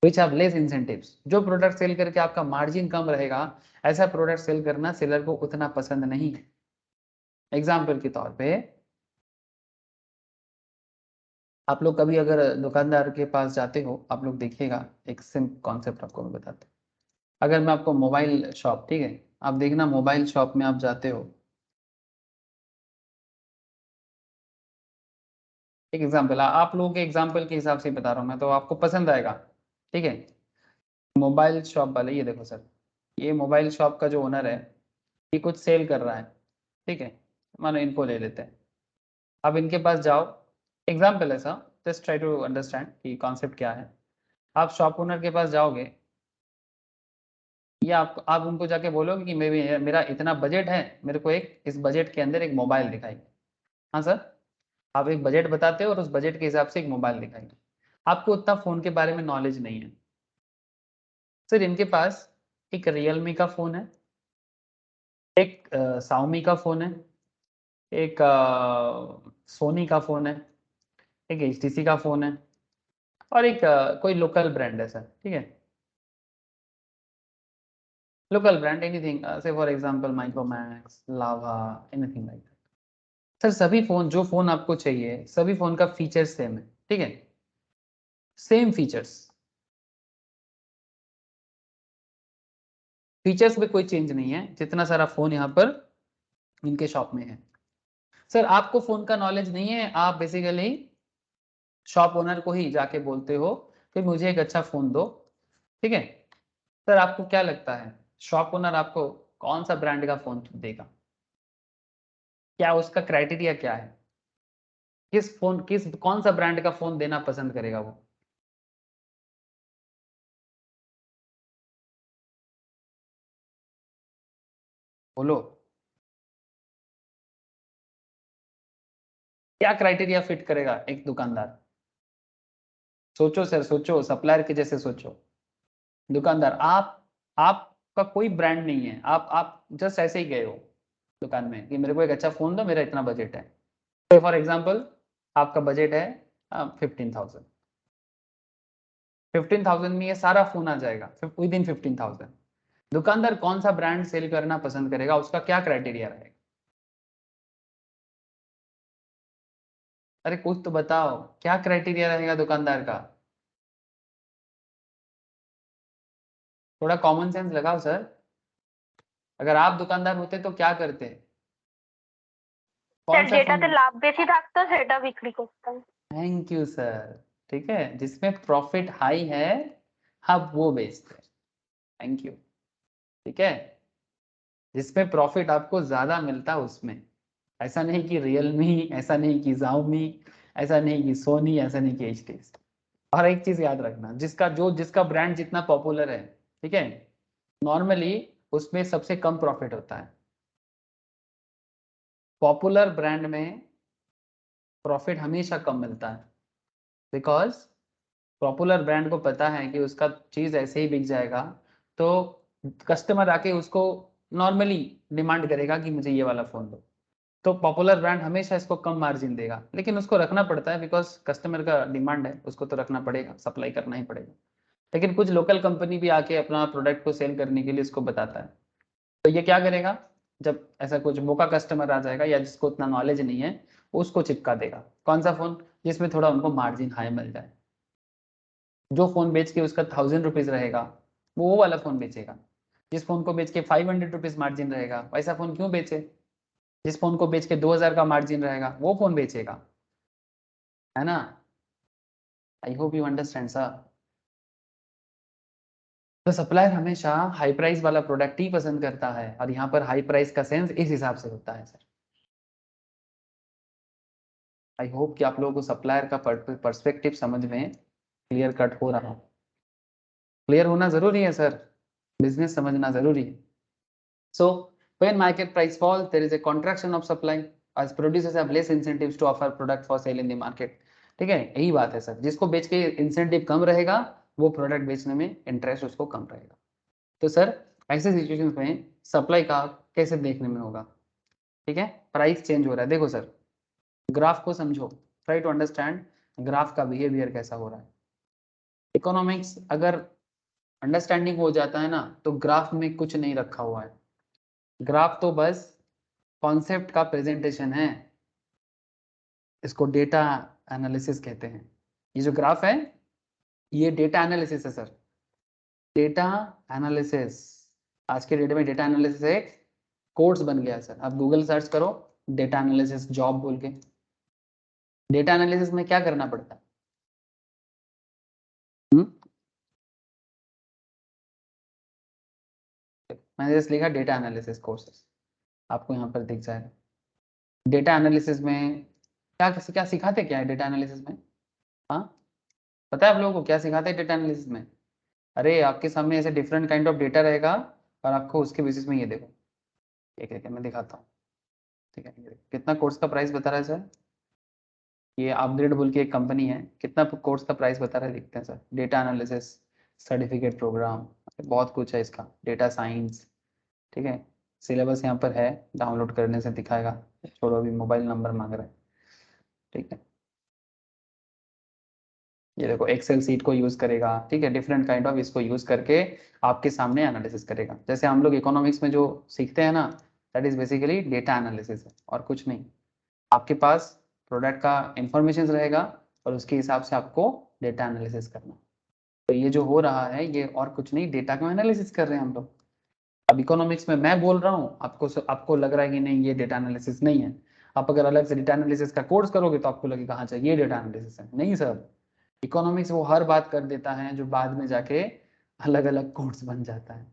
Which have less incentives. जो प्रोडक्ट सेल करके आपका मार्जिन कम रहेगा, ऐसा प्रोडक्ट सेल करना सेलर को उतना पसंद नहीं है. एग्जाम्पल के तौर पे आप लोग कभी अगर दुकानदार के पास जाते हो, आप लोग देखिएगा, एक सिंपल कॉन्सेप्ट आपको मैं बताता हूँ. अगर मैं आपको मोबाइल शॉप, ठीक है, आप देखना मोबाइल शॉप में आप जाते हो, एक एग्जाम्पल आप लोगों के एग्जाम्पल के हिसाब से बता रहा हूँ मैं, तो आपको पसंद आएगा. ठीक है, मोबाइल शॉप वाले, ये देखो सर, ये मोबाइल शॉप का जो ओनर है, ये कुछ सेल कर रहा है. ठीक है, मानो इनको ले लेते हैं. अब इनके पास जाओ, एग्जाम्पल है sir, just try to understand कि कॉन्सेप्ट क्या है. आप शॉप ओनर के पास जाओगे, या आप उनको जाके बोलोगे कि मेरा इतना बजट है, मेरे को एक इस बजट के अंदर एक मोबाइल दिखाइए. हाँ सर, आप एक बजट बताते हो और उस बजट के हिसाब से एक मोबाइल दिखाइए. आपको उतना फोन के बारे में नॉलेज नहीं है. सर इनके पास एक रियलमी का फोन है, एक साउमी का फोन है, एक सोनी का फोन है, एक HTC का फोन है, और एक कोई लोकल ब्रांड है सर. ठीक है, लोकल ब्रांड एनीथिंग, से for example Micromax, lava, anything like that. Sir सभी फोन, जो फोन आपको चाहिए, सभी फोन का फीचर्स सेम है. ठीक है, सेम फीचर्स में कोई चेंज नहीं है, जितना सारा फोन यहाँ पर इनके शॉप में है. सर आपको फोन का नॉलेज नहीं है, आप बेसिकली शॉप ओनर को ही जाके बोलते हो कि मुझे एक अच्छा फोन दो. ठीक है, सर आपको क्या लगता है शॉप ओनर आपको कौन सा ब्रांड का फोन देगा? क्या उसका क्राइटेरिया क्या है? कौन सा ब्रांड का फोन देना पसंद करेगा वो? बोलो, क्या क्राइटेरिया फिट करेगा एक दुकानदार? सोचो सर, सोचो, सप्लायर के जैसे सोचो. दुकानदार, आपका कोई ब्रांड नहीं है, आप जस्ट ऐसे ही गए हो दुकान में कि मेरे को एक अच्छा फोन दो, मेरा इतना बजट है. फॉर एग्जांपल आपका बजट है 15,000. 15,000 में ये सारा फोन आ जाएगा विद इन 15,000. दुकानदार कौन सा ब्रांड सेल करना पसंद करेगा, उसका क्या क्राइटेरिया रहेगा? अरे कुछ तो बताओ, क्या क्राइटेरिया रहेगा दुकानदार का? थोड़ा कॉमन सेंस लगाओ सर. अगर आप दुकानदार होते तो क्या करते? कौन सा যেটাতে फोन? লাভ বেশি থাকতো সেটা বিক্রি করতাম. Thank you sir. ठीक है, जिसमें प्रॉफिट हाई है, आप वो बेचते हैं. Thank you. ठीक है, जिसमें प्रॉफिट आपको ज्यादा मिलता उसमें. ऐसा नहीं कि रियलमी, ऐसा नहीं कि Xiaomi, ऐसा नहीं कि सोनी, ऐसा नहीं कि HTC. और एक चीज याद रखना, जिसका ब्रांड जितना पॉपुलर है, ठीक है, नॉर्मली उसमें सबसे कम प्रॉफिट होता है. पॉपुलर ब्रांड में प्रॉफिट हमेशा कम मिलता है, बिकॉज पॉपुलर ब्रांड को पता है कि उसका चीज ऐसे ही बिक जाएगा, तो कस्टमर आके उसको नॉर्मली डिमांड करेगा कि मुझे ये वाला फोन दो. तो पॉपुलर ब्रांड हमेशा इसको कम मार्जिन देगा, लेकिन उसको रखना पड़ता है बिकॉज कस्टमर का डिमांड है, उसको तो रखना पड़ेगा, सप्लाई करना ही पड़ेगा. लेकिन कुछ लोकल कंपनी भी आके अपना प्रोडक्ट को सेल करने के लिए इसको बताता है. तो ये क्या करेगा, जब ऐसा कुछ मौका कस्टमर आ जाएगा या जिसको उतना नॉलेज नहीं है, उसको चिपका देगा. कौन सा फोन? जिसमें थोड़ा उनको मार्जिन हाई मिल जाए. जो फोन बेच के उसका 1,000 रुपीज रहेगा, वो वाला फोन बेचेगा. जिस फोन को बेच के 500 रुपीज मार्जिन रहेगा, वैसा फोन क्यों बेचे? जिस फोन को बेच के 2,000 का मार्जिन रहेगा, वो फोन बेचेगा, है ना? I hope you understand sir. तो सप्लायर हमेशा हाई प्राइस वाला प्रोडक्ट ही पसंद करता है, और यहाँ पर हाई प्राइस का सेंस इस हिसाब से होता है सर. आई होप कि आप लोगों को सप्लायर का पर्सपेक्टिव समझ में क्लियर कट हो रहा हो. क्लियर होना जरूरी है सर, बिजनेस समझना जरूरी है. सो when market price falls, there is a contraction of supply as producers have less incentives to offer product for sale in the market. ठीक है, यही बात है सर, जिसको बेच के इंसेंटिव कम रहेगा वो प्रोडक्ट बेचने में इंटरेस्ट उसको कम रहेगा। तो सर ऐसे सिचुएशंस में सप्लाई का कैसे देखने में होगा, ठीक है, प्राइस चेंज हो रहा है। देखो सर ग्राफ को समझो, ट्राई टू अंडरस्टैंड ग्राफ का बिहेवियर कैसा हो रहा है। इकोनॉमिक्स अगर अंडरस्टैंडिंग हो जाता है ना तो ग्राफ में कुछ नहीं रखा हुआ है, ग्राफ तो बस कॉन्सेप्ट का प्रेजेंटेशन है, इसको डेटा एनालिसिस कहते हैं। ये जो ग्राफ है ये डेटा एनालिसिस है सर, डेटा एनालिसिस। आज के डेट में डेटा एनालिसिस एक कोर्स बन गया है सर। आप गूगल सर्च करो डेटा एनालिसिस जॉब बोल के। डेटा एनालिसिस में क्या करना पड़ता है? मैंने जस्ट लिखा डेटा एनालिसिस कोर्सेस, आपको यहाँ पर दिख जाएगा। डेटा एनालिसिस में क्या क्या सिखाते, क्या है डेटा एनालिसिस में? हाँ पता है आप लोगों को क्या सिखाते हैं डेटा एनालिसिस में? अरे आपके सामने ऐसे डिफरेंट काइंड ऑफ डेटा रहेगा और आपको उसके बेसिस में ये देखो, एक एक मैं दिखाता हूँ, ठीक है। कितना कोर्स का प्राइस बता रहा है सर? ये अपग्रेड बोल के एक कंपनी है, कितना कोर्स का प्राइस बता रहा है देखते हैं sir. Data analysis certificate program, बहुत कुछ है इसका, डेटा साइंस, ठीक है। सिलेबस यहाँ पर है, डाउनलोड करने से दिखाएगा। छोड़ो अभी मोबाइल नंबर मांग रहा है, ठीक है। ये देखो एक्सेल सीट को यूज करेगा, ठीक है, डिफरेंट काइंड ऑफ इसको यूज करके आपके सामने एनालिसिस करेगा। जैसे हम लोग इकोनॉमिक्स में जो सीखते हैं ना, that is basically data analysis है और कुछ नहीं। आपके पास प्रोडक्ट का इंफॉर्मेशन रहेगा और उसके हिसाब से आपको डेटा एनालिसिस करना। तो ये जो हो रहा है ये और कुछ नहीं, डेटा का एनालिसिस कर रहे हैं हम लोग। अब इकोनॉमिक्स में मैं बोल रहा हूँ, आपको लग रहा है कि नहीं ये डेटा एनालिसिस नहीं है। आप अगर अलग से डेटा एनालिसिस का कोर्स करोगे तो आपको लगेगा हाँ चाहिए डेटा एनालिसिस है। नहीं सर, इकोनॉमिक्स वो हर बात कर देता है जो बाद में जाके अलग अलग कोर्स बन जाता है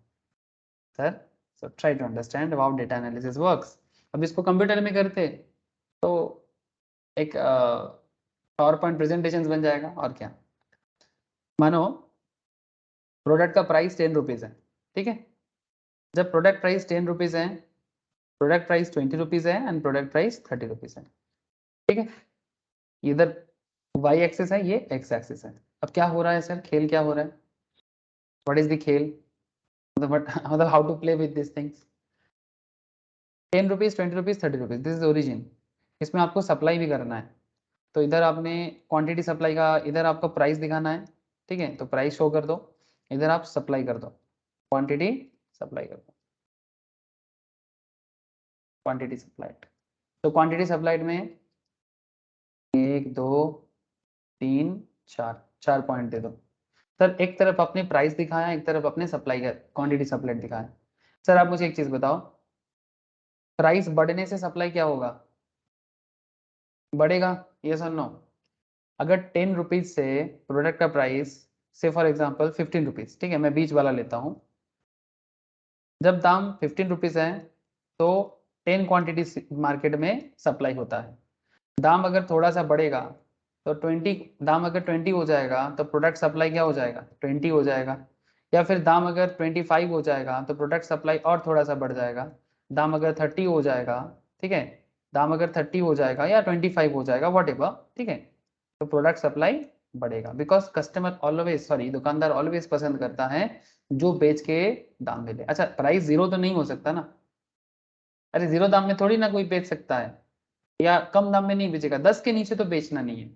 sir. So try to understand how data analysis works. अब इसको कंप्यूटर में करते तो एक पावर पॉइंट प्रेजेंटेशन बन जाएगा और क्या। मानो प्रोडक्ट का प्राइस 10 रुपीज़ है, ठीक है। जब प्रोडक्ट प्राइस 10 रुपीज़ है, प्रोडक्ट प्राइस 20 रुपीज़ है एंड प्रोडक्ट प्राइस 30 रुपीज़ है, ठीक है। इधर y एक्सिस है, ये x एक्सिस है। अब क्या हो रहा है सर, खेल क्या हो रहा है? व्हाट इज द खेल, मतलब how to play with this things. 10 rupees, 20 rupees, 30 rupees, this is origin. इसमें आपको सप्लाई भी करना है, तो इधर आपने क्वांटिटी सप्लाई का, इधर आपको प्राइस दिखाना है, ठीक है, तो प्राइस शो कर दो, इधर आप सप्लाई कर दो, क्वांटिटी सप्लाई कर दो, क्वांटिटी सप्लाइड। तो क्वांटिटी सप्लाइड में 1 2 3 4 4 पॉइंट दे दो सर। एक तरफ अपने प्राइस दिखाया, एक तरफ अपने सप्लाई का क्वांटिटी सप्लाइड दिखाया। सर आप मुझे एक चीज बताओ, प्राइस बढ़ने से सप्लाई क्या होगा, बढ़ेगा, यस और नो? अगर 10 रुपीज से प्रोडक्ट का price say for example 15 rupees, ठीक है, मैं बीच वाला लेता हूं। जब दाम 15 रुपीज है तो 10 क्वांटिटी मार्केट में सप्लाई होता है। दाम अगर थोड़ा सा बढ़ेगा तो 20, दाम अगर 20 हो जाएगा तो प्रोडक्ट सप्लाई क्या हो जाएगा, 20 हो जाएगा। या फिर दाम अगर 25 हो जाएगा तो प्रोडक्ट सप्लाई और थोड़ा सा बढ़ जाएगा। दाम अगर 30 हो जाएगा, ठीक है, दाम अगर 30 हो जाएगा या 25 हो जाएगा वॉट एवर, ठीक है, तो प्रोडक्ट सप्लाई बढ़ेगा। बिकॉज कस्टमर ऑलवेज, सॉरी दुकानदार ऑलवेज पसंद करता है जो बेच के दाम मिले। अच्छा प्राइस जीरो तो नहीं हो सकता ना, अरे जीरो दाम में थोड़ी ना कोई बेच सकता है, या कम दाम में नहीं बेचेगा। 10 के नीचे तो बेचना नहीं है,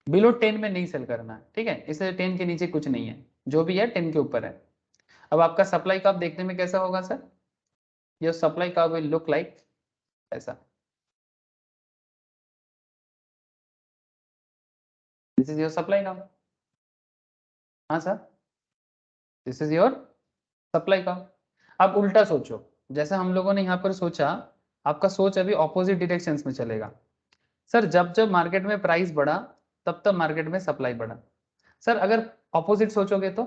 बिलो 10 में नहीं सेल करना है, ठीक है, इसलिए 10 के नीचे कुछ नहीं है, जो भी है 10 के ऊपर है। अब आपका सप्लाई कर्व देखने में कैसा होगा sir, your supply curve will look like ऐसा, this is your supply curve. हाँ sir, this is your supply curve. अब उल्टा सोचो, जैसे हम लोगों ने यहाँ पर सोचा, आपका सोच अभी ऑपोजिट डायरेक्शंस में चलेगा। सर जब जब मार्केट में प्राइस बढ़ा तब तब मार्केट में सप्लाई बढ़ा। सर अगर ऑपोजिट सोचोगे तो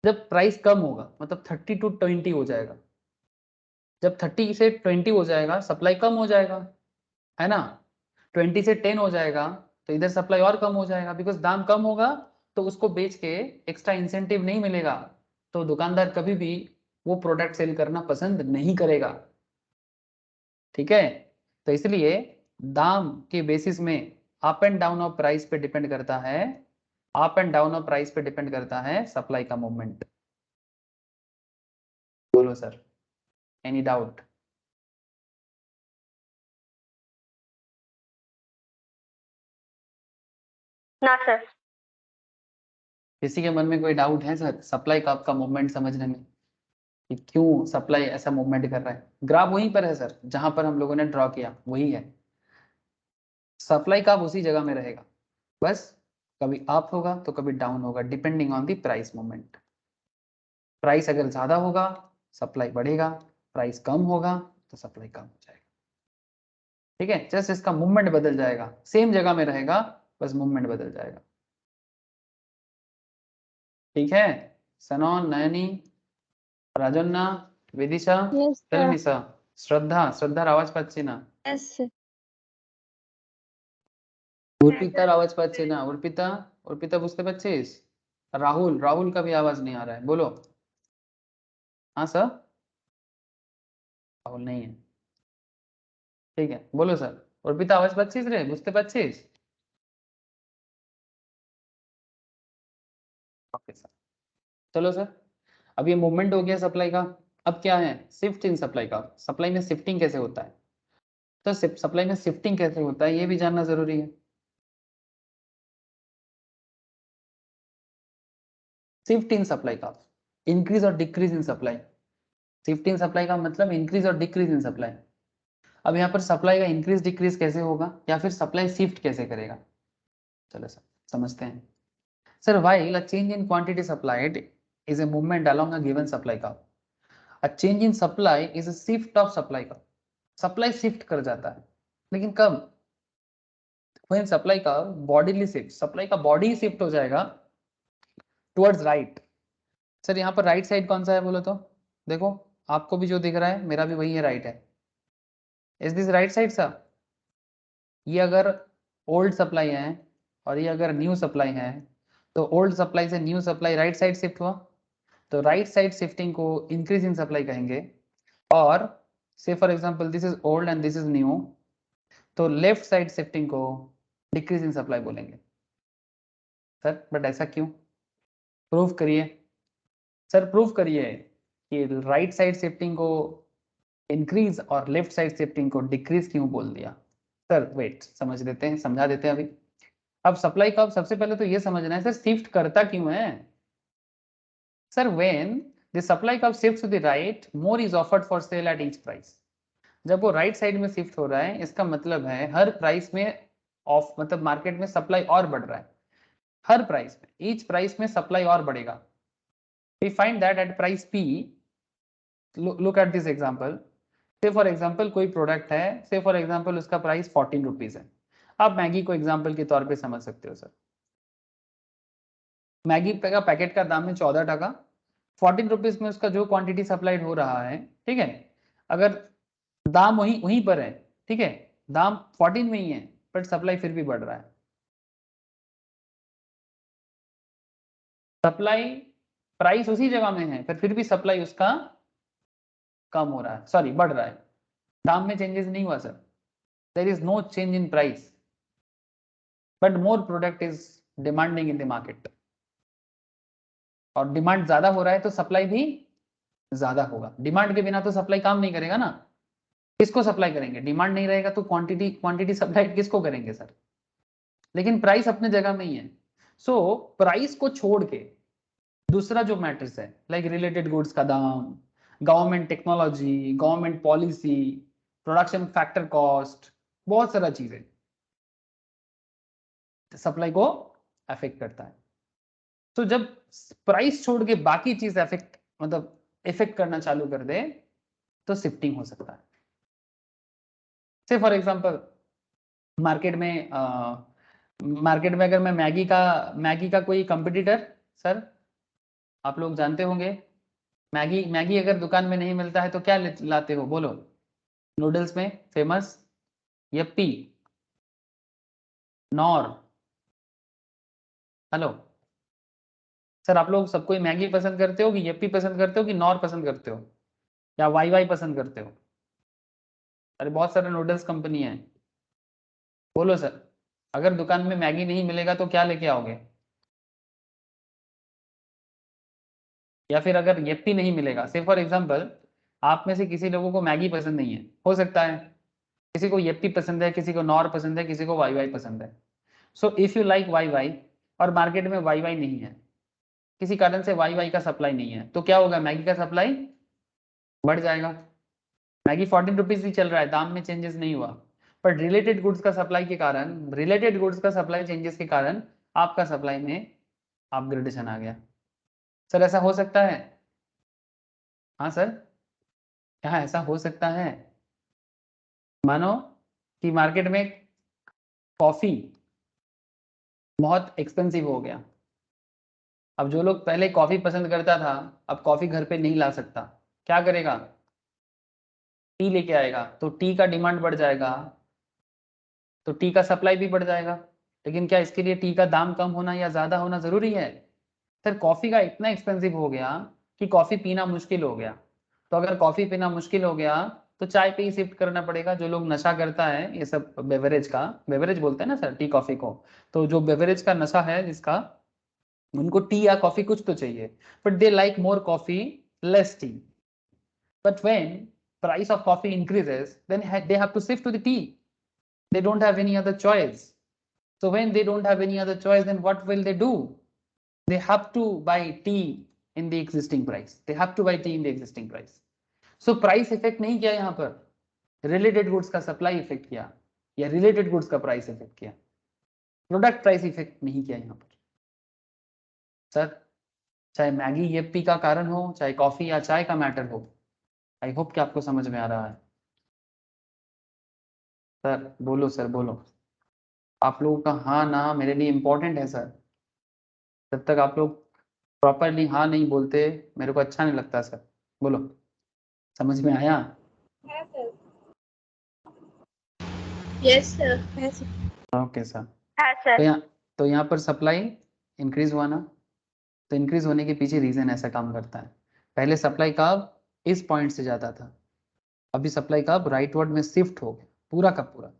जब प्राइस कम होगा मतलब 30 to 20 हो जाएगा, जब 30 से 20 हो जाएगा सप्लाई कम हो जाएगा, है ना। 20 से 10 हो जाएगा तो इधर सप्लाई और कम हो जाएगा, बिकॉज दाम कम होगा तो उसको बेच के एक्स्ट्रा इंसेंटिव नहीं मिलेगा, तो दुकानदार कभी भी वो प्रोडक्ट सेल करना पसंद नहीं करेगा, ठीक है। तो इसलिए दाम के बेसिस में up and down of price पे डिपेंड करता है, up and down of price पे डिपेंड करता है सप्लाई का मूवमेंट। बोलो सर, एनी डाउट? ना सर। किसी के मन में कोई डाउट है सर सप्लाई का आपका मूवमेंट समझने में, कि क्यों सप्लाई ऐसा मूवमेंट कर रहा है? ग्राफ वहीं पर है सर, जहां पर हम लोगों ने ड्रॉ किया वही है। सप्लाई का उसी जगह में रहेगा, बस कभी अप होगा तो कभी डाउन होगा, depending on the price movement. Price अगर ज्यादा होगा सप्लाई बढ़ेगा, प्राइस कम होगा तो सप्लाई कम हो जाएगा। ठीक है, जस्ट इसका मूवमेंट बदल जाएगा, सेम जगह में रहेगा, बस मूवमेंट बदल जाएगा। ठीक है, सनोन, नयनी, राजन्ना, विदिशा, Yes, sir. तेलमिसा, श्रद्धार आवाज पाচ্ছি না। Yes, sir. উর্পিতার আওয়াজ পাচ্ছি না। উর্পিতা বুঝতে পারছিস? রাহুল का भी आवाज नहीं आ रहा है, बोलो। हाँ सर, রাহুল नहीं है, ठीक है, बोलो सर। উর্পিতা आवाज পাচ্ছিস রে, বুঝতে পারছিস? ओके सर, चलो सर, अब ये मूवमेंट हो गया सप्लाई का। अब क्या है, शिफ्ट इन सप्लाई का। सप्लाई में शिफ्टिंग कैसे होता है, तो सप्लाई में शिफ्टिंग कैसे होता है ये भी जानना जरूरी है। शिफ्ट इन सप्लाई का, इंक्रीज और decrease in supply. Shift in supply का मतलब इंक्रीज और डिक्रीज इन सप्लाई। अब यहाँ पर सप्लाई का इंक्रीज डिक्रीज कैसे होगा, या फिर सप्लाई शिफ्ट कैसे करेगा, चलो सर समझते हैं। Sir while a change in quantity supplied is a movement along a given supply curve, a change in supply is a shift of supply curve। Supply shift कर जाता है, लेकिन कब? when supply curve bodily shift, supply का body shift हो जाएगा towards right. Sir यहाँ पर राइट साइड कौन सा है बोलो तो, देखो आपको भी जो दिख रहा है मेरा भी वही है, राइट है। Is this right side sir? ये अगर ओल्ड सप्लाई है और ये अगर न्यू सप्लाई है, तो ओल्ड सप्लाई से new supply right side shift हुआ, तो राइट साइड शिफ्टिंग को इंक्रीज इन सप्लाई कहेंगे। और से for example this is old and this is new, तो लेफ्ट साइड शिफ्टिंग को डिक्रीज इन सप्लाई बोलेंगे। सर बट ऐसा क्यों, प्रूव करिए सर, प्रूव करिए कि राइट साइड शिफ्टिंग को इंक्रीज और लेफ्ट साइड शिफ्टिंग को डिक्रीज क्यों बोल दिया। सर वेट, समझ देते हैं, समझा देते हैं अभी। अब सप्लाई का सबसे पहले तो ये समझना है सर शिफ्ट करता क्यों है। Sir when the supply curve shifts to the right, more is offered for sale at each price. जब वो राइट साइड में शिफ्ट हो रहा है, इसका मतलब है हर प्राइस में ऑफ, मतलब मार्केट में सप्लाई और बढ़ रहा है, हर प्राइस में, ईच प्राइस में सप्लाई और बढ़ेगा। We find that at price P, look at this example. Say for example कोई प्रोडक्ट है, से फॉर एग्जांपल उसका प्राइस 14 रुपीज है। आप मैगी को एग्जांपल के तौर पे समझ सकते हो सर। मैगी का पैकेट का दाम है 14 टका, 14 रुपीज में उसका जो क्वांटिटी सप्लाइड हो रहा है, ठीक है, अगर दाम वहीं पर है, ठीक है, दाम 14 में ही है, बट सप्लाई फिर भी बढ़ रहा है। सप्लाई प्राइस उसी जगह में है, पर फिर भी सप्लाई उसका कम हो रहा है, सॉरी बढ़ रहा है। दाम में चेंजेस नहीं हुआ sir, there is no change in price, but more product is demanding in the market. और डिमांड ज्यादा हो रहा है तो सप्लाई भी ज्यादा होगा। डिमांड के बिना तो सप्लाई काम नहीं करेगा ना, किसको सप्लाई करेंगे, डिमांड नहीं रहेगा तो क्वांटिटी सप्लाई किसको करेंगे सर। लेकिन प्राइस अपने जगह में ही है। सो प्राइस को छोड़ के दूसरा जो मैटर्स है, लाइक रिलेटेड गुड्स का दाम, government technology, government policy, production factor cost, बहुत सारा चीजें सप्लाई को अफेक्ट करता है। तो जब प्राइस छोड़ के बाकी चीज अफेक्ट, मतलब इफेक्ट करना चालू कर दे, तो शिफ्टिंग हो सकता है। से फॉर एग्जांपल मार्केट में अगर मैं मैगी का कोई कंपटीटर, सर आप लोग जानते होंगे, मैगी अगर दुकान में नहीं मिलता है तो क्या लाते हो बोलो। नूडल्स में famous Yuppie, nor, hello sir, आप लोग सबको मैगी पसंद करते हो कि यप्पी पसंद करते हो कि नॉर पसंद करते हो या वाई पसंद करते हो? अरे बहुत सारे नूडल्स कंपनी है, बोलो सर, अगर दुकान में मैगी नहीं मिलेगा तो क्या लेके आओगे? या फिर अगर येप्पी नहीं मिलेगा, से फॉर एग्जाम्पल आप में से किसी लोगों को मैगी पसंद नहीं है, हो सकता है किसी को येप्पी पसंद है, किसी को नॉर पसंद है, किसी को वाई वाई पसंद है। So if you like Y Y और मार्केट में वाई वाई नहीं है, किसी कारण से वाई वाई का सप्लाई नहीं है, तो क्या होगा? मैगी का सप्लाई बढ़ जाएगा। मैगी 14 रुपीज ही चल रहा है, दाम में चेंजेस नहीं हुआ, पर रिलेटेड गुड्स का सप्लाई के कारण, रिलेटेड गुड्स का सप्लाई चेंजेस के कारण आपका सप्लाई में अपग्रेडेशन आ गया। सर ऐसा हो सकता है? हाँ सर, क्या ऐसा हो सकता है? मानो कि मार्केट में कॉफी बहुत एक्सपेंसिव हो गया, अब जो लोग पहले कॉफी पसंद करता था अब कॉफी घर पे नहीं ला सकता, क्या करेगा? टी लेके आएगा, तो टी का डिमांड बढ़ जाएगा, तो टी का सप्लाई भी बढ़ जाएगा। लेकिन क्या इसके लिए टी का दाम कम होना या ज्यादा होना जरूरी है? सर कॉफी का इतना एक्सपेंसिव हो गया कि कॉफी पीना मुश्किल हो गया, तो अगर कॉफी पीना मुश्किल हो गया तो चाय पे ही शिफ्ट करना पड़ेगा। जो लोग नशा करता है ये सब बेवरेज का, बेवरेज बोलते हैं ना सर टी कॉफी को, तो जो बेवरेज का नशा है जिसका, उनको टी या कॉफी कुछ तो चाहिए, but they like more coffee less T. But when price of coffee increases, then they have to shift to the tea. They don't have any other choice. So when they don't have any other choice, then what will they do? They have to buy tea in the existing price. They have to buy tea in the existing price. So price effect नहीं किया यहाँ पर, related goods का supply effect किया, या related goods का price effect किया, product price effect नहीं किया यहाँ पर। सर चाहे मैगी येप्पी का कारण हो, चाहे कॉफी या चाय का मैटर हो, आई होप कि आपको समझ में आ रहा है। सर बोलो, सर बोलो, आप लोगों का हाँ ना मेरे लिए इंपॉर्टेंट है सर। जब तक आप लोग प्रॉपरली हाँ नहीं बोलते मेरे को अच्छा नहीं लगता सर। बोलो, समझ में आया? Yes sir. Okay sir. हाँ तो सर। यहाँ पर सप्लाई इंक्रीज हुआ ना, तो इंक्रीज होने के पीछे रीजन ऐसा काम करता है। पहले सप्लाई कर्व इस पॉइंट से जाता था, अभी सप्लाई कर्व राइटवर्ड में शिफ्ट हो गया पूरा का पूरा।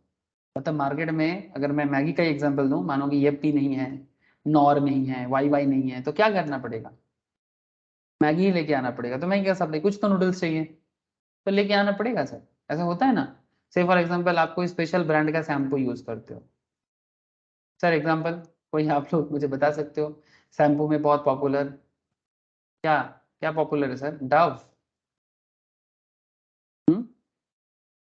मतलब मार्केट में अगर मैं मैगी का एग्जांपल दूं, मानो कि येप्पी नहीं है, नॉर नहीं है, वाई वाई नहीं है, तो क्या करना पड़ेगा? मैगी ही लेके आना पड़ेगा। तो मैगी का सप्लाई, कुछ तो नूडल्स चाहिए तो लेके आना पड़ेगा सर, ऐसा होता है ना। से फॉर एग्जांपल आप कोई स्पेशल ब्रांड का शैम्पू यूज करते हो, सर एग्जांपल कोई आप लोग मुझे बता सकते हो शैम्पू में बहुत पॉपुलर, क्या क्या पॉपुलर है सर? डव।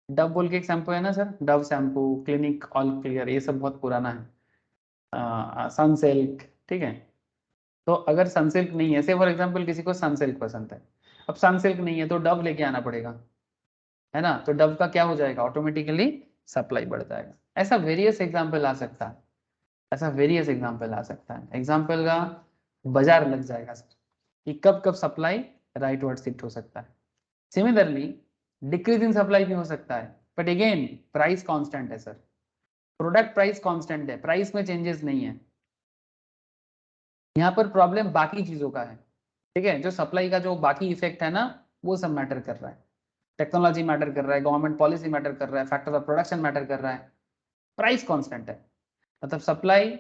डव बोल के एक शैम्पू है ना sir, Dove shampoo, clinic all clear, ये सब बहुत पुराना है। सनसिल्क, ठीक है। तो अगर सनसिल्क नहीं है, से फॉर एग्जांपल किसी को सनसिल्क पसंद है, अब सनसिल्क नहीं है तो डव लेके आना पड़ेगा, है ना। तो डव का क्या हो जाएगा? ऑटोमेटिकली सप्लाई बढ़ जाएगा। ऐसा वेरियस एग्जाम्पल आ सकता है, ऐसा वेरियस एग्जाम्पल आ सकता है। एग्जाम्पल का बाजार लग जाएगा सर कि कब कब सप्लाई राइटवर्ड शिफ्ट हो सकता है। सिमिलरली डिक्रीज इन सप्लाई भी हो सकता है, बट अगेन प्राइस कांस्टेंट है सर, प्रोडक्ट प्राइस कांस्टेंट है, प्राइस में चेंजेस नहीं है। यहाँ पर प्रॉब्लम बाकी चीजों का है, ठीक है। जो सप्लाई का जो बाकी इफेक्ट है ना, वो सब मैटर कर रहा है। टेक्नोलॉजी मैटर कर रहा है, गवर्नमेंट पॉलिसी मैटर कर रहा है, फैक्टर ऑफ प्रोडक्शन मैटर कर रहा है, प्राइस कांस्टेंट है। मतलब सप्लाई,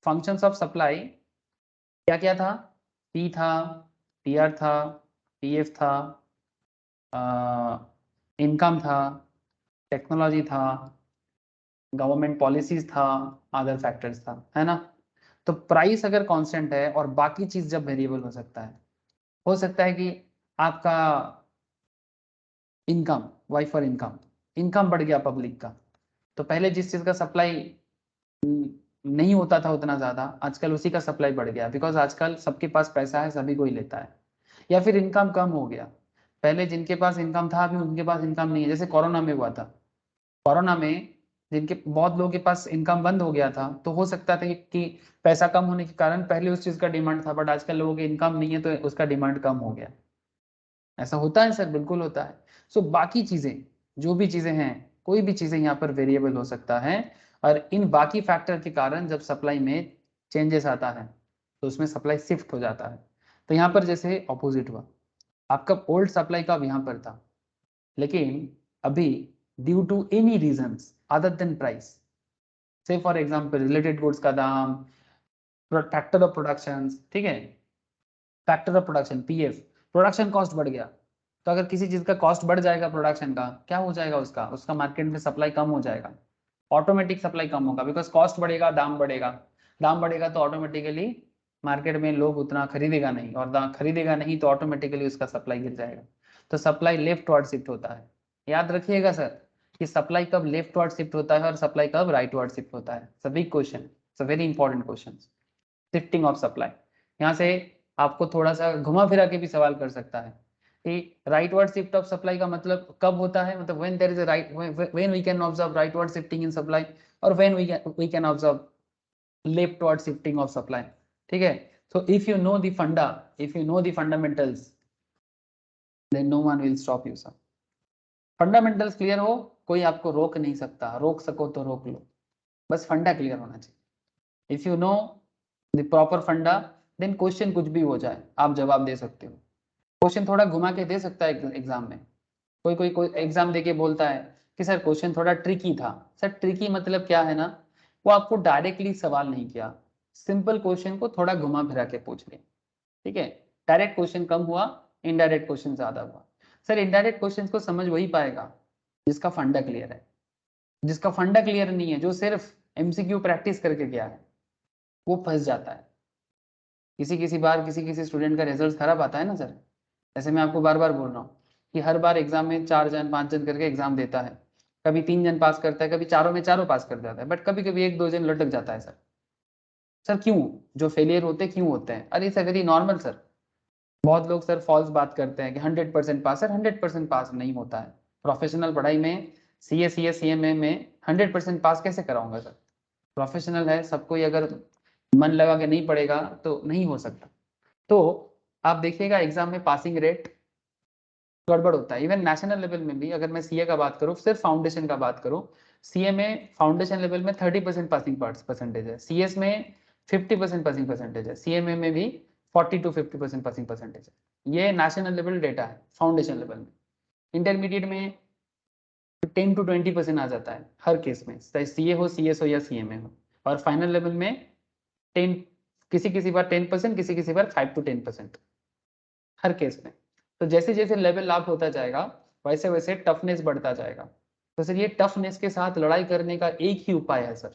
फंक्शंस ऑफ सप्लाई क्या क्या था? पी था, पीआर था, पीएफ था, इनकम था, टेक्नोलॉजी था, गवर्नमेंट पॉलिसीज था, अदर फैक्टर्स था, है ना। तो प्राइस अगर कांस्टेंट है और बाकी चीज जब वेरिएबल हो सकता है कि आपका income, Y for income, income बढ़ गया पब्लिक का, तो पहले जिस चीज का सप्लाई नहीं होता था उतना ज्यादा, आजकल उसी का सप्लाई बढ़ गया, बिकॉज आजकल सबके पास पैसा है, सभी कोई लेता है। या फिर इनकम कम हो गया, पहले जिनके पास इनकम था अभी उनके पास इनकम नहीं है, जैसे कोरोना में हुआ था। कोरोना में जिनके बहुत लोगों के पास इनकम बंद हो गया था, तो हो सकता था कि पैसा कम होने के कारण पहले उस चीज का डिमांड था, बट आजकल लोगों की इनकम नहीं है तो उसका डिमांड कम हो गया। ऐसा होता है सर, बिल्कुल होता है। सो बाकी चीजें, जो भी चीजें हैं, कोई भी चीजें यहाँ पर वेरिएबल हो सकता है, और इन बाकी फैक्टर के कारण जब सप्लाई में चेंजेस आता है तो उसमें सप्लाई शिफ्ट हो जाता है। तो यहाँ पर जैसे ऑपोजिट हुआ, आपका ओल्ड सप्लाई का यहाँ पर था, लेकिन अभी due to any reasons other than price. Say for example related goods का दाम, फैक्टर ऑफ प्रोडक्शन, ठीक है, factor of production PF, production cost बढ़ गया, तो अगर किसी चीज का कॉस्ट बढ़ जाएगा प्रोडक्शन का, क्या हो जाएगा उसका, उसका मार्केट में सप्लाई कम हो जाएगा, ऑटोमेटिक सप्लाई कम होगा, बिकॉज कॉस्ट बढ़ेगा, दाम बढ़ेगा, दाम बढ़ेगा तो ऑटोमेटिकली मार्केट में लोग उतना खरीदेगा नहीं, और खरीदेगा नहीं तो ऑटोमेटिकली उसका सप्लाई गिर जाएगा, तो सप्लाई लेफ्ट वर्ड शिफ्ट होता है। याद रखिएगा सर कि सप्लाई कब लेफ्ट वर्ड शिफ्ट होता है और सप्लाई कब राइट वर्ड शिफ्ट होता है, सभी question, it's a very important question, shifting of supply. यहाँ से आपको थोड़ा सा घुमा फिरा के भी सवाल कर सकता है कि rightward shift of supply का मतलब कब होता है, मतलब when there is a right, when we can observe rightward shifting in supply, और when we can observe leftward shifting of supply, ठीक है। So if you know the funda, if you know the fundamentals, then no one will stop you sir. Fundamentals clear हो, कोई आपको रोक नहीं सकता, रोक सको तो रोक लो, बस फंडा क्लियर होना चाहिए। If you know the proper फंडा, देन क्वेश्चन कुछ भी हो जाए आप जवाब दे सकते हो। क्वेश्चन थोड़ा घुमा के दे सकता है एग्जाम में, कोई एग्जाम देके बोलता है कि सर क्वेश्चन थोड़ा ट्रिकी था, सर ट्रिकी मतलब क्या है ना, वो आपको डायरेक्टली सवाल नहीं किया, सिंपल क्वेश्चन को थोड़ा घुमा फिरा के पूछ लिया, ठीक है। डायरेक्ट क्वेश्चन कम हुआ, इनडायरेक्ट क्वेश्चन ज्यादा हुआ। सर इनडायरेक्ट क्वेश्चन को समझ वही पाएगा जिसका फंडा क्लियर है, जिसका फंडा क्लियर नहीं है, जो सिर्फ एमसीक्यू प्रैक्टिस करके गया है, वो फंस जाता है। किसी बार किसी स्टूडेंट का रिजल्ट खराब आता है ना सर, जैसे मैं आपको बार बार बोल रहा हूँ कि हर बार एग्जाम में 4 जन 5 जन करके एग्जाम देता है, कभी 3 जन पास करता है, कभी चारों में चारों पास कर जाता है, बट कभी कभी 1-2 जन लटक जाता है सर। सर क्यों, जो फेलियर होते हैं क्यों होते हैं, अरे सर वेरी नॉर्मल सर। बहुत लोग सर फॉल्स बात करते हैं कि 100% पास, सर 100% पास नहीं होता है। प्रोफेशनल पढ़ाई में सीए सीएमए में 100% पास कैसे कराऊंगा सर, प्रोफेशनल है, सब कोई अगर मन लगा के नहीं पढ़ेगा तो नहीं हो सकता। तो आप देखिएगा एग्जाम में पासिंग रेट गड़बड़ होता है, इवन नेशनल लेवल में भी। अगर मैं सीए का बात करूँ, सिर्फ फाउंडेशन का बात करूँ, सीए में फाउंडेशन लेवल में 30% पासिंग परसेंटेज है, सीएस में 50% पासिंग परसेंटेज है, सीएमए में भी 40 to 50% पासिंग परसेंटेज है। ये नेशनल लेवल डेटा है फाउंडेशन लेवल में। इंटरमीडिएट में 10 to 20% आ जाता है हर केस में, चाहे सीए हो, सीएस हो या सीएमए हो। और फाइनल लेवल में 10, किसी बार 10%, किसी बार 5 to 10% हर केस में। तो जैसे जैसे लेवल अप होता जाएगा वैसे वैसे टफनेस बढ़ता जाएगा। तो सर ये टफनेस के साथ लड़ाई करने का एक ही उपाय है सर,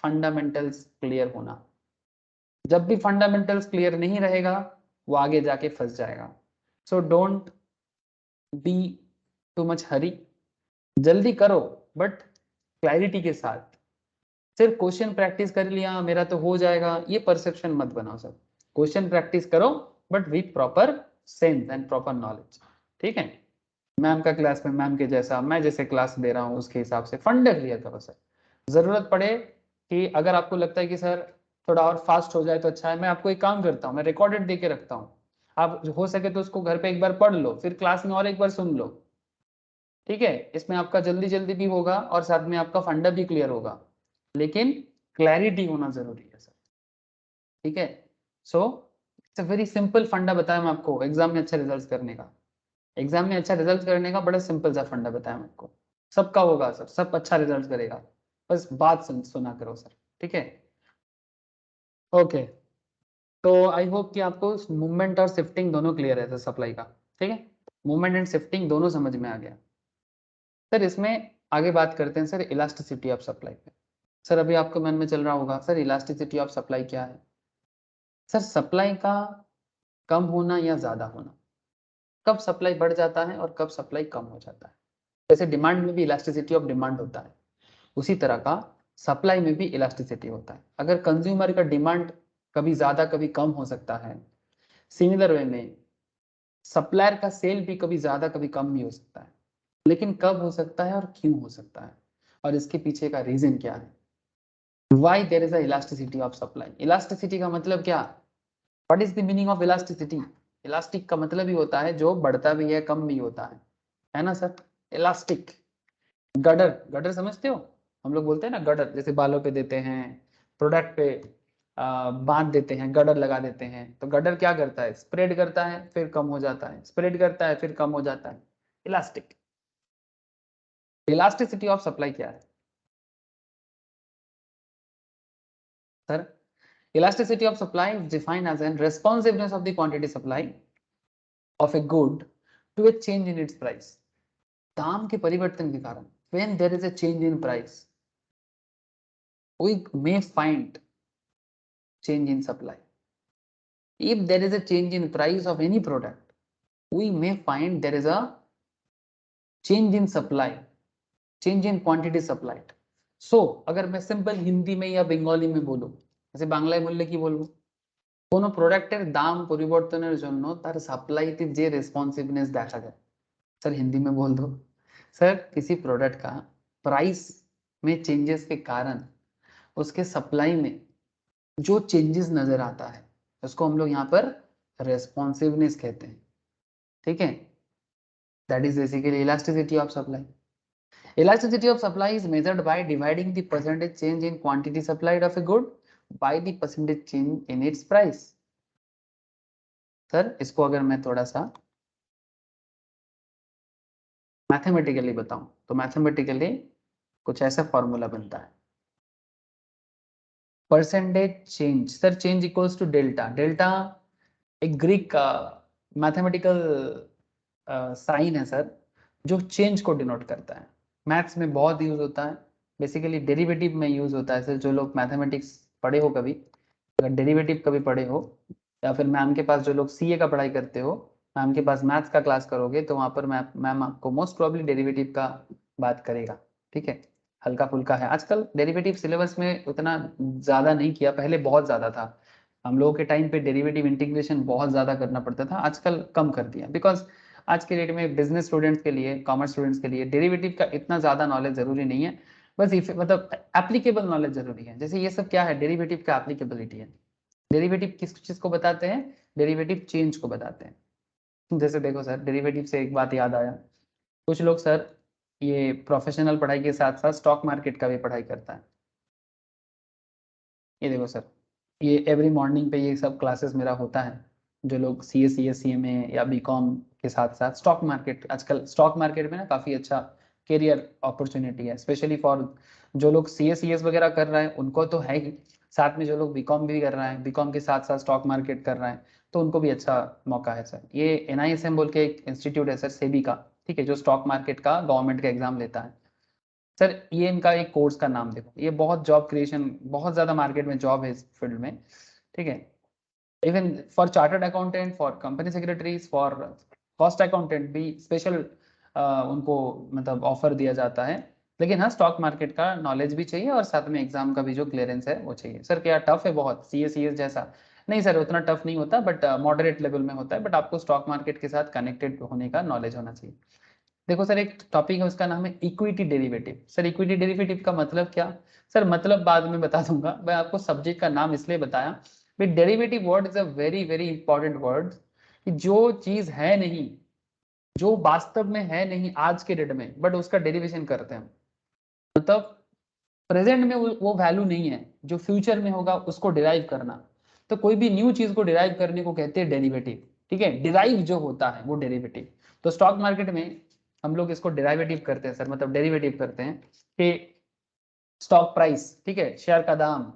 फंडामेंटल्स क्लियर होना। जब भी फंडामेंटल्स क्लियर नहीं रहेगा वो आगे जाके फंस जाएगा। So don't be too much hurry, जल्दी करो बट क्लैरिटी के साथ। सिर्फ क्वेश्चन प्रैक्टिस कर लिया मेरा तो हो जाएगा, ये परसेप्शन मत बनाओ सर। क्वेश्चन प्रैक्टिस करो but with proper sense and proper knowledge, ठीक है। मैम का क्लास में मैम के जैसा, मैं जैसे क्लास दे रहा हूँ उसके हिसाब से फंडा क्लियर करो सर। जरूरत पड़े कि अगर आपको लगता है कि सर थोड़ा और फास्ट हो जाए तो अच्छा है, मैं आपको एक काम करता हूँ, मैं रिकॉर्डेड दे के रखता हूँ, आप हो सके तो उसको घर पे एक बार पढ़ लो, फिर क्लास में और एक बार सुन लो, ठीक है। इसमें आपका जल्दी जल्दी भी होगा और साथ में आपका फंडा भी क्लियर होगा, लेकिन क्लैरिटी होना जरूरी है सर, ठीक है। So it's a very simple फंडा बताया मैं आपको एग्जाम में अच्छा रिजल्ट करने का। एग्जाम में अच्छा रिजल्ट करने का बड़ा सिंपल सा फंडा बताया मैं आपको, सबका होगा सर, सब अच्छा रिजल्ट करेगा, बस बात सुना करो सर, ठीक है। ओके, तो आई होप कि आपको मूवमेंट और शिफ्टिंग दोनों क्लियर है सर सप्लाई का, ठीक है। मूवमेंट एंड शिफ्टिंग दोनों समझ में आ गया। सर इसमें आगे बात करते हैं सर इलास्टिसिटी ऑफ सप्लाई पे। सर अभी आपके मन में चल रहा होगा सर इलास्टिसिटी ऑफ सप्लाई क्या है। सर सप्लाई का कम होना या ज्यादा होना, कब सप्लाई बढ़ जाता है और कब सप्लाई कम हो जाता है। जैसे डिमांड में भी इलास्टिसिटी ऑफ डिमांड होता है, उसी तरह का सप्लाई में भी इलास्टिसिटी होता है। अगर कंज्यूमर का डिमांड कभी ज्यादा कभी कम हो सकता है, सिमिलर वे में सप्लायर का सेल भी कभी ज्यादा कभी कम भी हो सकता है, लेकिन कब हो सकता है और क्यों हो सकता है और इसके पीछे का रीजन क्या है, why there is a elasticity of supply. Elasticity का मतलब क्या, what is the meaning of elasticity. Elastic का मतलब ही होता है जो बढ़ता भी है कम भी होता है ना सर। इलास्टिक, गडर, गडर समझते हो, हम लोग बोलते हैं ना गडर, जैसे बालों पे देते हैं, प्रोडक्ट पे बांध देते हैं, गडर लगा देते हैं। तो गडर क्या करता है, स्प्रेड करता है फिर कम हो जाता है, स्प्रेड करता है फिर कम हो जाता है, इलास्टिक। इलास्टिसिटी ऑफ सप्लाई क्या है, sir elasticity of supply is defined as an responsiveness of the quantity supply of a good to a change in its price. दाम के परिवर्तन के कारण when there is a change in price we may find change in supply. If there is a change in price of any product we may find there is a change in supply, change in quantity supplied. So अगर मैं simple Hindi में या बंगाली में बोलूं, जैसे বাংলায় বললে কি বলবো, কোনো প্রোডাক্টের দাম পরিবর্তনের জন্য তার সাপ্লাইতে যে রেসপন্সিভনেস দেখা যায়, सर हिंदी में बोल दो, सर किसी प्रोडक्ट का प्राइस में चेंजेस के कारण उसके सप्लाई में जो चेंजेस नजर आता है उसको हम लोग यहाँ पर रेस्पॉन्सिवनेस कहते हैं, ठीक है. That is basically elasticity of supply. Elasticity of supply is measured by dividing the percentage change in quantity supplied of a good by the percentage change in its price. Sir इसको अगर मैं थोड़ा सा mathematically बताऊं तो mathematically कुछ ऐसा formula बनता है. Percentage change, sir change equals to delta. Delta एक ग्रीक का मैथमेटिकल साइन है सर जो चेंज को डिनोट करता है. मैथ्स में बहुत यूज होता है, बेसिकली डेरिवेटिव में यूज होता है. सर जो लोग मैथमेटिक्स पढ़े हो कभी, अगर डेरिवेटिव कभी पढ़े हो या फिर मैम के पास जो लोग सीए का पढ़ाई करते हो, मैम के पास मैथ्स का क्लास करोगे तो वहाँ पर मैम आपको मोस्ट प्रॉब्ली डेरिवेटिव का बात करेगा, ठीक है. हल्का फुल्का है, आजकल डेरिवेटिव सिलेबस में उतना ज़्यादा नहीं किया, पहले बहुत ज़्यादा था. हम लोगों के टाइम पे डेरिवेटिव इंटीग्रेशन बहुत ज़्यादा करना पड़ता था, आजकल कम कर दिया. बिकॉज आज के डेट में बिजनेस स्टूडेंट्स के लिए, कॉमर्स स्टूडेंट्स के लिए डेरिवेटिव का इतना ज़्यादा नॉलेज जरूरी नहीं है, बस मतलब एप्लीकेबल नॉलेज जरूरी है. जैसे ये सब क्या है, डेरिवेटिव का एप्लीकेबिलिटी है. डेरिवेटिव किस चीज़ को बताते हैं, डेरिवेटिव चेंज को बताते हैं. जैसे देखो सर, डेरिवेटिव से एक बात याद आया, कुछ लोग सर ये प्रोफेशनल पढ़ाई के साथ साथ स्टॉक मार्केट का भी पढ़ाई करता है. ये देखो सर, ये एवरी मॉर्निंग पे ये सब क्लासेस मेरा होता है. जो लोग CA CMA या BCom के साथ साथ स्टॉक मार्केट, आजकल स्टॉक मार्केट में ना काफ़ी अच्छा करियर अपॉर्चुनिटी है, स्पेशली फॉर जो लोग CS वगैरह कर रहे हैं उनको तो है ही, साथ में जो लोग BCom भी कर रहे हैं, BCom के साथ साथ स्टॉक मार्केट कर रहे हैं तो उनको भी अच्छा मौका है सर. ये NISM बोल के एक इंस्टीट्यूट है सर, सेबी का, ठीक है, जो स्टॉक मार्केट का गवर्नमेंट का एग्जाम लेता है सर. ये इनका एक कोर्स का नाम देखो, ये बहुत जॉब क्रिएशन, बहुत ज़्यादा मार्केट में जॉब है इस फील्ड में, ठीक है. Even for chartered accountant, for company secretaries, for cost accountant भी स्पेशल उनको मतलब ऑफर दिया जाता है. लेकिन हाँ, स्टॉक मार्केट का नॉलेज भी चाहिए और साथ में एग्जाम का भी जो क्लियरेंस है वो चाहिए. सर क्या टफ है बहुत, CS जैसा नहीं सर, उतना टफ नहीं होता, बट मॉडरेट लेवल में होता है. बट आपको स्टॉक मार्केट के साथ कनेक्टेड होने का नॉलेज होना चाहिए. देखो सर, एक टॉपिक है उसका नाम है equity derivative. Sir equity derivative का मतलब क्या, सर मतलब बाद में बता दूंगा, मैं आपको सब्जेक्ट का नाम इसलिए बताया. Derivative word is a very very important word, कि जो चीज है नहीं, जो वास्तव में है नहीं आज के डेट में, बट उसका डेरिवेशन करते हैं. मतलब प्रेजेंट में वो वैल्यू नहीं है, जो फ्यूचर में होगा उसको डिराइव करना. तो कोई भी न्यू चीज को डिराइव करने को कहते हैं डेरिवेटिव, ठीक है. डिराइव जो होता है वो डेरिवेटिव. तो स्टॉक मार्केट में हम लोग इसको डेरिवेटिव करते हैं सर, मतलब डेरिवेटिव करते हैं कि स्टॉक प्राइस, ठीक है, शेयर का दाम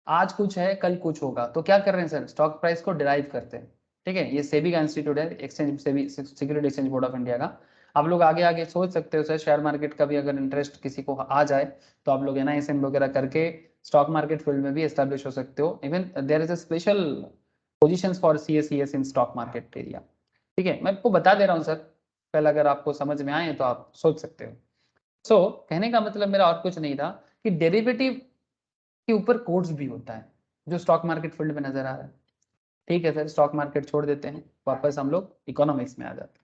आज कुछ है कल कुछ होगा, तो क्या कर रहे हैं सर, स्टॉक प्राइस को डिराइव करते हैं, ठीक है. ये सेबी का इंस्टीट्यूट है, exchange SEBI, security exchange board of India का. आप लोग आगे आगे सोच सकते हो सर, शेयर मार्केट का भी अगर इंटरेस्ट किसी को आ जाए तो आप लोग NISM वगैरह करके स्टॉक मार्केट फील्ड में भी एस्टेब्लिश हो सकते हो. Even there is a special positions for CS in stock market area, ठीक है. मैं आपको बता दे रहा हूँ सर, पहले अगर आपको समझ में आए तो आप सोच सकते हो. सो कहने का मतलब मेरा और कुछ नहीं था कि डेरिवेटिव के ऊपर कोर्स भी होता है जो स्टॉक मार्केट फील्ड में नजर आ रहा है, ठीक है सर. स्टॉक मार्केट छोड़ देते हैं, वापस हम लोग इकोनॉमिक्स में आ जाते हैं.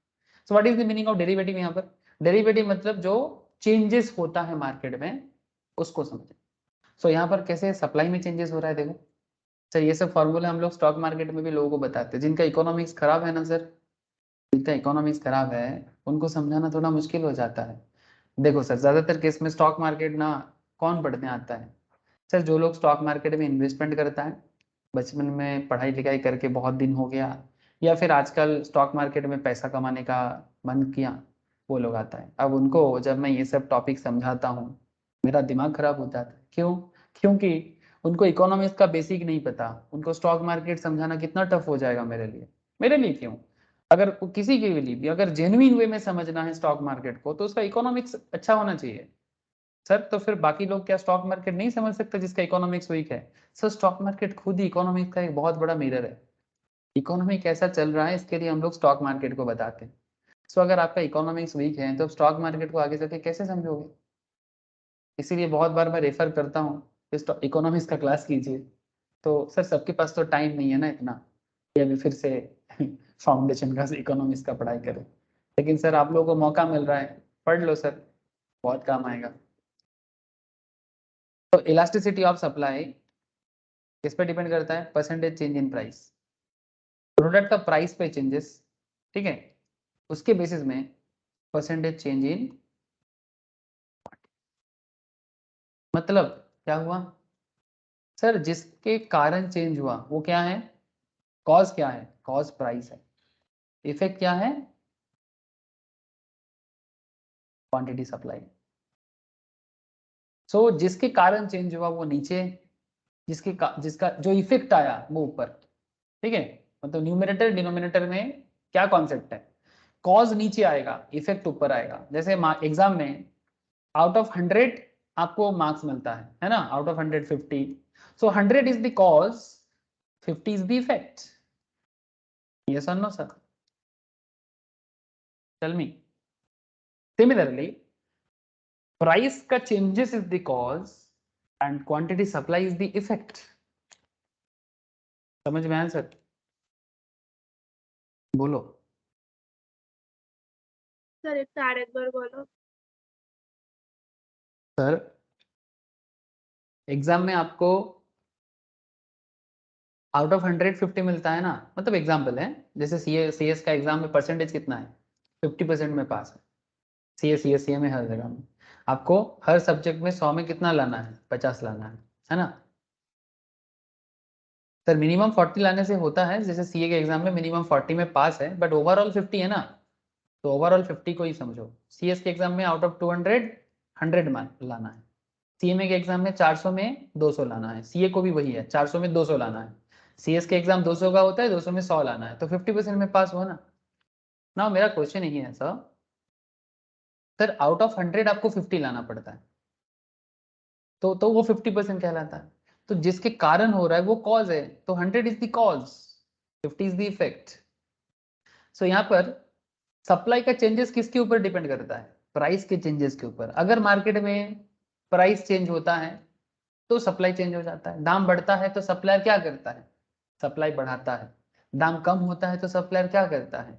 So what is the meaning of derivative. यहाँ पर डेरिवेटिव मतलब जो चेंजेस होता है मार्केट में उसको समझें. सो यहाँ पर कैसे सप्लाई में चेंजेस हो रहा है, देखो सर, ये सब फॉर्मूला हम लोग स्टॉक मार्केट में भी लोगों को बताते हैं. जिनका इकोनॉमिक्स खराब है ना सर, जिनका इकोनॉमिक्स खराब है उनको समझाना थोड़ा मुश्किल हो जाता है. देखो सर, ज्यादातर केस में स्टॉक मार्केट ना कौन पढ़ने आता है सर, जो लोग स्टॉक मार्केट में इन्वेस्टमेंट करता है, बचपन में पढ़ाई लिखाई करके बहुत दिन हो गया, या फिर आजकल स्टॉक मार्केट में पैसा कमाने का मन किया, वो लोग आता है. अब उनको जब मैं ये सब टॉपिक समझाता हूँ मेरा दिमाग खराब हो जाता है. क्यों? क्योंकि उनको इकोनॉमिक्स का बेसिक नहीं पता, उनको स्टॉक मार्केट समझाना कितना टफ हो जाएगा मेरे लिए। मेरे लिए क्यों, अगर किसी के लिए भी अगर जेन्युइन वे में समझना है स्टॉक मार्केट को तो उसका इकोनॉमिक्स अच्छा होना चाहिए सर। तो फिर बाकी लोग क्या स्टॉक मार्केट नहीं समझ सकते जिसका इकोनॉमिक्स वीक है? सर स्टॉक मार्केट खुद ही इकोनॉमिक्स का एक बहुत बड़ा मिरर है। इकोनॉमी कैसा चल रहा है इसके लिए हम लोग स्टॉक मार्केट को बताते हैं। सो अगर आपका इकोनॉमिक्स वीक है तो स्टॉक मार्केट को आगे चल के कैसे समझोगे? इसीलिए बहुत बार मैं रेफर करता हूँ इकोनॉमिक्स का क्लास कीजिए। तो सर सबके पास तो टाइम नहीं है ना इतना कि अभी फिर से फाउंडेशन का इकोनॉमिक्स का पढ़ाई करें, लेकिन सर आप लोगों को मौका मिल रहा है, पढ़ लो सर, बहुत काम आएगा। तो इलास्टिसिटी ऑफ सप्लाई किस पे डिपेंड करता है? Percentage change in price. Product का प्राइस पे चेंजेस, ठीक है, उसके बेसिस में परसेंटेज चेंज इन, मतलब क्या हुआ सर? जिसके कारण चेंज हुआ वो क्या है? कॉज क्या है? कॉज प्राइस है। इफेक्ट क्या है? Quantity supply. सो जिसके कारण चेंज हुआ वो नीचे, जिसका जो इफेक्ट आया वो ऊपर, ठीक है। मतलब न्यूमरेटर डिनोमिनेटर में क्या कॉन्सेप्ट है? कॉज नीचे आएगा, इफेक्ट ऊपर आएगा। जैसे एग्जाम में आउट ऑफ 100 आपको मार्क्स मिलता है ना, out of 100 50, so 100 is the cause, 50 is the effect. Yes और no sir? Tell me. Similarly price का changes is the cause and quantity supply is the effect. समझ में आया सर? बोलो सर एक बार बोलो। सर। एग्जाम में आपको आउट ऑफ 100 50 मिलता है ना, मतलब एग्जाम्पल है, जैसे सीएस का एग्जाम में परसेंटेज कितना है? 50% में पास है। सीए में हर जगह में आपको हर सब्जेक्ट में 100 में कितना लाना है? 50 लाना है ना सर? मिनिमम 40 लाने से होता है, जैसे सीए के एग्जाम में मिनिमम 40 में पास है, बट ओवरऑल 50 है ना, तो ओवरऑल 50 को ही समझो। सीएस के एग्जाम में आउट ऑफ 200 100 लाना है। सीएमए के एग्जाम में 400 में 200 लाना है, सीए को भी वही है, 400 में 200 लाना है। सीएस के एग्जाम 200 का होता है, 200 में 100 लाना है, तो 50% में पास हुआ ना। ना मेरा क्वेश्चन यही है सर आउट ऑफ 100 आपको 50 लाना पड़ता है, तो वो 50% कहलाता है। तो जिसके कारण हो रहा है वो कॉज है, तो 100 is the cause, 50 is the effect. So यहाँ पर सप्लाई का चेंजेस किसके ऊपर डिपेंड करता है? प्राइस के चेंजेस के ऊपर। अगर मार्केट में प्राइस चेंज होता है तो सप्लाई चेंज हो जाता है, दाम बढ़ता है तो सप्लायर क्या करता है? सप्लाई बढ़ाता है। दाम कम होता है तो सप्लायर क्या करता है?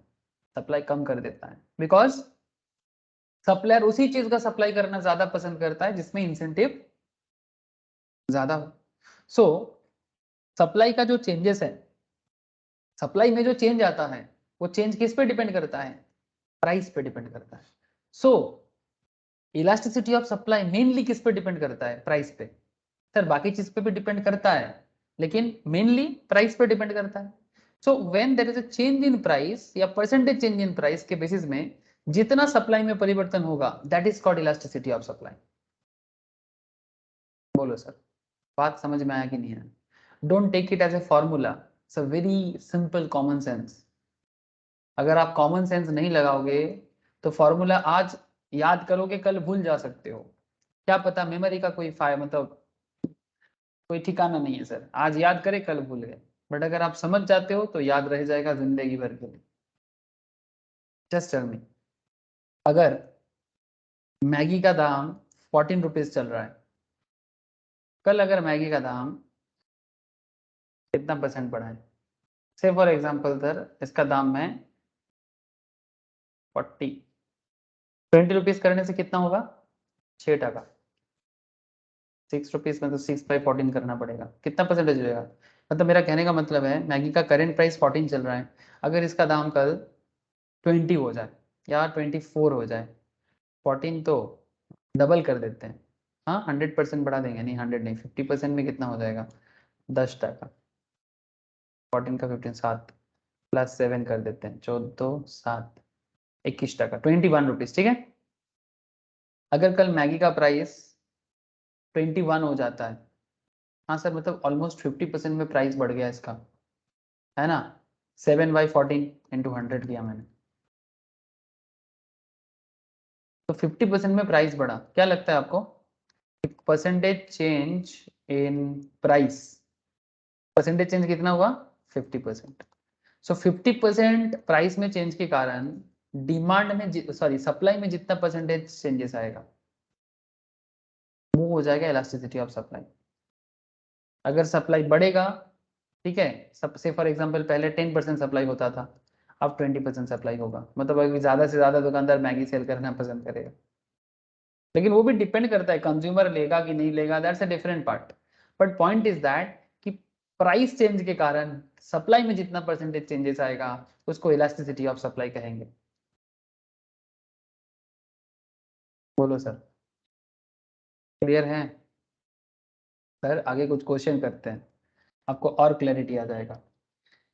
सप्लाई कम कर देता है, बिकॉज सप्लायर उसी चीज का सप्लाई करना ज्यादा पसंद करता है जिसमें इंसेंटिव ज्यादा हो। सो सप्लाई का जो चेंजेस है, सप्लाई में जो चेंज आता है वो चेंज किस पे डिपेंड करता है? प्राइस पे डिपेंड करता है। सो इलास्टिसिटी ऑफ सप्लाई मेनली किस पे डिपेंड करता है? प्राइस पे। सर बाकी चीज पे भी डिपेंड करता है, लेकिन मेनली प्राइस पे डिपेंड करता है। So when there is a change in price या परसेंटेज चेंज इन प्राइस के बेसिस में जितना सप्लाई में परिवर्तन होगा, that is called elasticity of supply. बोलो सर, बात समझ में आया कि नहीं आया? Don't take it as a formula, it's a very simple common sense. अगर आप कॉमन सेंस नहीं लगाओगे तो फॉर्मूला आज याद करोगे, कल भूल जा सकते हो। क्या पता, मेमोरी का कोई मतलब कोई ठिकाना नहीं है सर, आज याद करे कल भूल गए, बट अगर आप समझ जाते हो तो याद रह जाएगा जिंदगी भर के लिए। जस्ट टेल मी, अगर मैगी का दाम 14 रुपीज चल रहा है, कल अगर मैगी का दाम कितना परसेंट बढ़ा है? से फॉर एग्जाम्पल सर इसका दाम मैं 20 रुपीज करने से कितना होगा? 6 टका। 6 रुपीज में तो 6/14 करना पड़ेगा, कितना परसेंटेज हो जाएगा? मतलब मेरा कहने का मतलब है मैगी का करेंट प्राइस 14 चल रहा है, अगर इसका दाम कल 20 हो जाए या 24 हो जाए, 14 तो डबल कर देते हैं। हाँ 100% बढ़ा देंगे, नहीं 100 नहीं, 50% में कितना हो जाएगा? 10 टका। 14 का 15 7 प्लस 7 कर देते हैं, 14 7 21 टका, 21 रुपीज, ठीक है। अगर कल मैगी का प्राइस 21 हो जाता है हाँ सर, मतलब ऑलमोस्ट 50% में प्राइस बढ़ गया इसका, है ना। 7/14 इंटू 100 किया मैंने, तो 50% में प्राइस बढ़ा। क्या लगता है आपको, percentage change in price, percentage change कितना हुआ, 50%। सो 50% प्राइस में चेंज के कारण डिमांड में सॉरी सप्लाई में जितना परसेंटेज चेंजेस आएगा वो हो जाएगा इलास्टिसिटी ऑफ सप्लाई। अगर सप्लाई बढ़ेगा, ठीक है, सबसे फॉर एग्जांपल पहले 10% सप्लाई होता था, अब 20% सप्लाई होगा, मतलब अभी ज़्यादा से ज़्यादा दुकानदार मैगी सेल करना पसंद करेगा। लेकिन वो भी डिपेंड करता है कंज्यूमर लेगा कि नहीं लेगा, that's a different part. But point is that कि प्राइस चेंज के कारण सप्लाई में जितना परसेंटेज चेंजेस आएगा उसको इलास्टिसिटी ऑफ सप्लाई कहेंगे। बोलो सर, क्लियर है सर? आगे कुछ क्वेश्चन करते हैं, आपको और क्लैरिटी आ जाएगा।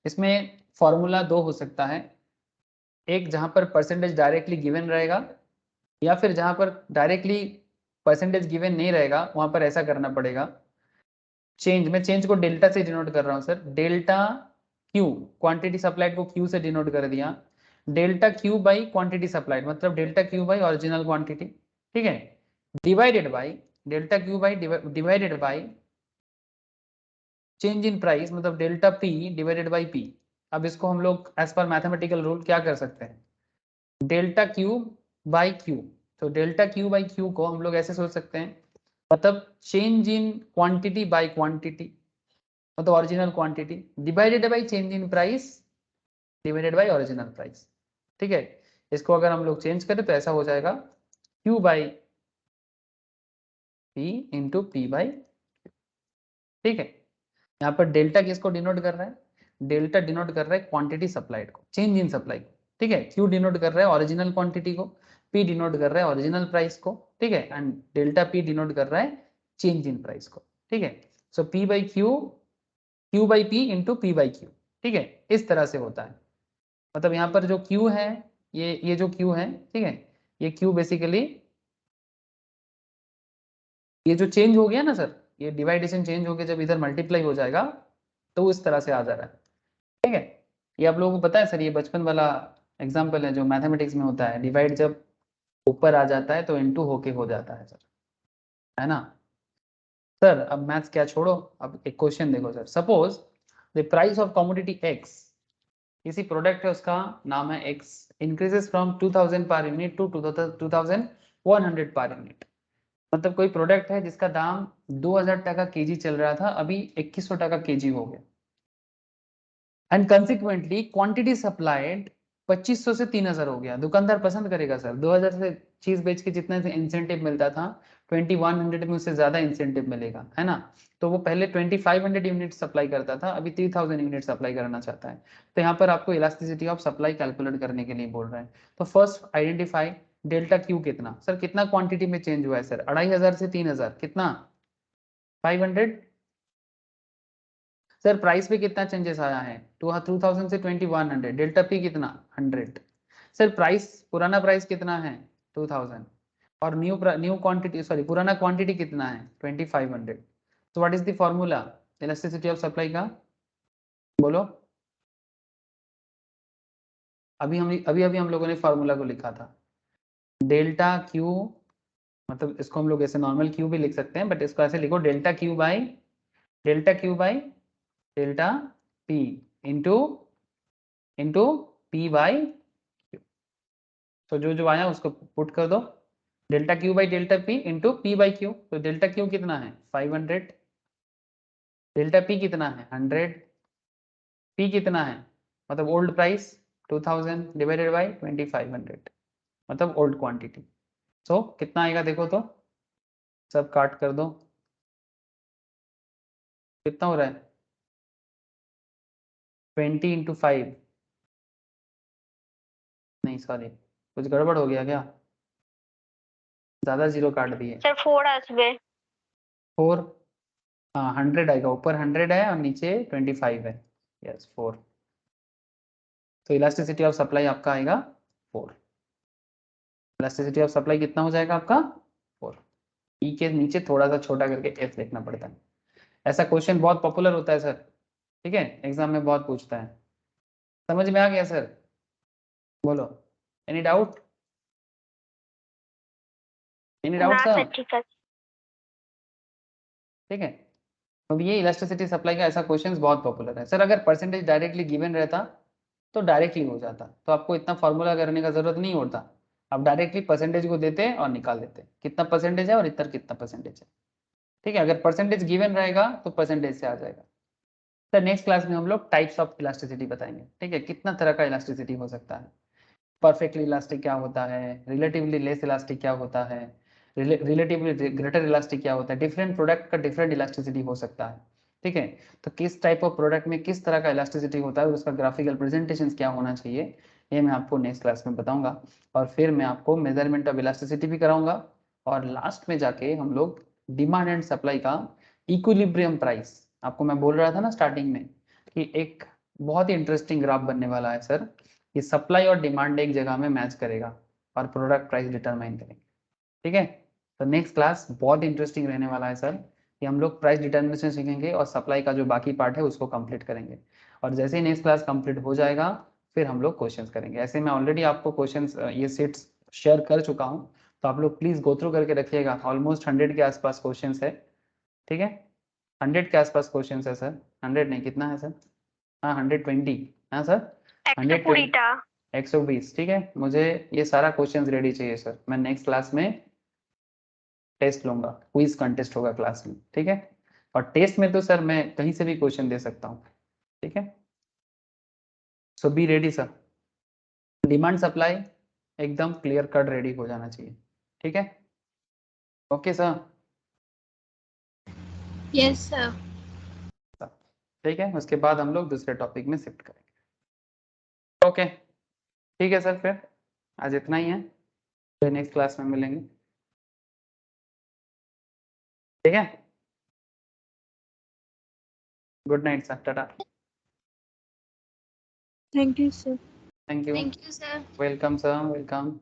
इसमें फॉर्मूला दो हो सकता है, एक जहां पर परसेंटेज डायरेक्टली गिवन रहेगा, या फिर जहां पर डायरेक्टली परसेंटेज गिवन नहीं रहेगा वहां पर ऐसा करना पड़ेगा। चेंज, मैं चेंज को डेल्टा से डिनोट कर रहा हूं sir, delta Q, quantity supplied को क्यू से डिनोट कर दिया, delta Q by quantity supplied मतलब delta Q by original quantity, ठीक है, divided by delta Q by divided by change in price मतलब delta P divided by P. अब इसको हम लोग एज पर मैथमेटिकल रूल क्या कर सकते हैं, डेल्टा क्यू बाई क्यू, तो डेल्टा क्यू बाई क्यू को हम लोग ऐसे सोच सकते हैं, मतलब change in quantity by quantity मतलब original quantity divided by change in price divided by original price, ठीक है। इसको अगर हम लोग चेंज करें तो ऐसा हो जाएगा Q by P into P by, ठीक है। यहाँ पर डेल्टा किसको डिनोट कर रहा है, डेल्टा डिनोट कर रहा है क्वांटिटी सप्लाइड को, चेंज इन सप्लाई को, ठीक है। Q डिनोट कर रहा है ओरिजिनल क्वांटिटी को, P डिनोट कर रहा है ओरिजिनल प्राइस को, ठीक है, एंड डेल्टा P डिनोट कर रहा है चेंज इन प्राइस को, ठीक है। सो P by Q, Q by P into P by Q, ठीक है, इस तरह से होता है। मतलब यहाँ पर जो Q है, ये जो Q है, ठीक है, ये Q बेसिकली ये जो चेंज हो गया ना सर, ये डिवाइडेशन चेंज हो गया, जब इधर मल्टीप्लाई हो जाएगा तो उस तरह से आ जा रहा है, ठीक है। ये आप लोगों को पता है सर, ये बचपन वाला एग्जाम्पल है जो मैथमेटिक्स में होता है, डिवाइड जब ऊपर आ जाता है तो इनटू होके हो जाता है सर, है ना। सर अब मैथ्स क्या छोड़ो, अब एक क्वेश्चन देखो sir, suppose the price of commodity x, किसी प्रोडक्ट है उसका नाम है x, increases from 2000 per unit to 2100 per unit, मतलब कोई प्रोडक्ट है जिसका दाम 2000 टका केजी चल रहा था, अभी 2100 टका केजी हो गया, एंड कंसिक्वेंटली क्वांटिटी सप्लाइड 2500 से 3000 हो गया। दुकानदार पसंद करेगा सर, 2000 से चीज बेच के जितना से इंसेंटिव मिलता था 2100 में उससे ज्यादा इंसेंटिव मिलेगा, है ना। तो वो पहले 2500 यूनिट सप्लाई करता था, अभी 3000 यूनिट सप्लाई करना चाहता है। तो यहाँ पर आपको इलास्टिसिटी ऑफ सप्लाई कैलकुलेट करने के लिए बोल रहे हैं। तो फर्स्ट आइडेंटिफाई डेल्टा क्यू कितना, सर कितना क्वांटिटी में चेंज हुआ है सर, 2500 से 3000 कितना 500, सर प्राइस पे कितना चेंजेस आया है 2000 से 2100, डेल्टा पी कितना 100, सर प्राइस पुराना प्राइस कितना है 2000 और न्यू क्वांटिटी सॉरी पुराना क्वांटिटी कितना है 2500। तो what is the formula elasticity of supply का, बोलो। अभी हम लोगों ने फॉर्मूला को लिखा था, डेल्टा क्यू, मतलब इसको हम लोग ऐसे नॉर्मल क्यू भी लिख सकते हैं, बट इसको ऐसे लिखो delta Q by delta P into into P by, तो जो जो आया उसको पुट कर दो, delta Q by delta P into P by Q, तो डेल्टा क्यू कितना है 500, डेल्टा पी कितना है 100, पी कितना है मतलब ओल्ड प्राइस 2000 डिवाइडेड बाई 2500 मतलब ओल्ड क्वांटिटी। सो कितना आएगा देखो तो, सब काट कर दो, कितना हो रहा है 20 इंटू 5, नहीं सॉरी कुछ गड़बड़ हो गया क्या, ज्यादा जीरो काट दिए सर 4 আসবে 4, हाँ 100 आएगा, ऊपर 100 है और नीचे 25 है, यस 4, तो इलास्टिसिटी ऑफ सप्लाई आपका आएगा 4, इलास्टिसिटी ऑफ सप्लाई कितना हो जाएगा आपका 4, ई के नीचे थोड़ा सा छोटा करके एफ लिखना पड़ता है, ऐसा क्वेश्चन बहुत पॉपुलर होता है सर, ठीक है, एग्जाम में बहुत पूछता है। समझ में आ गया सर? बोलो, एनी डाउट? एनी डाउट ना सर? सर ठीक है। ठीक है, अब ये इलास्टिसिटी सप्लाई का ऐसा क्वेश्चन बहुत पॉपुलर है सर। अगर परसेंटेज डायरेक्टली गिवन रहता तो डायरेक्टली हो जाता, तो आपको इतना फॉर्मूला करने का जरूरत नहीं होता। आप डायरेक्टली परसेंटेज को देते और निकाल देते कितना परसेंटेज है और इतना कितना परसेंटेज है। ठीक है, अगर परसेंटेज गिवन रहेगा तो परसेंटेज से आ जाएगा। सर नेक्स्ट क्लास में हम लोग टाइप्स ऑफ इलास्टिसिटी बताएंगे, ठीक है, कितना तरह का इलास्टिसिटी हो सकता है। परफेक्टली इलास्टिक क्या होता है, रिलेटिवली लेस इलास्टिक क्या होता है, रिलेटिवली ग्रेटर इलास्टिक क्या होता है, डिफरेंट प्रोडक्ट का डिफरेंट इलास्टिसिटी हो सकता है। ठीक है, तो किस टाइप ऑफ प्रोडक्ट में किस तरह का इलास्टिसिटी होता है और उसका ग्राफिकल प्रेजेंटेशन क्या होना चाहिए, ये मैं आपको नेक्स्ट क्लास में बताऊंगा। और फिर मैं आपको मेजरमेंट ऑफ इलास्टिसिटी भी कराऊंगा, और लास्ट में जाके हम लोग डिमांड एंड सप्लाई का इक्विलिब्रियम प्राइस, आपको मैं बोल रहा था ना स्टार्टिंग में कि एक बहुत ही इंटरेस्टिंग ग्राफ बनने वाला है सर, कि सप्लाई और डिमांड एक जगह में मैच करेगा और प्रोडक्ट प्राइस डिटरमाइन करेंगे। ठीक है, तो नेक्स्ट क्लास बहुत इंटरेस्टिंग रहने वाला है सर, कि हम लोग प्राइस डिटर्मिनेशन सीखेंगे और सप्लाई का जो बाकी पार्ट है उसको कंप्लीट करेंगे। और जैसे ही नेक्स्ट क्लास कंप्लीट हो जाएगा फिर हम लोग क्वेश्चंस करेंगे। ऐसे मैं ऑलरेडी आपको क्वेश्चंस ये सेट्स शेयर कर चुका हूँ, तो आप लोग प्लीज गो थ्रू करके रखिएगा। ऑलमोस्ट 100 के आसपास क्वेश्चन है। ठीक है, 100 के आसपास क्वेश्चन है सर, 100 नहीं, कितना है सर? हाँ 120, हाँ सर 120, 120। ठीक है, मुझे ये सारा क्वेश्चंस रेडी चाहिए सर। मैं नेक्स्ट क्लास में टेस्ट लूंगा, क्विज कंटेस्ट होगा क्लास में। ठीक है, और टेस्ट में तो सर मैं कहीं से भी क्वेश्चन दे सकता हूँ। ठीक है, so be ready sir. Demand supply एकदम क्लियर कट रेडी हो जाना चाहिए। ठीक है, ओके सर। Yes sir. ठीक है, उसके बाद हम लोग दूसरे टॉपिक में शिफ्ट करेंगे। ओके ठीक है सर, फिर आज इतना ही है, फिर नेक्स्ट क्लास में मिलेंगे। ठीक है, good night sir, Tata. Thank you sir. Thank you thank you sir. Welcome sir, welcome.